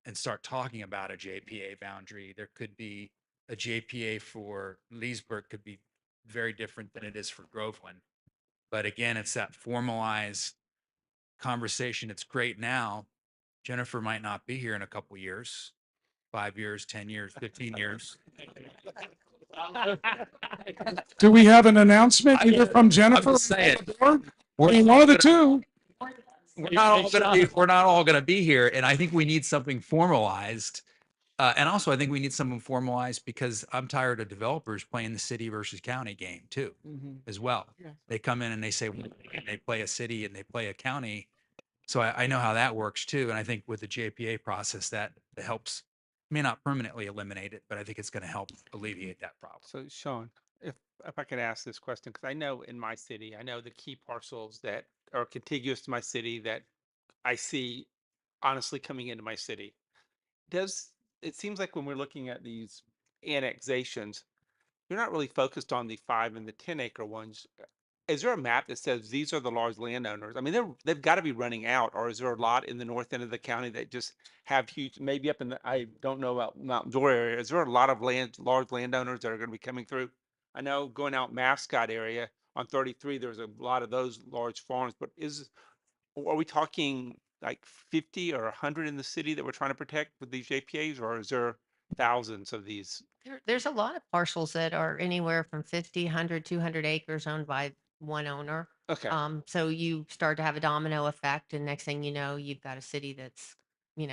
and start talking about a JPA boundary. There could be a JPA for Leesburg could be very different than it is for Groveland. But again, it's that formalized conversation. It's great now. Jennifer might not be here in a couple years, 5 years, 10 years, 15 years. Do we have an announcement either from Jennifer? I'm just saying. I mean, one of the two. We're not all going to be here. And I think we need something formalized. And also, I think we need something formalized because I'm tired of developers playing the city versus county game too, as well. Yeah. They come in and they say, they play a city and they play a county. So I know how that works too. And I think with the JPA process, that helps, may not permanently eliminate it, but I think it's going to help alleviate that problem. So Sean, if I could ask this question, because I know in my city, I know the key parcels that are contiguous to my city that I see honestly coming into my city. It seems like when we're looking at these annexations, you're not really focused on the 5 and the 10-acre ones. Is there a map that says these are the large landowners? I mean, they've got to be running out, or is there a lot in the north end of the county that just have huge, maybe up in the, I don't know about Mountain Door area. Is there a lot of large landowners that are going to be coming through? I know going out Mascot area on 33, there's a lot of those large farms, but are we talking like 50 or 100 in the city that we're trying to protect with these JPAs, or is there thousands of these? There's a lot of parcels that are anywhere from 50, 100, 200 acres owned by one owner. Okay. So you start to have a domino effect, and next thing you know, you've got a city that's, But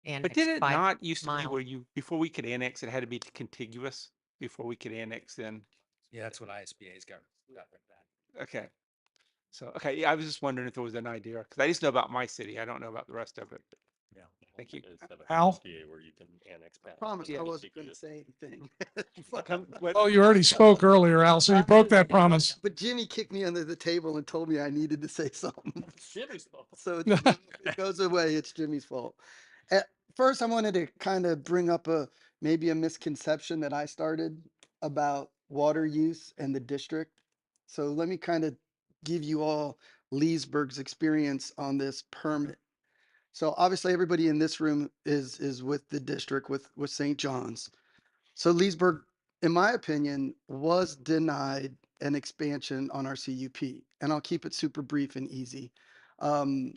annexed did it 5 not used to be miles. where before we could annex, it had to be contiguous before we could annex in? Yeah, that's what ISBA's got rid of that. Okay. So, okay, yeah, I was just wondering if there was an idea, because I just know about my city. I don't know about the rest of it. Yeah. Thank you. Al? Where you can annex past. Promise Yeah. I wasn't going to say anything. Well, you already spoke earlier, Al, so you broke that promise. But Jimmy kicked me under the table and told me I needed to say something. Jimmy's fault. So if it goes away, it's Jimmy's fault. First, I wanted to kind of bring up maybe a misconception that I started about water use and the district. So let me kind of give you all Leesburg's experience on this permit. So obviously everybody in this room is with the district with St. John's. So Leesburg, in my opinion, was denied an expansion on our CUP, and I'll keep it super brief and easy. Um,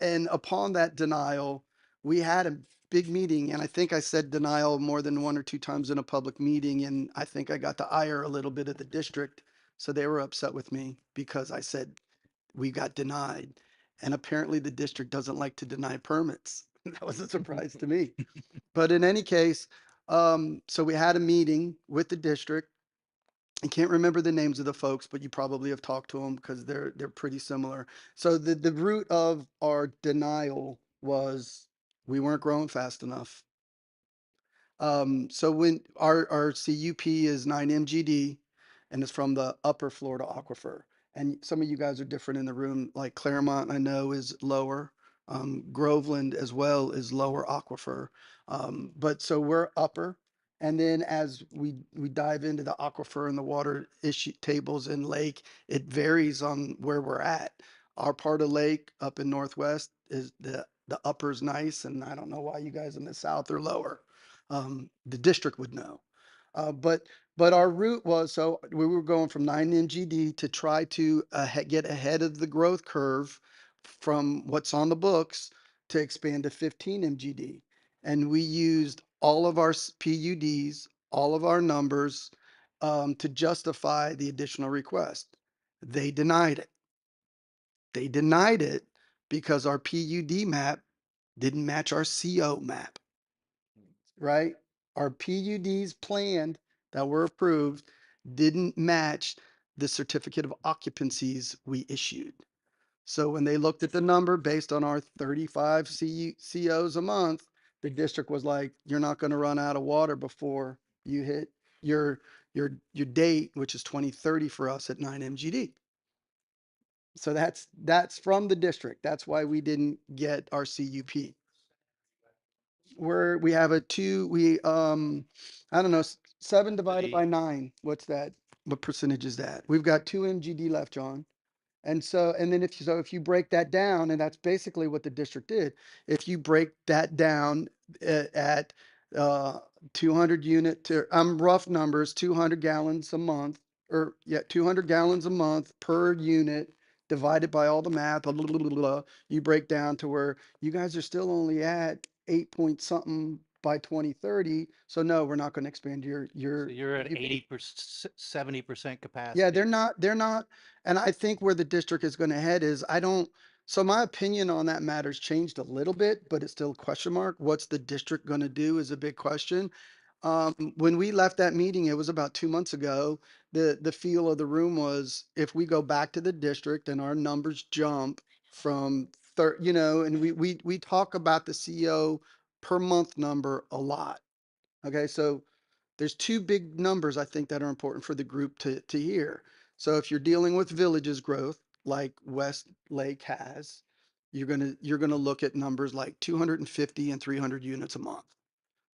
and upon that denial, we had a big meeting, and I think I said denial more than 1 or 2 times in a public meeting, and I think I got to ire a little bit of the district, so they were upset with me because I said we got denied, and apparently the district doesn't like to deny permits. That was a surprise to me. But in any case, so we had a meeting with the district, I can't remember the names of the folks, but you probably have talked to them because they're pretty similar. So the root of our denial was we weren't growing fast enough. So when our CUP is 9 MGD and it's from the upper Florida aquifer. And some of you guys are different in the room, like Claremont, I know is lower. Groveland as well is lower aquifer. But so we're upper. And then as we dive into the aquifer and the water issue tables in lake, it varies on where we're at. Our part of lake up in Northwest is the upper's nice, and I don't know why you guys in the south are lower. The district would know. But our route was, so we were going from 9 MGD to try to get ahead of the growth curve from what's on the books to expand to 15 MGD. And we used all of our PUDs, all of our numbers to justify the additional request. They denied it. They denied it because our PUD map didn't match our CO map, right? Our PUDs planned that were approved didn't match the certificate of occupancies we issued. So when they looked at the number based on our 35 COs a month, the district was like, you're not going to run out of water before you hit your date, which is 2030 for us at 9 MGD. So that's from the district. That's why we didn't get our CUP. We have a two, I don't know, 7 divided by 9. What's that? What percentage is that? We've got 2 MGD left, John. And so, and then if you break that down, and that's basically what the district did, if you break that down at 200 unit to, rough numbers, 200 gallons a month, or yeah, 200 gallons a month per unit divided by all the math, blah, blah, blah, blah, blah, you break down to where you guys are still only at 8 point something by 2030. So no, we're not going to expand your So you're at UP. 80%, 70% capacity. Yeah, they're not, and I think where the district is gonna head is, so my opinion on that matter's changed a little bit, but it's still a question mark. What's the district gonna do is a big question. When we left that meeting, it was about 2 months ago, the feel of the room was, if we go back to the district and our numbers jump from and we talk about the CO per month number a lot. Okay, so there's two big numbers I think that are important for the group to hear. So if you're dealing with villages growth, like West Lake has, you're gonna look at numbers like 250 and 300 units a month.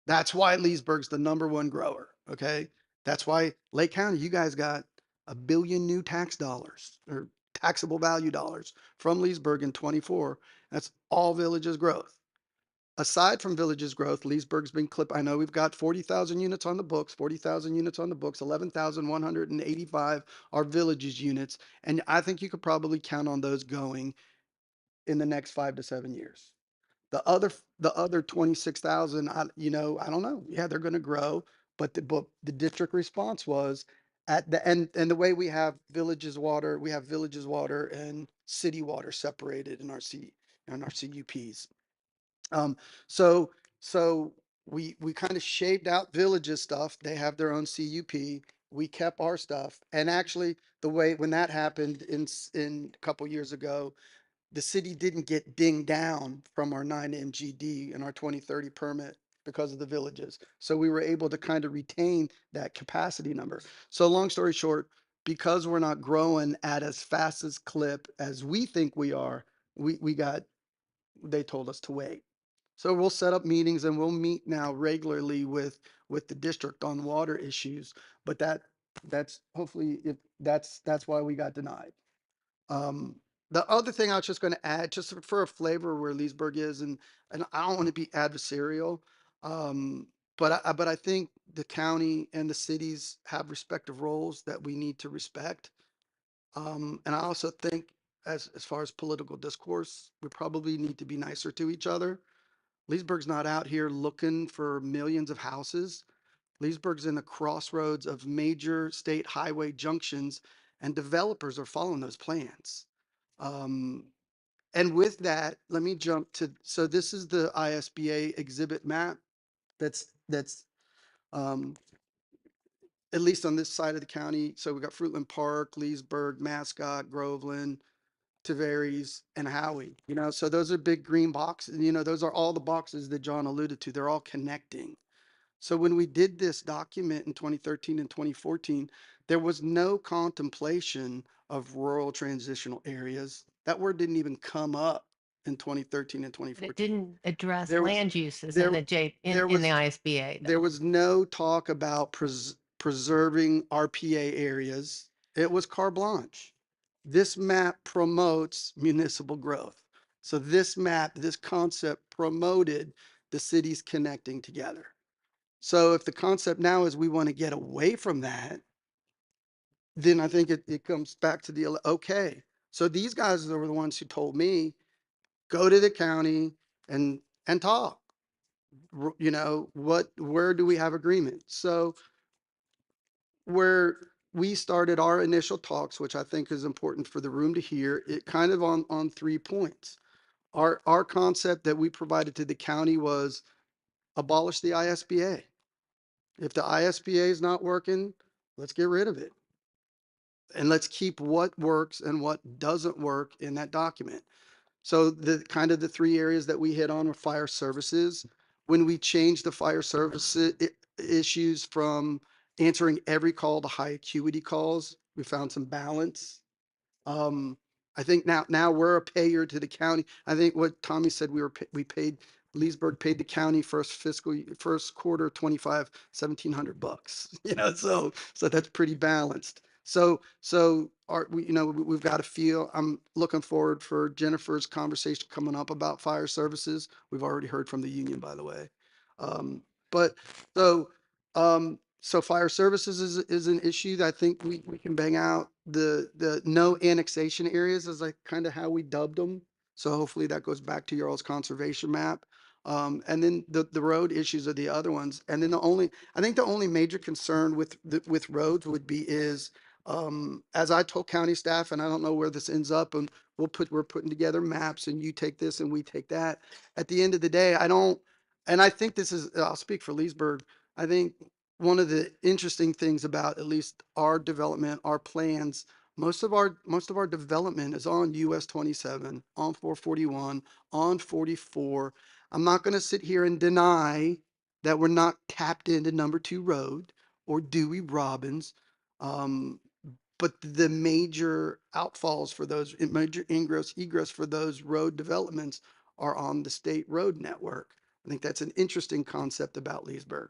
That's why Leesburg's the #1 grower. Okay, that's why Lake County, you guys got $1 billion new tax dollars or taxable value dollars from Leesburg in 24. That's all villages growth. Aside from villages growth, Leesburg's been I know we've got 40,000 units on the books, 40,000 units on the books, 11,185 are villages units. And I think you could probably count on those going in the next 5 to 7 years. The other 26,000, I don't know. Yeah, they're going to grow, but the district response was at the end, and the way we have villages water and city water separated in our CUPs. Um, so so we kind of shaved out villages stuff. They have their own CUP. We kept our stuff. And actually, the way when that happened in a couple years ago, the city didn't get dinged down from our 9 MGD and our 2030 permit because of the villages. So we were able to kind of retain that capacity number. So long story short, because we're not growing at as fast as clip as we think we are, they told us to wait. So we'll set up meetings and we'll meet now regularly with the district on water issues, but that's hopefully if that's why we got denied. The other thing I was just going to add, just for a flavor where Leesburg is, and I don't want to be adversarial, but I think the county and the cities have respective roles that we need to respect. And I also think as far as political discourse, we probably need to be nicer to each other. Leesburg's not out here looking for millions of houses. Leesburg's in the crossroads of major state highway junctions, and developers are following those plans. Um, and with that, let me jump to, so this is the ISBA exhibit map that's um, at least on this side of the county. So we got Fruitland Park, Leesburg, Mascot, Groveland, Tavares, and Howie, you know, so those are big green boxes. You know, those are all the boxes that John alluded to. They're all connecting. So when we did this document in 2013 and 2014, there was no contemplation of rural transitional areas. That word didn't even come up in 2013 and But it 2014. didn't address There was land uses there in the there in the was ISBA though. there was no talk about preserving RPA areas. It was carte blanche. This map promotes municipal growth. So this map, this concept promoted the cities connecting together. So if the concept now is we want to get away from that, then I think it comes back to the, okay. So these guys were the ones who told me, go to the county and talk. You know, where do we have agreement? So where we started our initial talks, which I think is important for the room to hear, it kind of on 3 points. Our concept that we provided to the county was abolish the ISBA. If the ISBA is not working, let's get rid of it. And let's keep what works and what doesn't work in that document. So the kind of the 3 areas that we hit on were fire services. When we changed the fire services issues from answering every call to high acuity calls, we found some balance. I think now we're a payer to the county. I think what Tommy said, we paid, Leesburg paid the county first quarter 25, $1,700, you know, so that's pretty balanced. So you know, we've got to feel, I'm looking forward for Jennifer's conversation coming up about fire services. We've already heard from the union, by the way. But so fire services is an issue that I think we can bang out. The no annexation areas is like kind of how we dubbed them. So hopefully that goes back to your all's conservation map. And then the road issues are the other ones. And then I think the only major concern with roads would be is, as I told county staff, and I don't know where this ends up, and we're putting together maps and you take this and we take that. At the end of the day, and I think this is, I'll speak for Leesburg. I think one of the interesting things about at least our development, our plans, most of our development is on US 27, on 441, on 44. I'm not going to sit here and deny that we're not tapped into number 2 road or Dewey Robbins. But the major outfalls for those, major ingress, egress for those road developments are on the state road network. I think that's an interesting concept about Leesburg.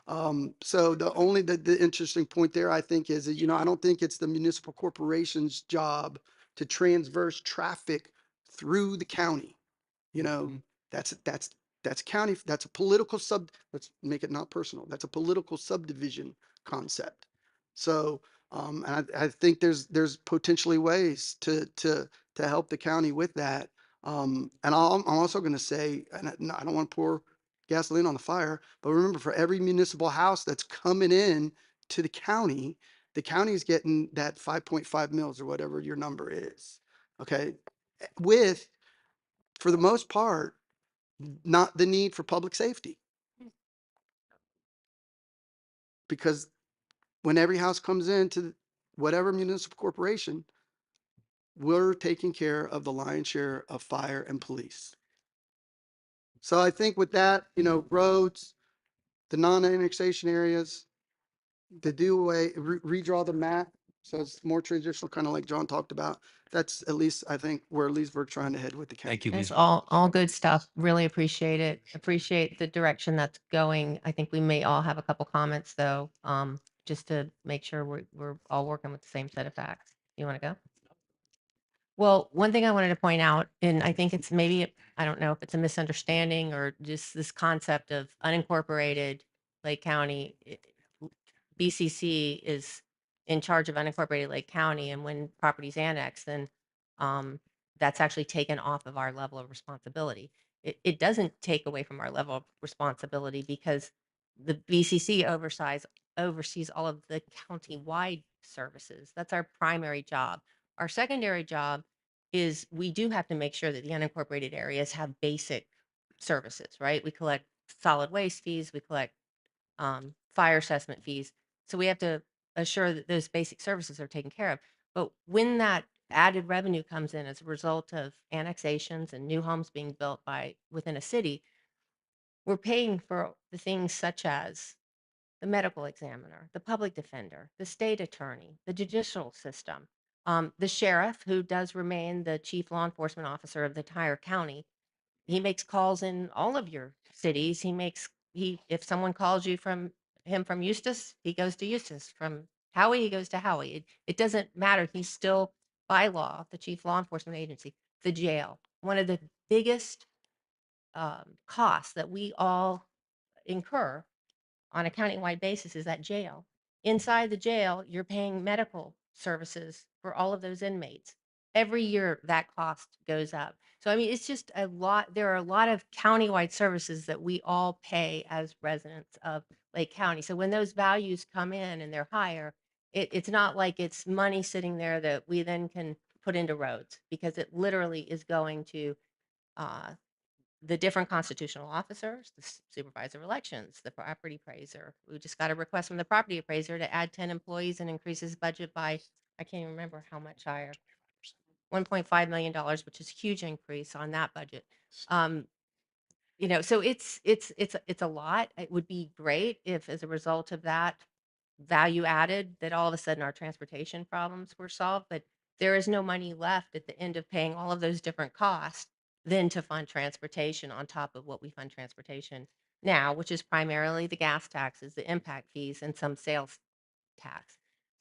So the interesting point there, I think, is that, you know, I don't think it's the municipal corporation's job to transverse traffic through the county. You know, that's county, that's a political let's make it not personal. That's a political subdivision concept. So, and I think there's potentially ways to help the county with that. And I'm also going to say, and I don't want to pour gasoline on the fire, but remember, for every municipal house that's coming in to the county is getting that 5.5 mils or whatever your number is. Okay. With, for the most part, not the need for public safety. Because when every house comes into whatever municipal corporation, we're taking care of the lion's share of fire and police. So I think with that, you know, roads, the non-annexation areas, to do away, redraw the map, so it's more traditional, kind of like John talked about. That's at least, I think, where Leesburg trying to head with the county. Thank you, It's Leesburg. all good stuff. Really appreciate it. Appreciate the direction that's going. I think we may all have a couple comments though, just to make sure we're all working with the same set of facts. You want to go? Well, one thing I wanted to point out, and I think it's maybe, I don't know if it's a misunderstanding or just this concept of unincorporated Lake County. BCC is in charge of unincorporated Lake County, and when property's annexed, then that's actually taken off of our level of responsibility. It doesn't take away from our level of responsibility because the BCC oversees all of the county-wide services. That's our primary job. Our secondary job is we do have to make sure that the unincorporated areas have basic services, right? We collect solid waste fees, we collect fire assessment fees. So we have to assure that those basic services are taken care of. But when that added revenue comes in as a result of annexations and new homes being built within a city, we're paying for the things such as the medical examiner, the public defender, the state attorney, the judicial system, the sheriff, who does remain the chief law enforcement officer of the entire county. He makes calls in all of your cities. If someone calls you from Eustis, he goes to Eustis. From Howie, he goes to Howie. It doesn't matter. He's still by law the chief law enforcement agency. The jail, one of the biggest costs that we all incur on a countywide basis is that jail. Inside the jail, you're paying medical services for all of those inmates. Every year that cost goes up. So, I mean, it's just a lot. There are a lot of countywide services that we all pay as residents of Lake County. So when those values come in and they're higher, it's not like it's money sitting there that we then can put into roads, because it literally is going to uh, the different constitutional officers, the supervisor of elections, the property appraiser. We just got a request from the property appraiser to add 10 employees and increase his budget by, I can't even remember how much higher, $1.5 million, which is a huge increase on that budget. So it's a lot. It would be great if, as a result of that value added, that all of a sudden our transportation problems were solved, but there is no money left at the end of paying all of those different costs then to fund transportation on top of what we fund transportation now, which is primarily the gas taxes, the impact fees, and some sales tax.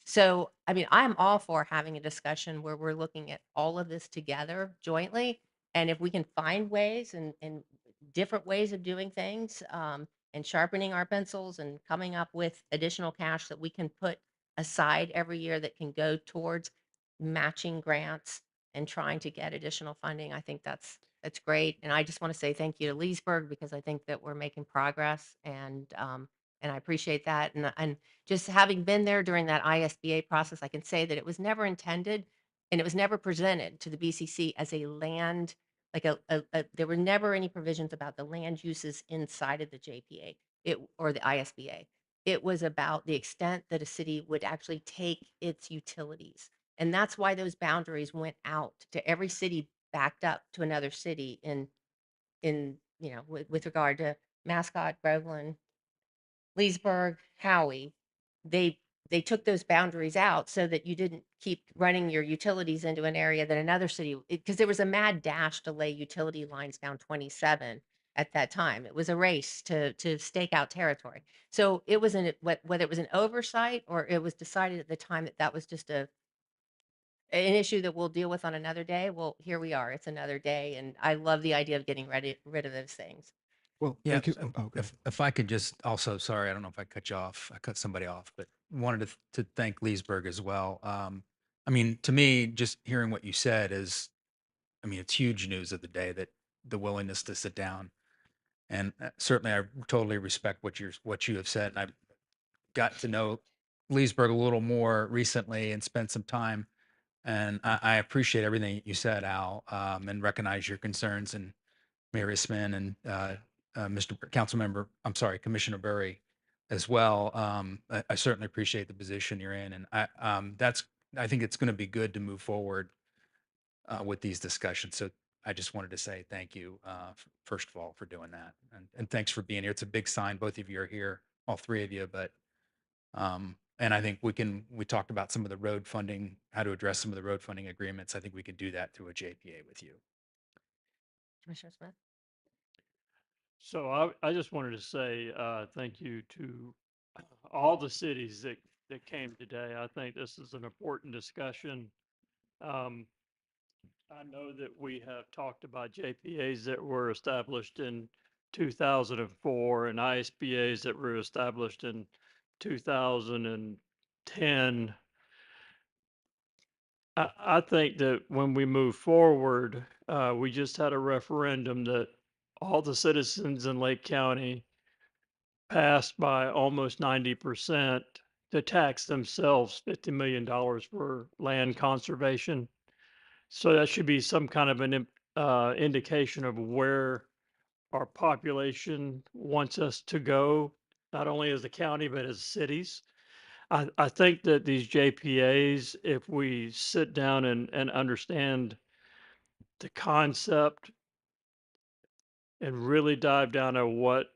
So, I mean, I'm all for having a discussion where we're looking at all of this together jointly. And if we can find ways and different ways of doing things, and sharpening our pencils and coming up with additional cash that we can put aside every year that can go towards matching grants and trying to get additional funding, I think that's great. And I just want to say thank you to Leesburg, because I think that we're making progress, and I appreciate that. And just having been there during that ISBA process, I can say that it was never intended and it was never presented to the BCC as a land, like there were never any provisions about the land uses inside of the JPA or the ISBA. It was about the extent that a city would actually take its utilities. And that's why those boundaries went out to every city backed up to another city with regard to Mascot, Groveland, Leesburg, Howie. They took those boundaries out so that you didn't keep running your utilities into an area that another city, because there was a mad dash to lay utility lines down 27 at that time. It was a race to stake out territory. So it was whether it was an oversight or it was decided at the time that that was just an issue that we'll deal with on another day. Well, here we are. It's another day, and I love the idea of getting rid of those things. Well, Yeah, thank you. Okay. if I could just also, sorry, I don't know if I cut you off. I cut somebody off, but wanted to thank Leesburg as well. I mean, to me, just hearing what you said is, I mean, it's huge news of the day, that the willingness to sit down. And certainly, I totally respect what you have said. And I've got to know Leesburg a little more recently and spent some time. And I appreciate everything you said, Al, and recognize your concerns, and Mayor Isman and Mr. Councilmember, I'm sorry, Commissioner Burry as well. I certainly appreciate the position you're in, and I think it's going to be good to move forward with these discussions. So I just wanted to say thank you, first of all, for doing that, and thanks for being here. It's a big sign. Both of you are here, all three of you, but and I think we talked about some of the road funding, how to address some of the road funding agreements. I think we could do that through a JPA with you. Commissioner Smith? So I just wanted to say thank you to all the cities that came today. I think this is an important discussion. I know that we have talked about JPAs that were established in 2004 and ISBAs that were established in 2010. I think that when we move forward, we just had a referendum that all the citizens in Lake County passed by almost 90% to tax themselves $50 million for land conservation. So that should be some kind of an indication of where our population wants us to go, not only as a county, but as cities. I think that these JPAs, if we sit down and understand the concept and really dive down to what's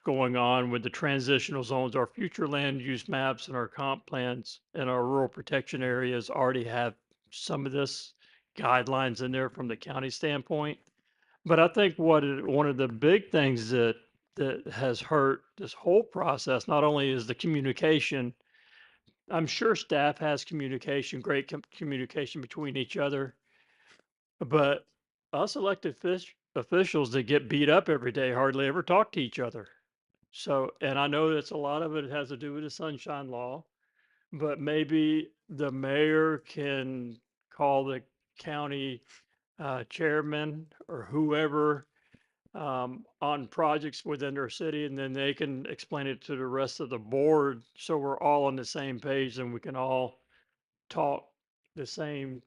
going on with the transitional zones, our future land use maps and our comp plans and our rural protection areas already have some of this guidelines in there from the county standpoint. But I think one of the big things that has hurt this whole process not only is the communication. I'm sure staff has communication, great communication between each other, but us elected officials that get beat up every day hardly ever talk to each other. So, and I know that's a lot of it has to do with the sunshine law, but maybe the mayor can call the county chairman or whoever on projects within their city, and then they can explain it to the rest of the board so we're all on the same page and we can all talk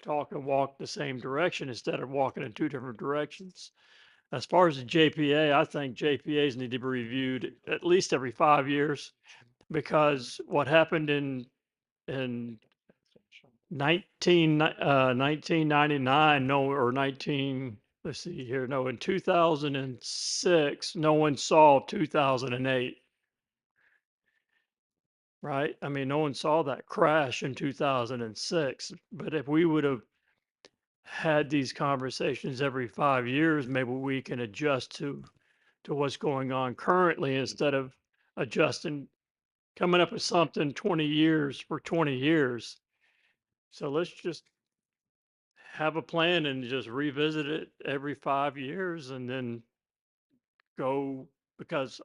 talk and walk the same direction instead of walking in two different directions. As far as the JPA, I think JPAs need to be reviewed at least every 5 years, because what happened in 1999, no, or 19, let's see here, no, in 2006, no one saw 2008, right? I mean, no one saw that crash in 2006. But if we would have had these conversations every 5 years, maybe we can adjust to what's going on currently instead of adjusting, coming up with something 20 years for 20 years. So let's just have a plan and just revisit it every 5 years and then go, because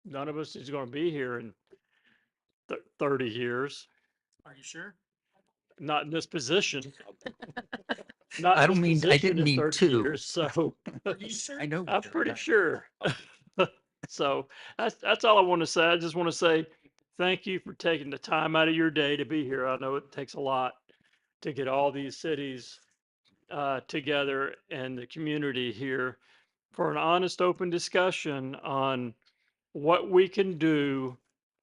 none of us is going to be here in 30 years. Are you sure? Not in this position. Not I in don't this mean, I position didn't in mean 30 two. years, so Are you sure? I know. I'm pretty sure. So that's all I want to say. I just want to say thank you for taking the time out of your day to be here. I know it takes a lot to get all these cities together and the community here for an honest, open discussion on what we can do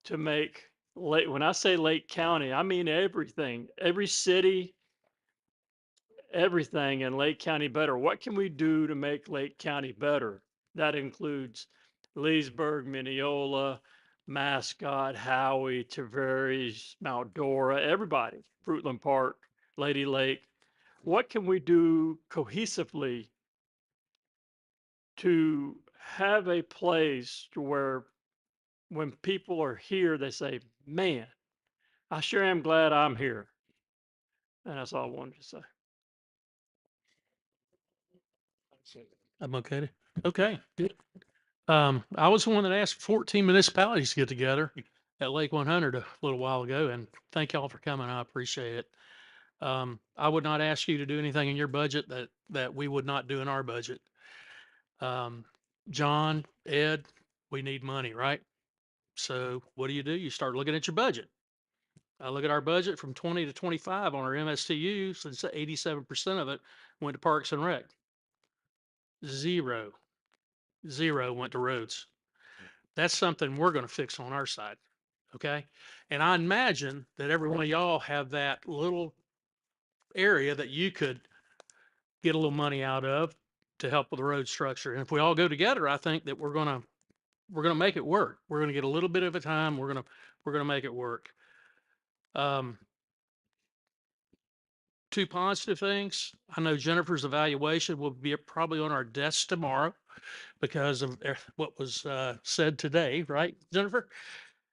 to make Lake, when I say Lake County, I mean everything, every city, everything in Lake County better. What can we do to make Lake County better? That includes Leesburg, Mineola, Mascot, Howie, Tavares, Mount Dora, everybody, Fruitland Park, Lady Lake. What can we do cohesively to have a place to where when people are here, they say, man, I sure am glad I'm here. And that's all I wanted to say. I'm okay. Okay, good. I was the one that asked 14 municipalities to get together at Lake 100 a little while ago, and thank y'all for coming. I appreciate it. I would not ask you to do anything in your budget that we would not do in our budget. John, Ed, we need money, right? So what do? You start looking at your budget. I look at our budget from 20 to 25 on our MSTU, since 87% of it went to Parks and Rec. Zero went to roads. That's something we're going to fix on our side. Okay. And I imagine that every one of y'all have that little area that you could get a little money out of to help with the road structure. And if we all go together, I think that we're going to make it work. We're going to get a little bit of a time. We're going to make it work. Two positive things. I know Jennifer's evaluation will be probably on our desk tomorrow because of what was said today, right, Jennifer?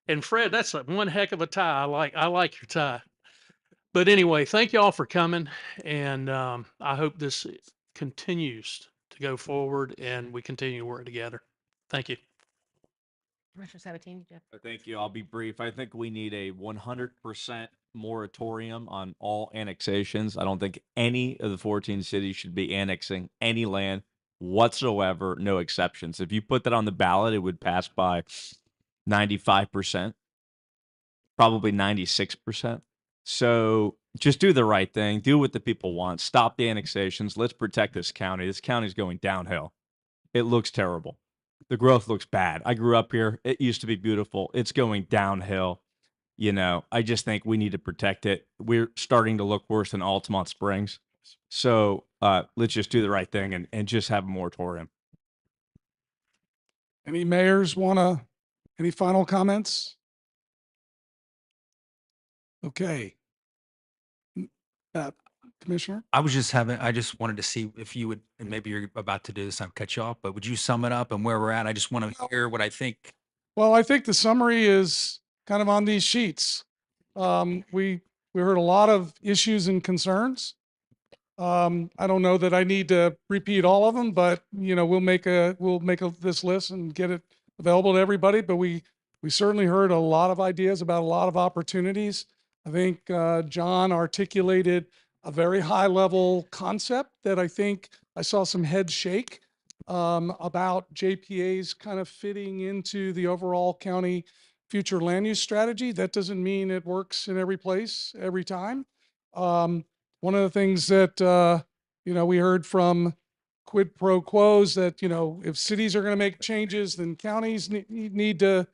And Fred, that's one heck of a tie. I like your tie. But anyway, thank you all for coming, and I hope this continues to go forward and we continue to work together. Thank you. Commissioner Sabatini, Jeff. Thank you. I'll be brief. I think we need a 100% moratorium on all annexations. I don't think any of the 14 cities should be annexing any land whatsoever, no exceptions. If you put that on the ballot, it would pass by 95%, probably 96%. So just do the right thing. Do what the people want. Stop the annexations. Let's protect this county. This county's going downhill. It looks terrible. The growth looks bad. I grew up here. It used to be beautiful. It's going downhill. I just think we need to protect it. We're starting to look worse than Altamont Springs. So let's just do the right thing and just have a moratorium. Any mayors any final comments? Okay. Commissioner? I just wanted to see if you would, and maybe you're about to do this, I'll cut you off, but would you sum it up and where we're at? I just want to hear what I think. Well, I think the summary is kind of on these sheets. We heard a lot of issues and concerns. I don't know that I need to repeat all of them, but we'll make this list and get it available to everybody. But we certainly heard a lot of ideas about a lot of opportunities. I think John articulated a very high level concept that I think I saw some heads shake about JPA's kind of fitting into the overall county future land use strategy. That doesn't mean it works in every place every time. One of the things that we heard from quid pro quos that if cities are going to make changes, then counties need to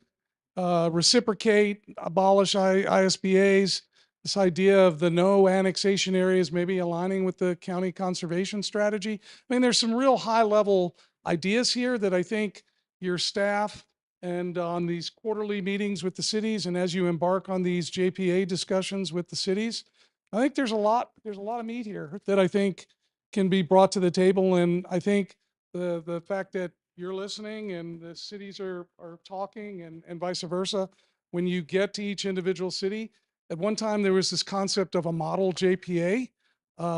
reciprocate, abolish ISBAs. This idea of the no annexation areas maybe aligning with the county conservation strategy. I mean, there's some real high level ideas here that I think your staff and on these quarterly meetings with the cities and as you embark on these JPA discussions with the cities, I think there's a lot of meat here that I think can be brought to the table. And I think the fact that you're listening and the cities are talking and vice versa, when you get to each individual city, at one time there was this concept of a model JPA.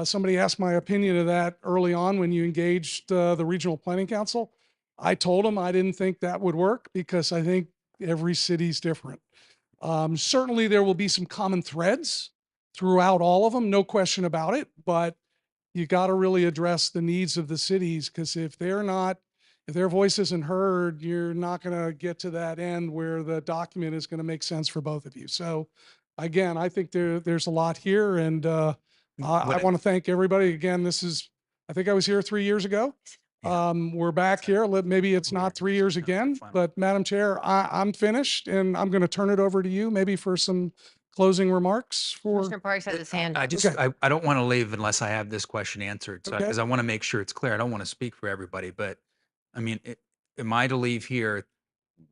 Somebody asked my opinion of that early on when you engaged the Regional Planning Council. I told them I didn't think that would work because I think every city's different. Certainly there will be some common threads throughout all of them, no question about it, but you got to really address the needs of the cities, because if their voice isn't heard, you're not going to get to that end where the document is going to make sense for both of you. So again, I think there's a lot here, and I want to thank everybody. Again, I think I was here 3 years ago. We're back here. Maybe it's not 3 years again, but Madam Chair, I'm finished, and I'm going to turn it over to you maybe for some closing remarks. Commissioner Parks has his hand up. I don't want to leave unless I have this question answered. So, because I want to make sure it's clear. I don't want to speak for everybody, but I mean, am I to leave here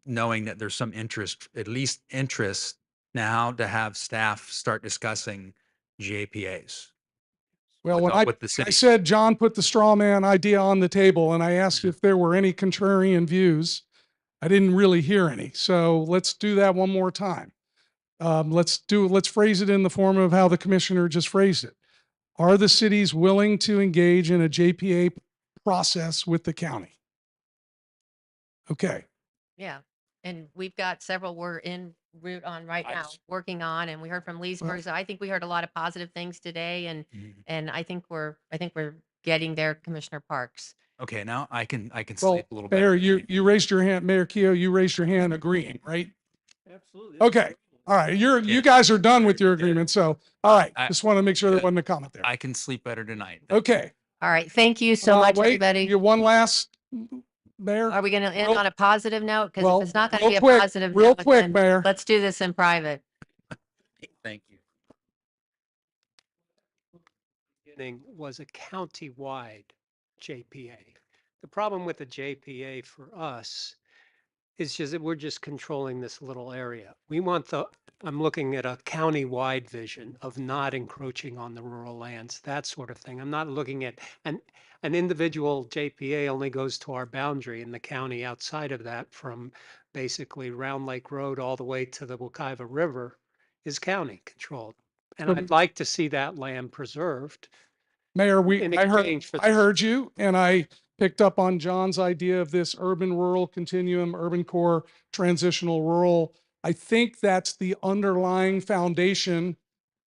knowing that there's some interest, at least interest now, to have staff start discussing JPAs? Well, when I said John put the straw man idea on the table and I asked if there were any contrarian views, I didn't really hear any. So let's do that one more time. Let's phrase it in the form of how the commissioner just phrased it. Are the cities willing to engage in a JPA process with the county? Okay. Yeah. And we've got several we're en route on right now, working on, and we heard from Leesburg. So I think we heard a lot of positive things today, and I think we're getting there, Commissioner Parks. Okay, now I can Well, sleep a little Mayor, bit. you raised your hand, Mayor Keough, you raised your hand agreeing, right? Absolutely. Okay. All right. You guys are done with your agreement. So, all right. Just want to make sure there wasn't a comment there. I can sleep better tonight. Okay. All right. Thank you so much, Wait, everybody. you one last, Mayor. Are we going to end on a positive note? Because well, if it's not going to real be a quick, positive real note, quick, then Mayor. let's do this in private. Thank you. Beginning was a county-wide JPA. The problem with the JPA for us is just that we're just controlling this little area. I'm looking at a county-wide vision of not encroaching on the rural lands, that sort of thing. I'm not looking at an individual JPA only goes to our boundary in the county. Outside of that, from basically Round Lake Road all the way to the Wekiva River, is county controlled. And I'd like to see that land preserved. Mayor, in I exchange for heard you, and I picked up on John's idea of this urban rural continuum, urban core, transitional rural. I think that's the underlying foundation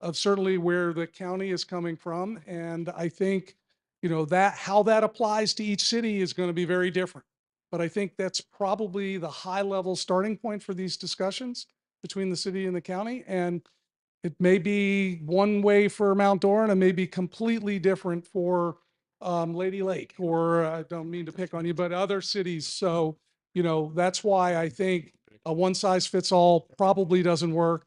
of certainly where the county is coming from. And I think, that how that applies to each city is going to be very different. But I think that's probably the high level starting point for these discussions between the city and the county. And it may be one way for Mount Dora, and it may be completely different for Lady Lake, or I don't mean to pick on you, but other cities. So, that's why I think a one size fits all probably doesn't work.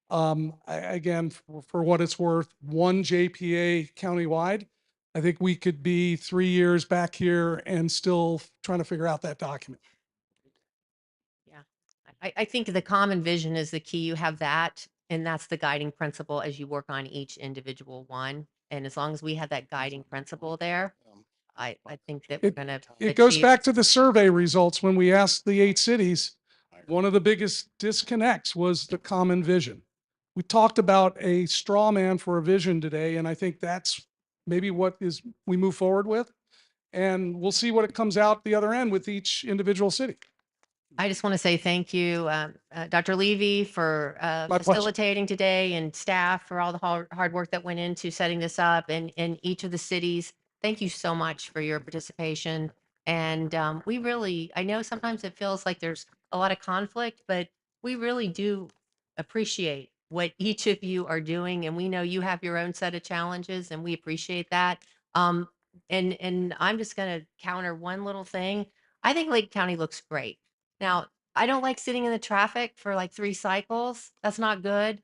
Again, for what it's worth, one JPA countywide. I think we could be 3 years back here and still trying to figure out that document. Yeah. I think the common vision is the key. You have that, and that's the guiding principle as you work on each individual one. And as long as we have that guiding principle there, I think that we're going to It goes achieve. back to the survey results when we asked the 8 cities. One of the biggest disconnects was the common vision. We talked about a straw man for a vision today, and I think that's maybe what is we move forward with. And we'll see what it comes out the other end with each individual city. I just want to say thank you, Dr. Levy, for My pleasure. facilitating today, and staff for all the hard work that went into setting this up, and in each of the cities. Thank you so much for your participation. And we really, I know sometimes it feels like there's a lot of conflict, but we really do appreciate what each of you are doing. And we know you have your own set of challenges, and we appreciate that. And I'm just going to counter one little thing. I think Lake County looks great. Now, I don't like sitting in the traffic for like 3 cycles. That's not good.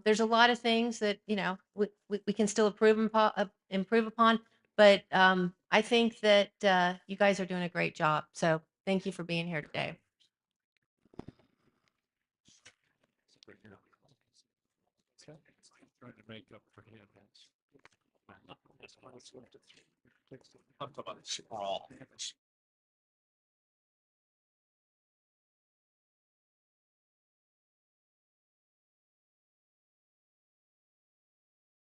There's a lot of things that, we can still improve upon, but I think that you guys are doing a great job. So thank you for being here today. Trying to make up for him.